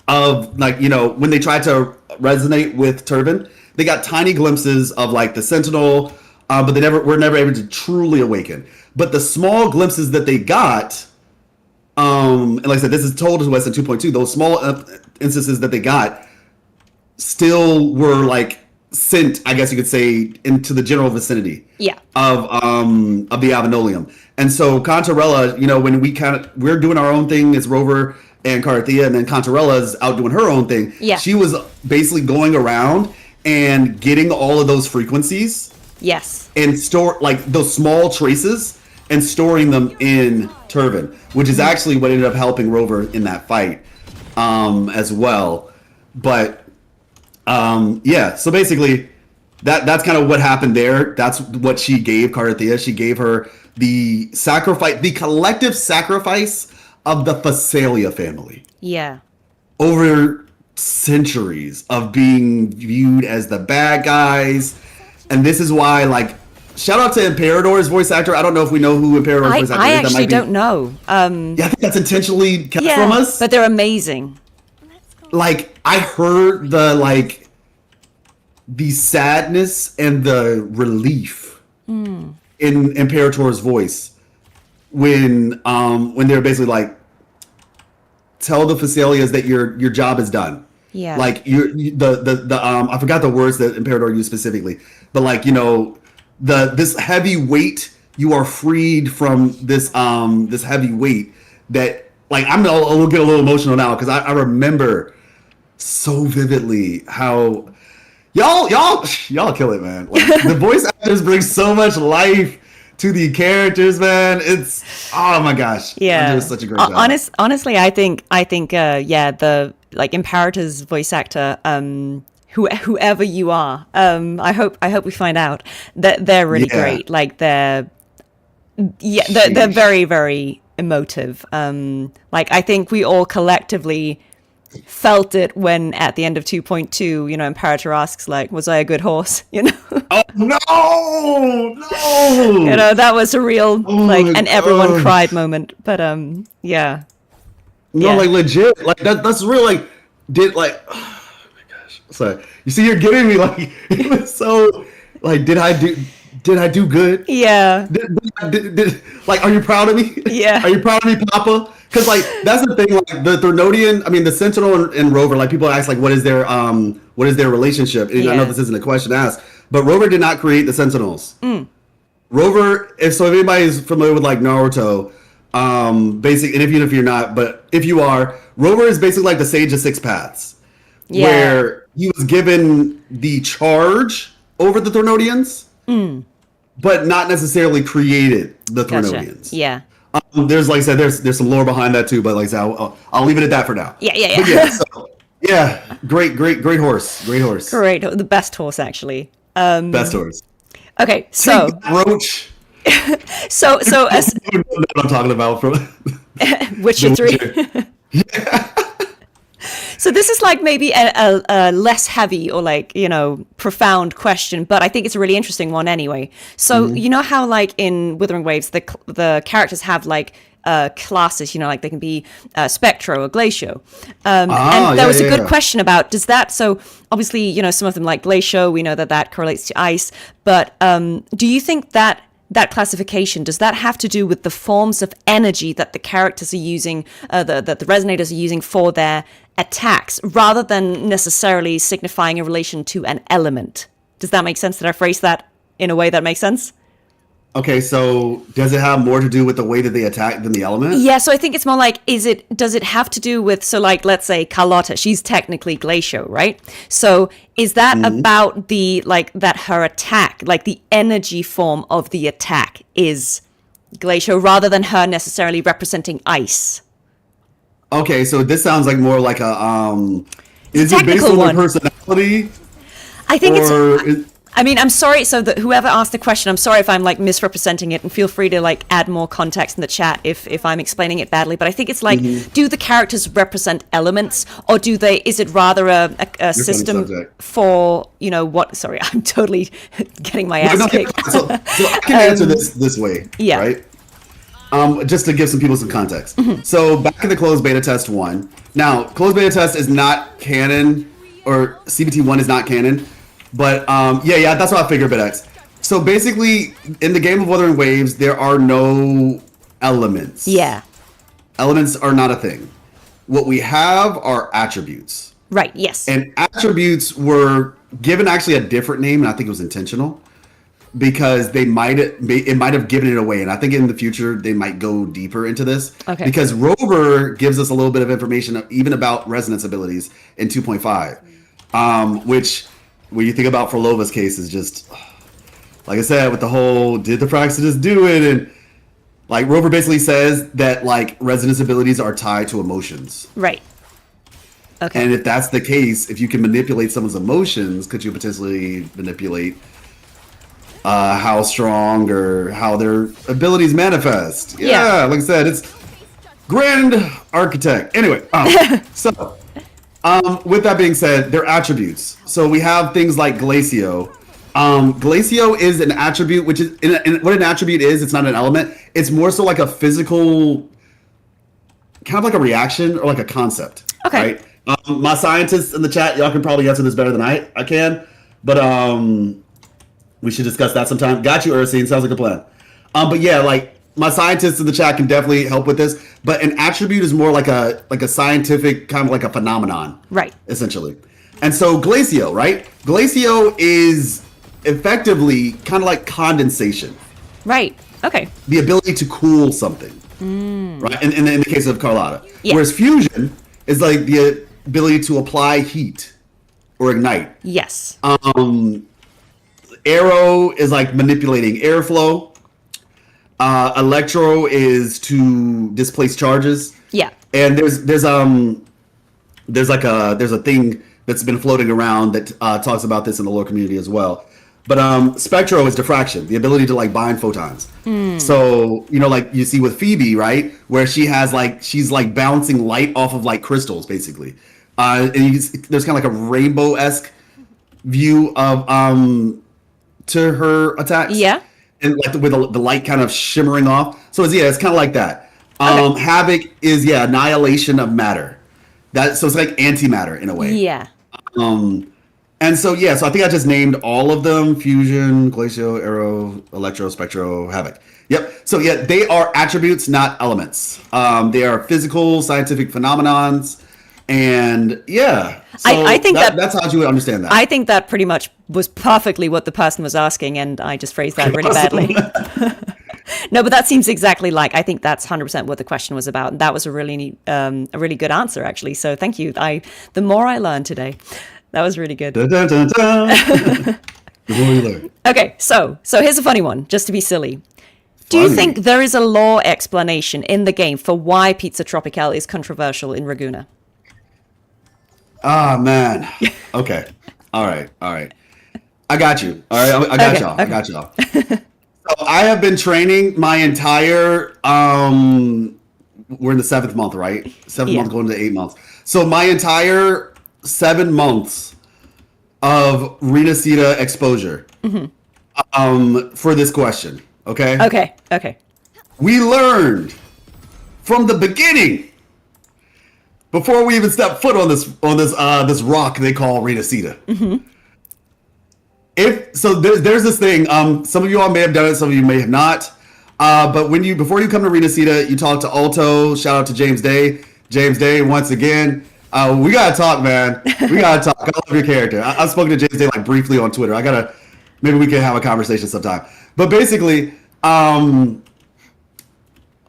Speaker 1: when they tried to resonate with Turban, they got tiny glimpses of like the Sentinel, but they were never able to truly awaken. But the small glimpses that they got, and like I said, this is told to us in 2.2. Those small instances that they got still were like sent, I guess you could say, into the general vicinity of the Avenolium. And so Cantarella, when we're doing our own thing as Rover and Cartethyia, and then Cantarella's out doing her own thing. Yeah. She was basically going around and getting all of those frequencies. Yes. And store like those small traces and storing them in Turban, which is actually what ended up helping Rover in that fight as well. But so basically that's kind of what happened there. That's what she gave Cartethyia. She gave her the sacrifice, the collective sacrifice of the Phasalia family. Yeah. Over centuries of being viewed as the bad guys. And this is why, like, shout out to Imperator's voice actor. I don't know if we know who Imperator's voice actor is.
Speaker 2: I actually don't know.
Speaker 1: Yeah, I think that's intentionally kept from us.
Speaker 2: But they're amazing.
Speaker 1: Like, I heard the sadness and the relief in Imperator's voice when they're basically like, tell the Phasalias that your job is done. Yeah. Like I forgot the words that Imperator used specifically, but like, this heavy weight, you are freed from this heavy weight that, like, I'll get a little emotional now because I remember so vividly how y'all kill it, man. Like, the voice actors bring so much life to the characters, man. It's, oh my gosh. Yeah. It's such a great job.
Speaker 2: Honestly, I think the like Imperator's voice actor, whoever you are, I hope we find out that they're really great. Like they're very, very emotive. Like I think we all collectively felt it when at the end of 2.2, Imperator asks, like, was I a good horse?
Speaker 1: Oh no!
Speaker 2: That was a real and everyone cried moment. But yeah.
Speaker 1: No, like legit, like that's real. Like oh my gosh. Sorry, you see, you're getting me. Like it was so Like, did I do good?
Speaker 2: Yeah.
Speaker 1: Like, are you proud of me?
Speaker 2: Yeah.
Speaker 1: Are you proud of me, Papa? Because like that's the thing. Like the Threnodian, I mean, the Sentinel and Rover. Like people ask, like, what is their relationship? And I know
Speaker 2: Yeah.
Speaker 1: this isn't a question asked, but Rover did not create the Sentinels. Rover, if anybody's familiar with like Naruto, basic, and even if you're not, but if you are, Rover is basically like the Sage of Six Paths,
Speaker 2: Yeah.
Speaker 1: where he was given the charge over the Threnodians, but not necessarily created the
Speaker 2: Gotcha.
Speaker 1: Threnodians.
Speaker 2: Yeah.
Speaker 1: There's like I said, there's some lore behind that too, but like I said, I'll leave it at that for now.
Speaker 2: Yeah. Yeah.
Speaker 1: But
Speaker 2: Yeah.
Speaker 1: yeah, so, yeah, great horse,
Speaker 2: Great. The best horse, actually.
Speaker 1: best horse.
Speaker 2: Okay. So,
Speaker 1: Take that, Roach.
Speaker 2: so as
Speaker 1: You know what I'm talking about from
Speaker 2: Witcher
Speaker 1: The
Speaker 2: 3.
Speaker 1: Witcher.
Speaker 2: So this is like maybe a less heavy or like, profound question, but I think it's a really interesting one anyway. So you know how like in Wuthering Waves, the characters have like classes, like they can be Spectro or Glacio. And there
Speaker 1: yeah,
Speaker 2: was a
Speaker 1: yeah,
Speaker 2: good
Speaker 1: yeah.
Speaker 2: question about, does that, so obviously, some of them like Glacio, we know that correlates to ice, but do you think that classification, does that have to do with the forms of energy that the characters are using, that the resonators are using for their attacks, rather than necessarily signifying a relation to an element? Does that make sense? Did I phrase that in a way that makes sense?
Speaker 1: Okay, so does it have more to do with the way that they attack than the element?
Speaker 2: Yeah, so I think it's more like, does it have to do with, so like, let's say Carlotta, she's technically Glacio, right? So is that about that her attack, like the energy form of the attack is Glacio, rather than her necessarily representing ice?
Speaker 1: Okay, so this sounds like more like is it based
Speaker 2: technical
Speaker 1: on
Speaker 2: one.
Speaker 1: their personality?
Speaker 2: I think
Speaker 1: Or
Speaker 2: I mean, I'm sorry. So whoever asked the question, I'm sorry if I'm like misrepresenting it, and feel free to like add more context in the chat if I'm explaining it badly. But I think it's like, do the characters represent elements, or is it rather a system
Speaker 1: subject.
Speaker 2: for, what? Sorry, I'm totally getting my ass
Speaker 1: No,
Speaker 2: kicked.
Speaker 1: so I can answer this way,
Speaker 2: yeah.
Speaker 1: right? Just to give some people some context. So back in the closed beta test 1. Now, closed beta test is not canon, or CBT 1 is not canon, but yeah, that's what I figured, BitX. So basically, in the game of Wuthering Waves, there are no elements.
Speaker 2: Yeah.
Speaker 1: Elements are not a thing. What we have are attributes.
Speaker 2: Right. Yes.
Speaker 1: And attributes were given actually a different name, and I think it was intentional, because it might have given it away, and I think in the future they might go deeper into this.
Speaker 2: Okay.
Speaker 1: Because Rover gives us a little bit of information even about resonance abilities in 2.5, which when you think about Phrolova's case is just like I said, with the whole did the Praxedis do it, and like Rover basically says that like resonance abilities are tied to emotions.
Speaker 2: Right. Okay.
Speaker 1: And if that's the case, if you can manipulate someone's emotions, could you potentially manipulate how strong or how their abilities manifest? Yeah, like I said, it's grand architect. Anyway, so with that being said, they're attributes. So we have things like glacio. Glacio is an attribute, which is what an attribute is. It's not an element. It's more so like a physical, kind of like a reaction or like a concept.
Speaker 2: Okay.
Speaker 1: Right? My scientists in the chat, y'all can probably answer this better than I can, but we should discuss that sometime. Got you, Ursine. Sounds like a plan. But yeah, like my scientists in the chat can definitely help with this. But an attribute is more like a scientific kind of like a phenomenon,
Speaker 2: Right.
Speaker 1: essentially. And so glacio, right? Glacio is effectively kind of like condensation,
Speaker 2: Right. Okay.
Speaker 1: the ability to cool something, right? In the case of Carlotta,
Speaker 2: Yeah.
Speaker 1: whereas fusion is like the ability to apply heat or ignite.
Speaker 2: Yes.
Speaker 1: Aero is like manipulating airflow. Electro is to displace charges.
Speaker 2: Yeah.
Speaker 1: And there's a thing that's been floating around that talks about this in the lore community as well. But Spectro is diffraction, the ability to like bind photons. So like you see with Phoebe, right, where she's like bouncing light off of like crystals, basically. And there's kind of like a rainbow-esque view of to her attacks.
Speaker 2: Yeah.
Speaker 1: And like with the light kind of shimmering off. So it's kind of like that.
Speaker 2: Okay.
Speaker 1: Havoc is annihilation of matter. So it's like antimatter in a way.
Speaker 2: Yeah.
Speaker 1: And so, yeah, so I think I just named all of them: fusion, glacio, aero, electro, spectro, havoc. Yep. So yeah, they are attributes, not elements. They are physical, scientific phenomenons, and yeah.
Speaker 2: I
Speaker 1: So
Speaker 2: think
Speaker 1: that's how you would understand that.
Speaker 2: I think that pretty much was perfectly what the person was asking, and I just phrased that really badly. No, but that seems exactly like, I think that's 100% what the question was about. That was a really good answer, actually. So thank you. The more I learned today, that was really good.
Speaker 1: Dun, dun, dun, dun. The more you learn.
Speaker 2: Okay, so here's a funny one, just to be silly. Do you think there is a lore explanation in the game for why Pizza Tropicale is controversial in Raguna?
Speaker 1: Ah, man. Okay. All right. I got you. All right. I got
Speaker 2: Okay,
Speaker 1: y'all.
Speaker 2: okay.
Speaker 1: I got y'all. So I have been training my entire we're in the 7th month, right? 7th
Speaker 2: Yeah.
Speaker 1: month going to 8 months. So my entire 7 months of Renacita exposure for this question. Okay?
Speaker 2: Okay.
Speaker 1: We learned from the beginning, before we even step foot on this rock they call Renacita. If so, there's this thing. Some of you all may have done it, some of you may have not. But before you come to Renacita, you talk to Alto. Shout out to James Day. James Day, once again. We gotta talk, man. We gotta talk. I love your character. I've spoken to James Day like briefly on Twitter. Maybe we can have a conversation sometime. But basically, when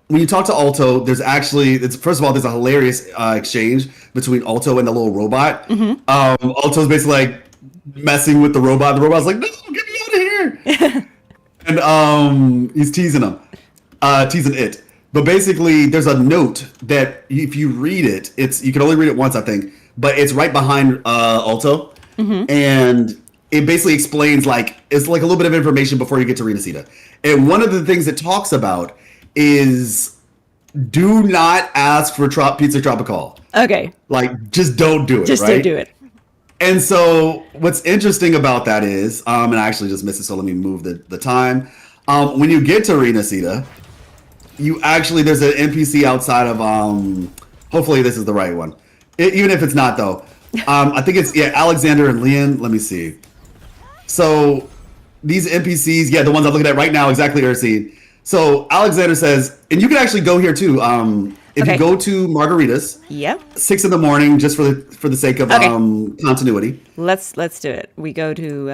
Speaker 1: you talk to Alto, first of all, there's a hilarious exchange between Alto and the little robot. Alto's basically like messing with the robot. The robot's like, "No, get me out of here!" And he's teasing it. But basically, there's a note that if you read it, you can only read it once, I think, but it's right behind Alto, and it basically explains it's like a little bit of information before you get to Renacita. And one of the things it talks about is do not ask for Pizza Tropicale.
Speaker 2: Okay.
Speaker 1: Just don't do it.
Speaker 2: Just
Speaker 1: right?
Speaker 2: don't do it.
Speaker 1: And so what's interesting about that is, and I actually just missed it, so let me move the time. When you get to Renacita, there's an NPC outside of, hopefully this is the right one. Even if it's not though. I think it's, Alexander and Leon. Let me see. So these NPCs, the ones I'm looking at right now, exactly Ursine. So Alexander says, and you can actually go here too. If you go to Margaritas, 6 a.m, just for the sake of continuity.
Speaker 2: Let's do it. We go to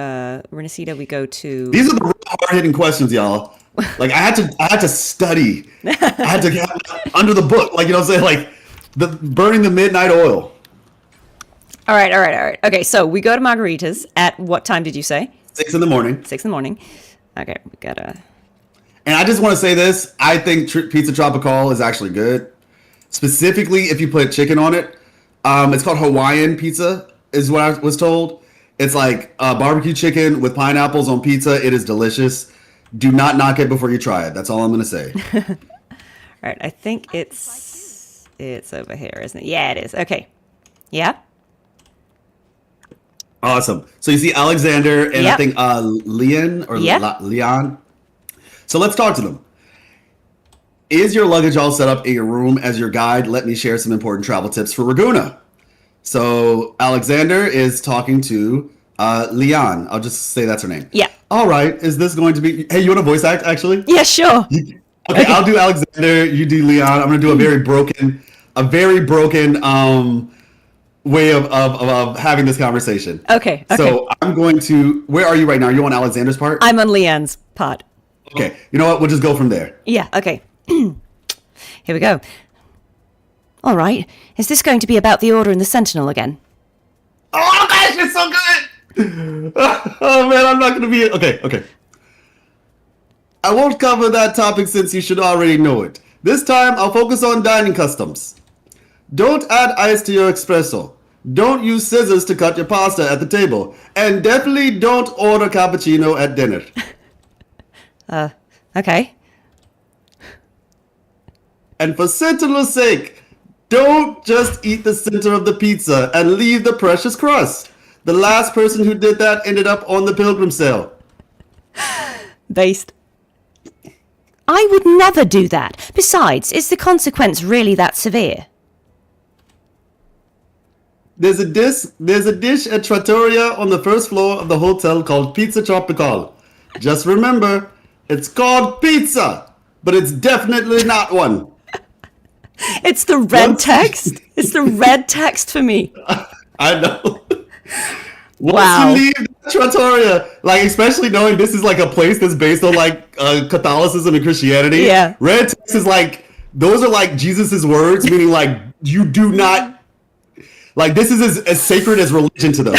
Speaker 2: Renacita. We go to.
Speaker 1: These are the hard hitting questions, y'all. Like I had to study. I had to get under the book. Like, you know what I'm saying? Like the burning the midnight oil.
Speaker 2: All right. Okay, so we go to Margaritas at what time did you say?
Speaker 1: 6 a.m.
Speaker 2: 6 a.m. Okay, we gotta.
Speaker 1: And I just want to say this. I think Pizza Tropicale is actually good. Specifically, if you put chicken on it. It's called Hawaiian pizza, is what I was told. It's like barbecue chicken with pineapples on pizza. It is delicious. Do not knock it before you try it. That's all I'm going to say.
Speaker 2: All right, I think it's over here, isn't it? Yeah, it is. Okay. Yeah?
Speaker 1: Awesome. So you see Alexander and I think Leon or Leon. So let's talk to them. Is your luggage all set up in your room as your guide? Let me share some important travel tips for Raguna. So Alexander is talking to Leon. I'll just say that's her name.
Speaker 2: Yeah.
Speaker 1: All right. Is this going to be... Hey, you want to voice act, actually?
Speaker 2: Yeah, sure.
Speaker 1: Okay, I'll do Alexander. You do Leon. I'm going to do a very broken way of having this conversation.
Speaker 2: Okay.
Speaker 1: So I'm going to... Where are you right now? Are you on Alexander's part?
Speaker 2: I'm on Leon's part.
Speaker 1: Okay. You know what? We'll just go from there.
Speaker 2: Yeah, okay. Here we go. All right. Is this going to be about the Order and the Sentinel again?
Speaker 1: Oh gosh, it's so good! Oh man, I'm not going to be... Okay. I won't cover that topic since you should already know it. This time, I'll focus on dining customs. Don't add ice to your espresso. Don't use scissors to cut your pasta at the table. And definitely don't order cappuccino at dinner.
Speaker 2: Okay.
Speaker 1: And for Sentinel's sake, don't just eat the center of the pizza and leave the precious crust. The last person who did that ended up on the pilgrim cell.
Speaker 2: Based. I would never do that. Besides, is the consequence really that severe?
Speaker 1: There's a dish at Trattoria on the first floor of the hotel called Pizza Tropicale. Just remember, it's called pizza, but it's definitely not one.
Speaker 2: It's the red
Speaker 1: Once
Speaker 2: text. It's the red text for me.
Speaker 1: I know. Once you
Speaker 2: Wow.
Speaker 1: leave Trattoria, like especially knowing this is like a place that's based on like Catholicism and Christianity.
Speaker 2: Yeah.
Speaker 1: Red text is like those are like Jesus's words, meaning like you do not like this is as sacred as religion to them.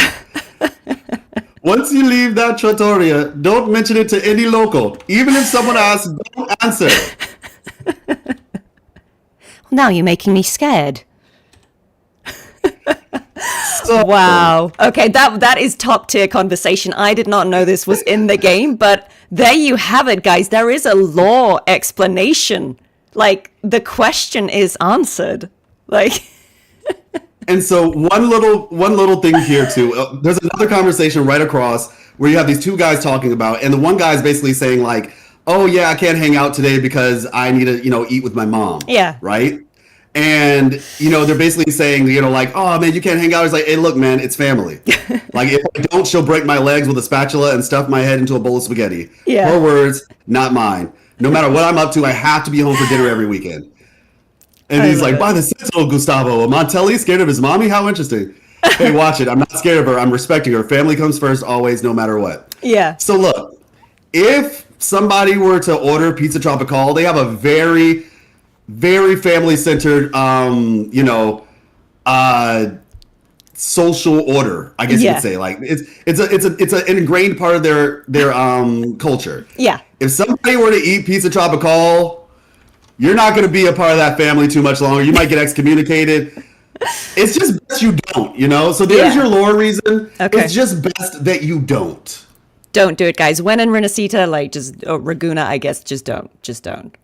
Speaker 1: Once you leave that trattoria, don't mention it to any local. Even if someone asks, don't answer.
Speaker 2: Now you're making me scared.
Speaker 1: So,
Speaker 2: Wow. Okay, that is top tier conversation. I did not know this was in the game, but there you have it, guys. There is a lore explanation. Like the question is answered. Like
Speaker 1: And so one little thing here too. There's another conversation right across where you have these two guys talking about, and the one guy is basically saying like, "Oh yeah, I can't hang out today because I need to, eat with my mom."
Speaker 2: Yeah.
Speaker 1: Right. And they're basically saying, like, "Oh man, you can't hang out." He's like, "Hey, look, man, it's family. Like if I don't, she'll break my legs with a spatula and stuff my head into a bowl of spaghetti."
Speaker 2: Yeah.
Speaker 1: Her words, not mine. No matter what I'm up to, I have to be home for dinner every weekend. And
Speaker 2: I
Speaker 1: he's
Speaker 2: love
Speaker 1: like,
Speaker 2: it.
Speaker 1: by the sentinel, Gustavo. Montelli scared of his mommy? How interesting. Hey, watch it. I'm not scared of her. I'm respecting her. Family comes first, always, no matter what.
Speaker 2: yeah.
Speaker 1: So look, if somebody were to order Pizza Tropicale, they have a very, very family-centered, social order. I guess you
Speaker 2: Yeah.
Speaker 1: could say. Like it's an ingrained part of their culture.
Speaker 2: Yeah.
Speaker 1: If somebody were to eat Pizza Tropicale, you're not going to be a part of that family too much longer. You might get excommunicated. It's just best you don't, So there's
Speaker 2: Yeah.
Speaker 1: your lore reason.
Speaker 2: Okay.
Speaker 1: It's just best that you don't.
Speaker 2: Don't do it, guys. When in Renacita, like or Raguna, I guess, just don't. Just don't.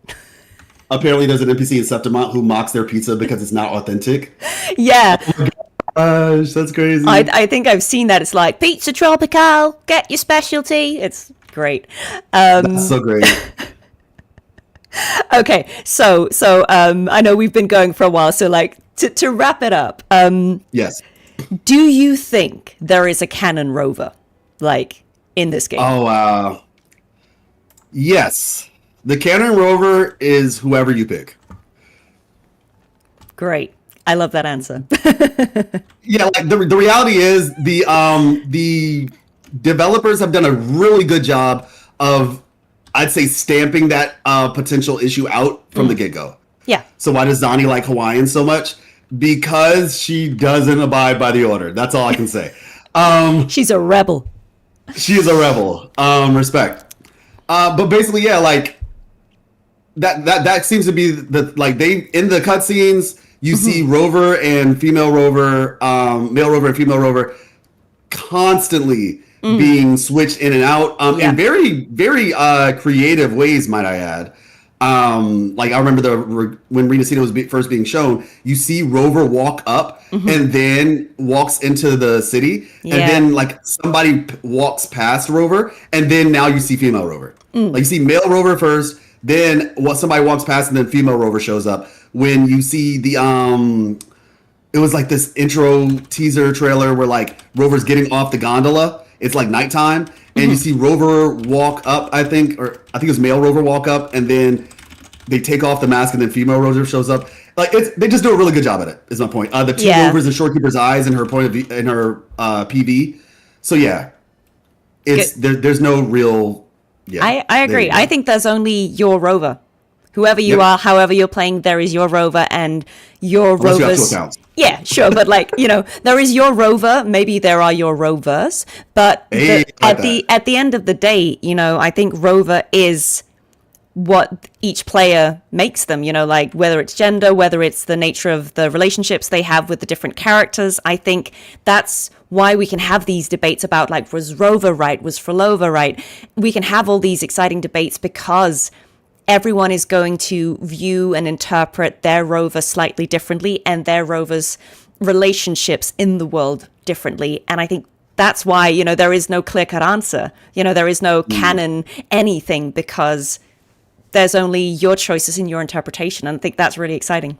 Speaker 1: Apparently, there's an NPC in Septimont who mocks their pizza because it's not authentic.
Speaker 2: Yeah.
Speaker 1: Gosh, that's crazy.
Speaker 2: I think I've seen that. It's like Pizza Tropicale, get your specialty. It's great.
Speaker 1: That's so great.
Speaker 2: Okay, so I know we've been going for a while, so like to wrap it up,
Speaker 1: Yes.
Speaker 2: do you think there is a canon rover like in this game?
Speaker 1: Oh, wow. Yes. The Canon Rover is whoever you pick.
Speaker 2: Great. I love that answer.
Speaker 1: Yeah, like the reality is the developers have done a really good job of, I'd say, stamping that potential issue out from the get-go.
Speaker 2: Yeah.
Speaker 1: So why does Zani like Hawaiian so much? Because she doesn't abide by the order. That's all I can say.
Speaker 2: She's a rebel.
Speaker 1: She is a rebel. Respect. But basically, yeah, like that seems to be they in the cutscenes you see Rover and female Rover, male Rover and female Rover constantly being switched in and out in very, very creative ways, might I add. Like I remember when Renacita was first being shown, you see Rover walk up and then walks into the city, and then like somebody walks past Rover, and then now you see female Rover. Like you see male Rover first, then somebody walks past, and then female Rover shows up. When you see the it was like this intro teaser trailer where like Rover's getting off the gondola. It's like nighttime, and you see Rover walk up. I think it was male Rover walk up, and then they take off the mask, and then female Rover shows up. Like they just do a really good job at it. Is my point. The two Rovers in Shorekeeper's eyes and her point of view and her PV. So yeah, it's there's no real. Yeah,
Speaker 2: I agree. I think there's only your rover. Whoever you are, however you're playing, there is your rover, and your
Speaker 1: Unless you have two
Speaker 2: rovers.
Speaker 1: accounts.
Speaker 2: Yeah, sure, but like there is your rover. Maybe there are your rovers, but
Speaker 1: Hey,
Speaker 2: at the end of the day, I think rover is what each player makes them. Like whether it's gender, whether it's the nature of the relationships they have with the different characters. I think that's why we can have these debates about like, was Rover right? Was Fhrolova right? We can have all these exciting debates because everyone is going to view and interpret their rover slightly differently and their rover's relationships in the world differently. And I think that's why, there is no clear-cut answer. There is no canon anything because there's only your choices in your interpretation. And I think that's really exciting.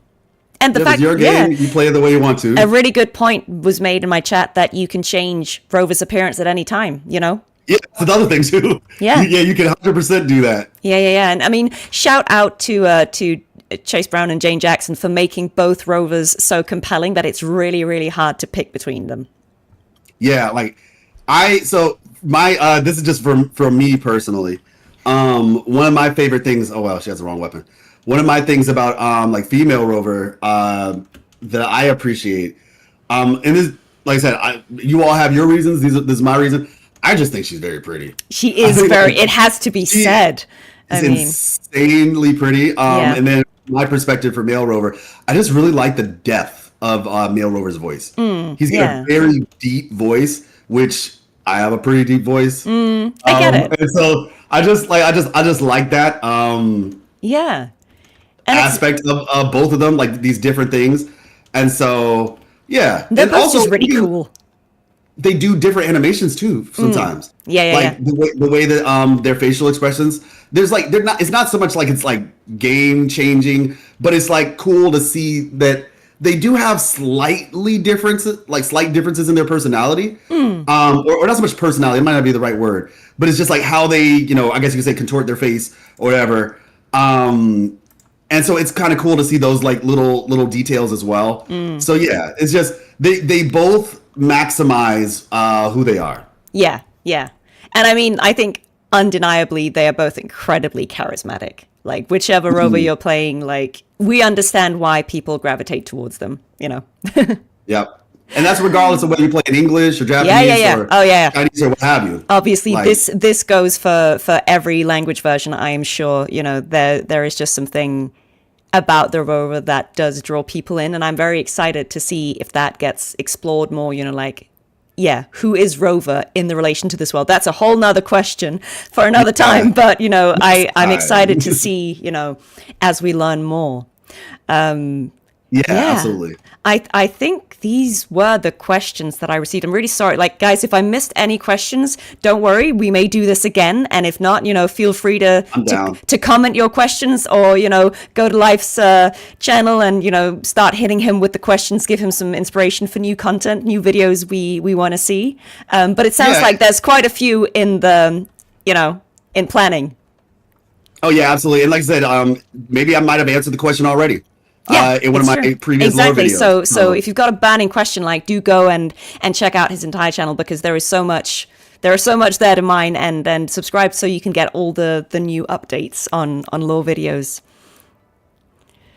Speaker 2: And the
Speaker 1: Yeah, it's
Speaker 2: fact,
Speaker 1: your game. You play it the way you want
Speaker 2: a
Speaker 1: to.
Speaker 2: really good point was made in my chat that you can change Rover's appearance at any time, you know?
Speaker 1: Yeah, that's another thing too.
Speaker 2: Yeah.
Speaker 1: Yeah, you can 100% do that.
Speaker 2: Yeah. And I mean, shout out to Chase Brown and Jane Jackson for making both Rovers so compelling that it's really, really hard to pick between them.
Speaker 1: Yeah, like so my this is just for me personally. One of my favorite things. Oh well, she has the wrong weapon. One of my things about like female Rover that I appreciate. And this, like I said, you all have your reasons. This is my reason. I just think she's very pretty.
Speaker 2: She is very. It has to be said.
Speaker 1: She's insanely pretty.
Speaker 2: Yeah.
Speaker 1: And then my perspective for male Rover, I just really like the depth of male Rover's voice. He's got a very deep voice, which I have a pretty deep voice.
Speaker 2: I get it.
Speaker 1: And so I just like that
Speaker 2: Yeah. And
Speaker 1: aspect of both of them, like these different things. And so yeah,
Speaker 2: they're
Speaker 1: and
Speaker 2: both
Speaker 1: also
Speaker 2: just really cool.
Speaker 1: They do different animations too sometimes.
Speaker 2: Yeah.
Speaker 1: The way that their facial expressions. There's like they're not. It's not so much like it's like game changing, but it's like cool to see that they do have slight differences in their personality, or not so much personality. It might not be the right word, but it's just like how they, I guess you could say contort their face or whatever. And so it's kind of cool to see those like little details as well. So yeah, it's just they both maximize who they are.
Speaker 2: Yeah. And I mean, I think undeniably they are both incredibly charismatic. Like whichever Rover you're playing, like we understand why people gravitate towards them,
Speaker 1: Yep. And that's regardless of whether you play in English or Japanese or Chinese or what have you.
Speaker 2: Obviously, this goes for every language version, I am sure. There is just something about the Rover that does draw people in, and I'm very excited to see if that gets explored more, who is Rover in the relation to this world? That's a whole nother question for another time, but, I'm excited to see, as we learn more.
Speaker 1: Yeah, absolutely.
Speaker 2: I think these were the questions that I received. I'm really sorry. Like, guys, if I missed any questions, don't worry. We may do this again. And if not, feel free to comment your questions or, go to Life's channel and, start hitting him with the questions, give him some inspiration for new content, new videos we want to see. But it sounds like there's quite a few in the, in planning.
Speaker 1: Oh, yeah, absolutely. And like I said, maybe I might have answered the question already. In one of my previous lore videos.
Speaker 2: So if you've got a burning question, do go and check out his entire channel, because there is so much there to mine, and subscribe so you can get all the new updates on lore videos.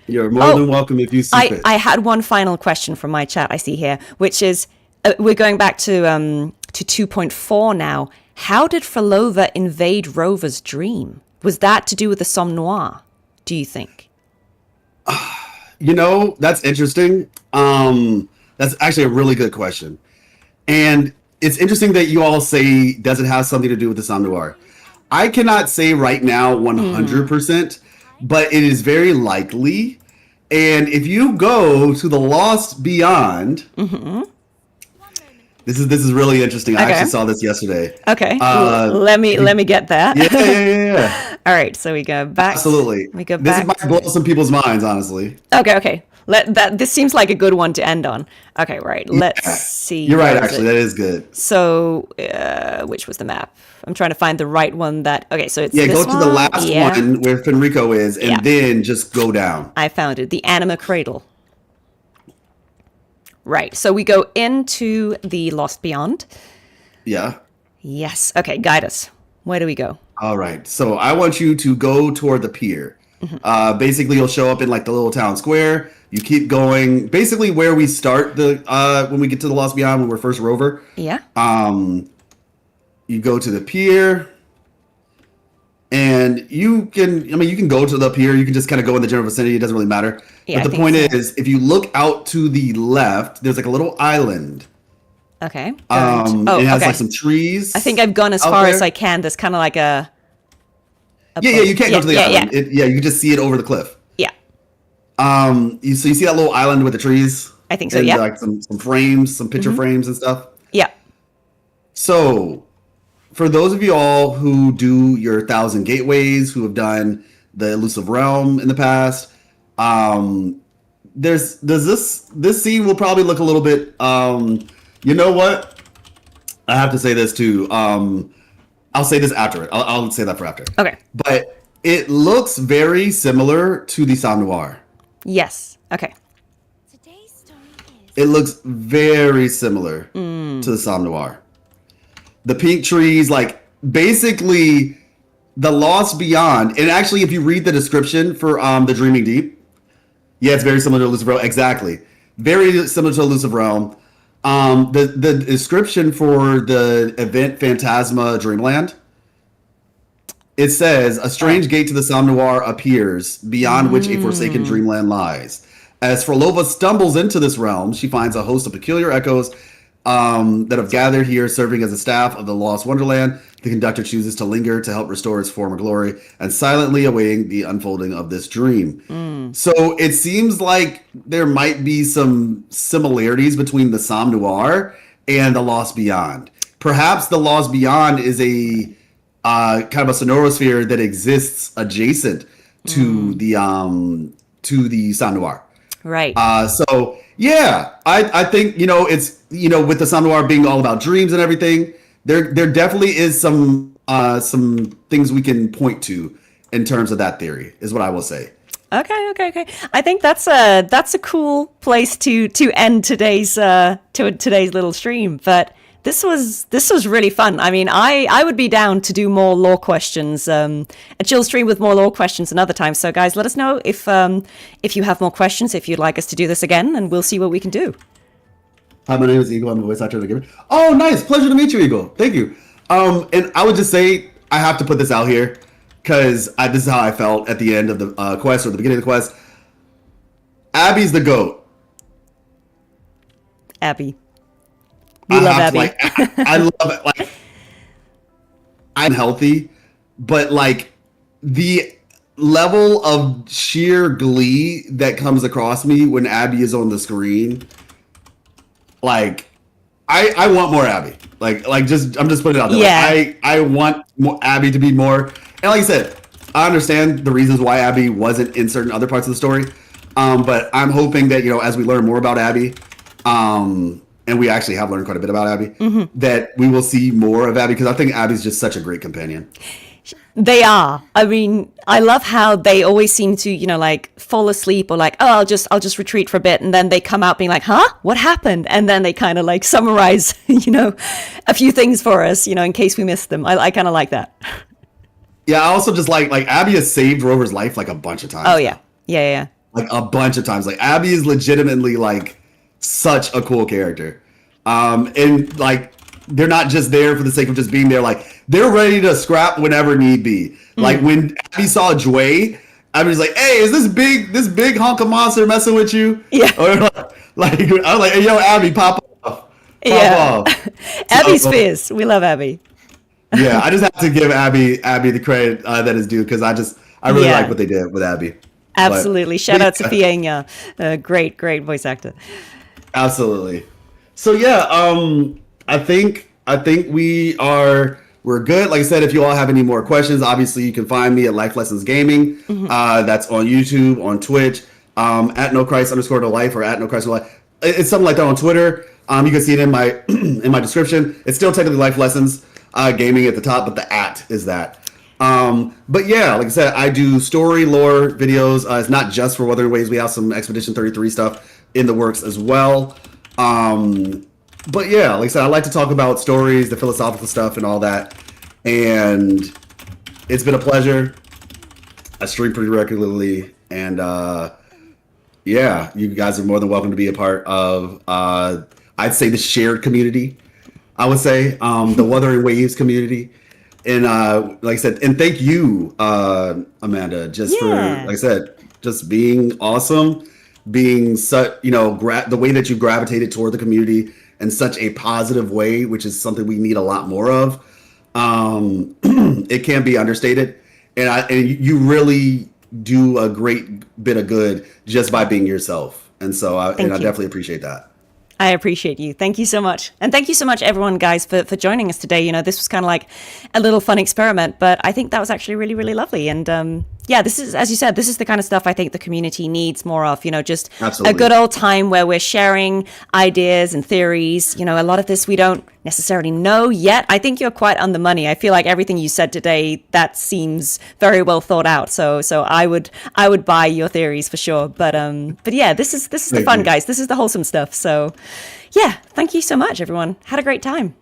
Speaker 1: You're more than welcome if you see fit.
Speaker 2: I had one final question from my chat I see here, which is we're going back to 2.4 now. How did Phrolova invade Rover's dream? Was that to do with the Somnoires, do you think?
Speaker 1: That's interesting. That's actually a really good question. And it's interesting that you all say, does it have something to do with the Somnoir? I cannot say right now 100%, but it is very likely. And if you go to the Lost Beyond, this is really interesting. I actually saw this yesterday.
Speaker 2: Okay, let me get that.
Speaker 1: Yeah.
Speaker 2: All right, so we go back.
Speaker 1: Absolutely.
Speaker 2: We go back.
Speaker 1: This might blow some people's minds, honestly.
Speaker 2: Okay. This seems like a good one to end on. Okay, right. Let's see.
Speaker 1: You're right, actually. That is good.
Speaker 2: So, which was the map? I'm trying to find the right one okay, so it's this
Speaker 1: go to the last one where Fenrico is, and then just go down.
Speaker 2: I found it. The Anima Cradle. Right. So we go into the Lost Beyond.
Speaker 1: Yeah.
Speaker 2: Yes. Okay, guide us. Where do we go?
Speaker 1: All right. So I want you to go toward the pier. Basically, you'll show up in like the little town square. You keep going. Basically, where we start when we get to the Lost Beyond, when we're first Rover.
Speaker 2: Yeah.
Speaker 1: You go to the pier, and you can go to the pier. You can just kind of go in the general vicinity. It doesn't really matter.
Speaker 2: Yeah,
Speaker 1: but the point is, if you look out to the left, there's like a little island.
Speaker 2: Okay.
Speaker 1: It has
Speaker 2: okay.
Speaker 1: like some trees.
Speaker 2: I think I've gone as far as I can. There's kind of like a
Speaker 1: you can't go to the island. You can just see it over the cliff.
Speaker 2: Yeah.
Speaker 1: You see that little island with the trees?
Speaker 2: I think so,
Speaker 1: and
Speaker 2: yeah.
Speaker 1: Like some frames, some picture frames and stuff.
Speaker 2: Yeah.
Speaker 1: So, for those of you all who do your 1,000 Gateways, who have done the Elusive Realm in the past, this scene will probably look a little bit. You know what? I have to say this too. I'll say this after it. I'll say that for after.
Speaker 2: Okay.
Speaker 1: But it looks very similar to the Somnoire.
Speaker 2: Yes. Okay.
Speaker 1: It looks very similar to the Somnoire. The pink trees, like basically the Lost Beyond. And actually, if you read the description for the Dreaming Deep, yeah, it's very similar to Elusive Realm. Exactly, very similar to Elusive Realm. The description for the event Phantasma Dreamland, it says a strange gate to the Somnoire appears, beyond which a forsaken dreamland lies. As Phrolova stumbles into this realm, she finds a host of peculiar echoes that have gathered here, serving as a staff of the Lost Wonderland. The conductor chooses to linger to help restore its former glory, and silently awaiting the unfolding of this dream. So it seems like there might be some similarities between the Somnoire and the Lost Beyond. Perhaps the Lost Beyond is a kind of a sonorosphere that exists adjacent to the Somnoire.
Speaker 2: Right.
Speaker 1: So yeah, I think, it's, with the Somnoire being all about dreams and everything, there definitely is some things we can point to in terms of that theory, is what I will say.
Speaker 2: Okay. I think that's a cool place to end today's little stream. But this was really fun. I mean, I would be down to do more lore questions, a chill stream with more lore questions another time. So guys, let us know if you have more questions, if you'd like us to do this again, and we'll see what we can do.
Speaker 1: Hi, my name is Eagle. I'm the voice actor of the game. Oh, nice. Pleasure to meet you, Eagle. Thank you. And I would just say, I have to put this out here, because this is how I felt at the end of the quest, or the beginning of the quest. Abby's the GOAT.
Speaker 2: Abby. We love Abby.
Speaker 1: I love it. Like, I'm healthy, but like the level of sheer glee that comes across me when Abby is on the screen, like I want more Abby. I'm just putting it out there.
Speaker 2: Yeah.
Speaker 1: Like, I want more Abby to be more. And like I said, I understand the reasons why Abby wasn't in certain other parts of the story. But I'm hoping that, as we learn more about Abby, and we actually have learned quite a bit about Abby, that we will see more of Abby, because I think Abby's just such a great companion.
Speaker 2: They are. I mean, I love how they always seem to, like fall asleep, or like, oh, I'll just retreat for a bit, and then they come out being like, huh, what happened? And then they kind of like summarize, a few things for us, in case we missed them. I kind of like that.
Speaker 1: Yeah, I also just like Abby has saved Rover's life like a bunch of times.
Speaker 2: Oh yeah, yeah.
Speaker 1: Like a bunch of times. Like Abby is legitimately like such a cool character. And like they're not just there for the sake of just being there. Like they're ready to scrap whenever need be. Like when Abby saw Jway, Abby's like, "Hey, is this big hunk of monster messing with you?"
Speaker 2: Yeah.
Speaker 1: Or like I was like, "Hey, yo, Abby, pop off.
Speaker 2: Pop off." Abby's fierce. We love Abby.
Speaker 1: Yeah, I just have to give Abby the credit that is due, because I really like what they did with Abby.
Speaker 2: Absolutely. Shout out to Fienya, great voice actor.
Speaker 1: Absolutely. So yeah, I think we're good. Like I said, if you all have any more questions, obviously you can find me at LifeLessons Gaming. That's on YouTube, on Twitch, at @NoChrist_NoLife, or at @NoChrist_NoLife. It's something like that on Twitter. You can see it in my in my description. It's still technically LifeLessons Gaming at the top, but the @ is that. But yeah, like I said, I do story lore videos. It's not just for Wuthering Waves. We have some Expedition 33 stuff in the works as well. But yeah, like I said, I like to talk about stories, the philosophical stuff, and all that. And it's been a pleasure. I stream pretty regularly, and yeah, you guys are more than welcome to be a part of, I'd say, the shared community. I would say the Wuthering Waves community. And like I said, and thank you, Amanda, just for, like I said, just being awesome, being such, the way that you gravitated toward the community in such a positive way, which is something we need a lot more of. It can't be understated. And you really do a great bit of good just by being yourself. And so I definitely appreciate that.
Speaker 2: I appreciate you. Thank you so much. And thank you so much, everyone, guys, for joining us today. This was kind of like a little fun experiment, but I think that was actually really, really lovely. And yeah, this is, as you said, this is the kind of stuff I think the community needs more of, just
Speaker 1: Absolutely.
Speaker 2: a good old time where we're sharing ideas and theories. A lot of this we don't necessarily know yet. I think you're quite on the money. I feel like everything you said today, that seems very well thought out. So I would buy your theories for sure. But yeah, this is the fun, guys. This is the wholesome stuff. So yeah, thank you so much, everyone. Had a great time.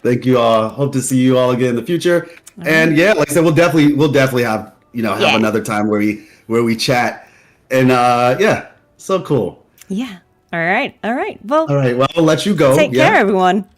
Speaker 1: Thank you all. Hope to see you all again in the future. And yeah, like I said, we'll definitely have have another time where we chat. And yeah, so cool.
Speaker 2: Yeah. All right. Well,
Speaker 1: All right. Well, I'll let you go.
Speaker 2: take care, everyone.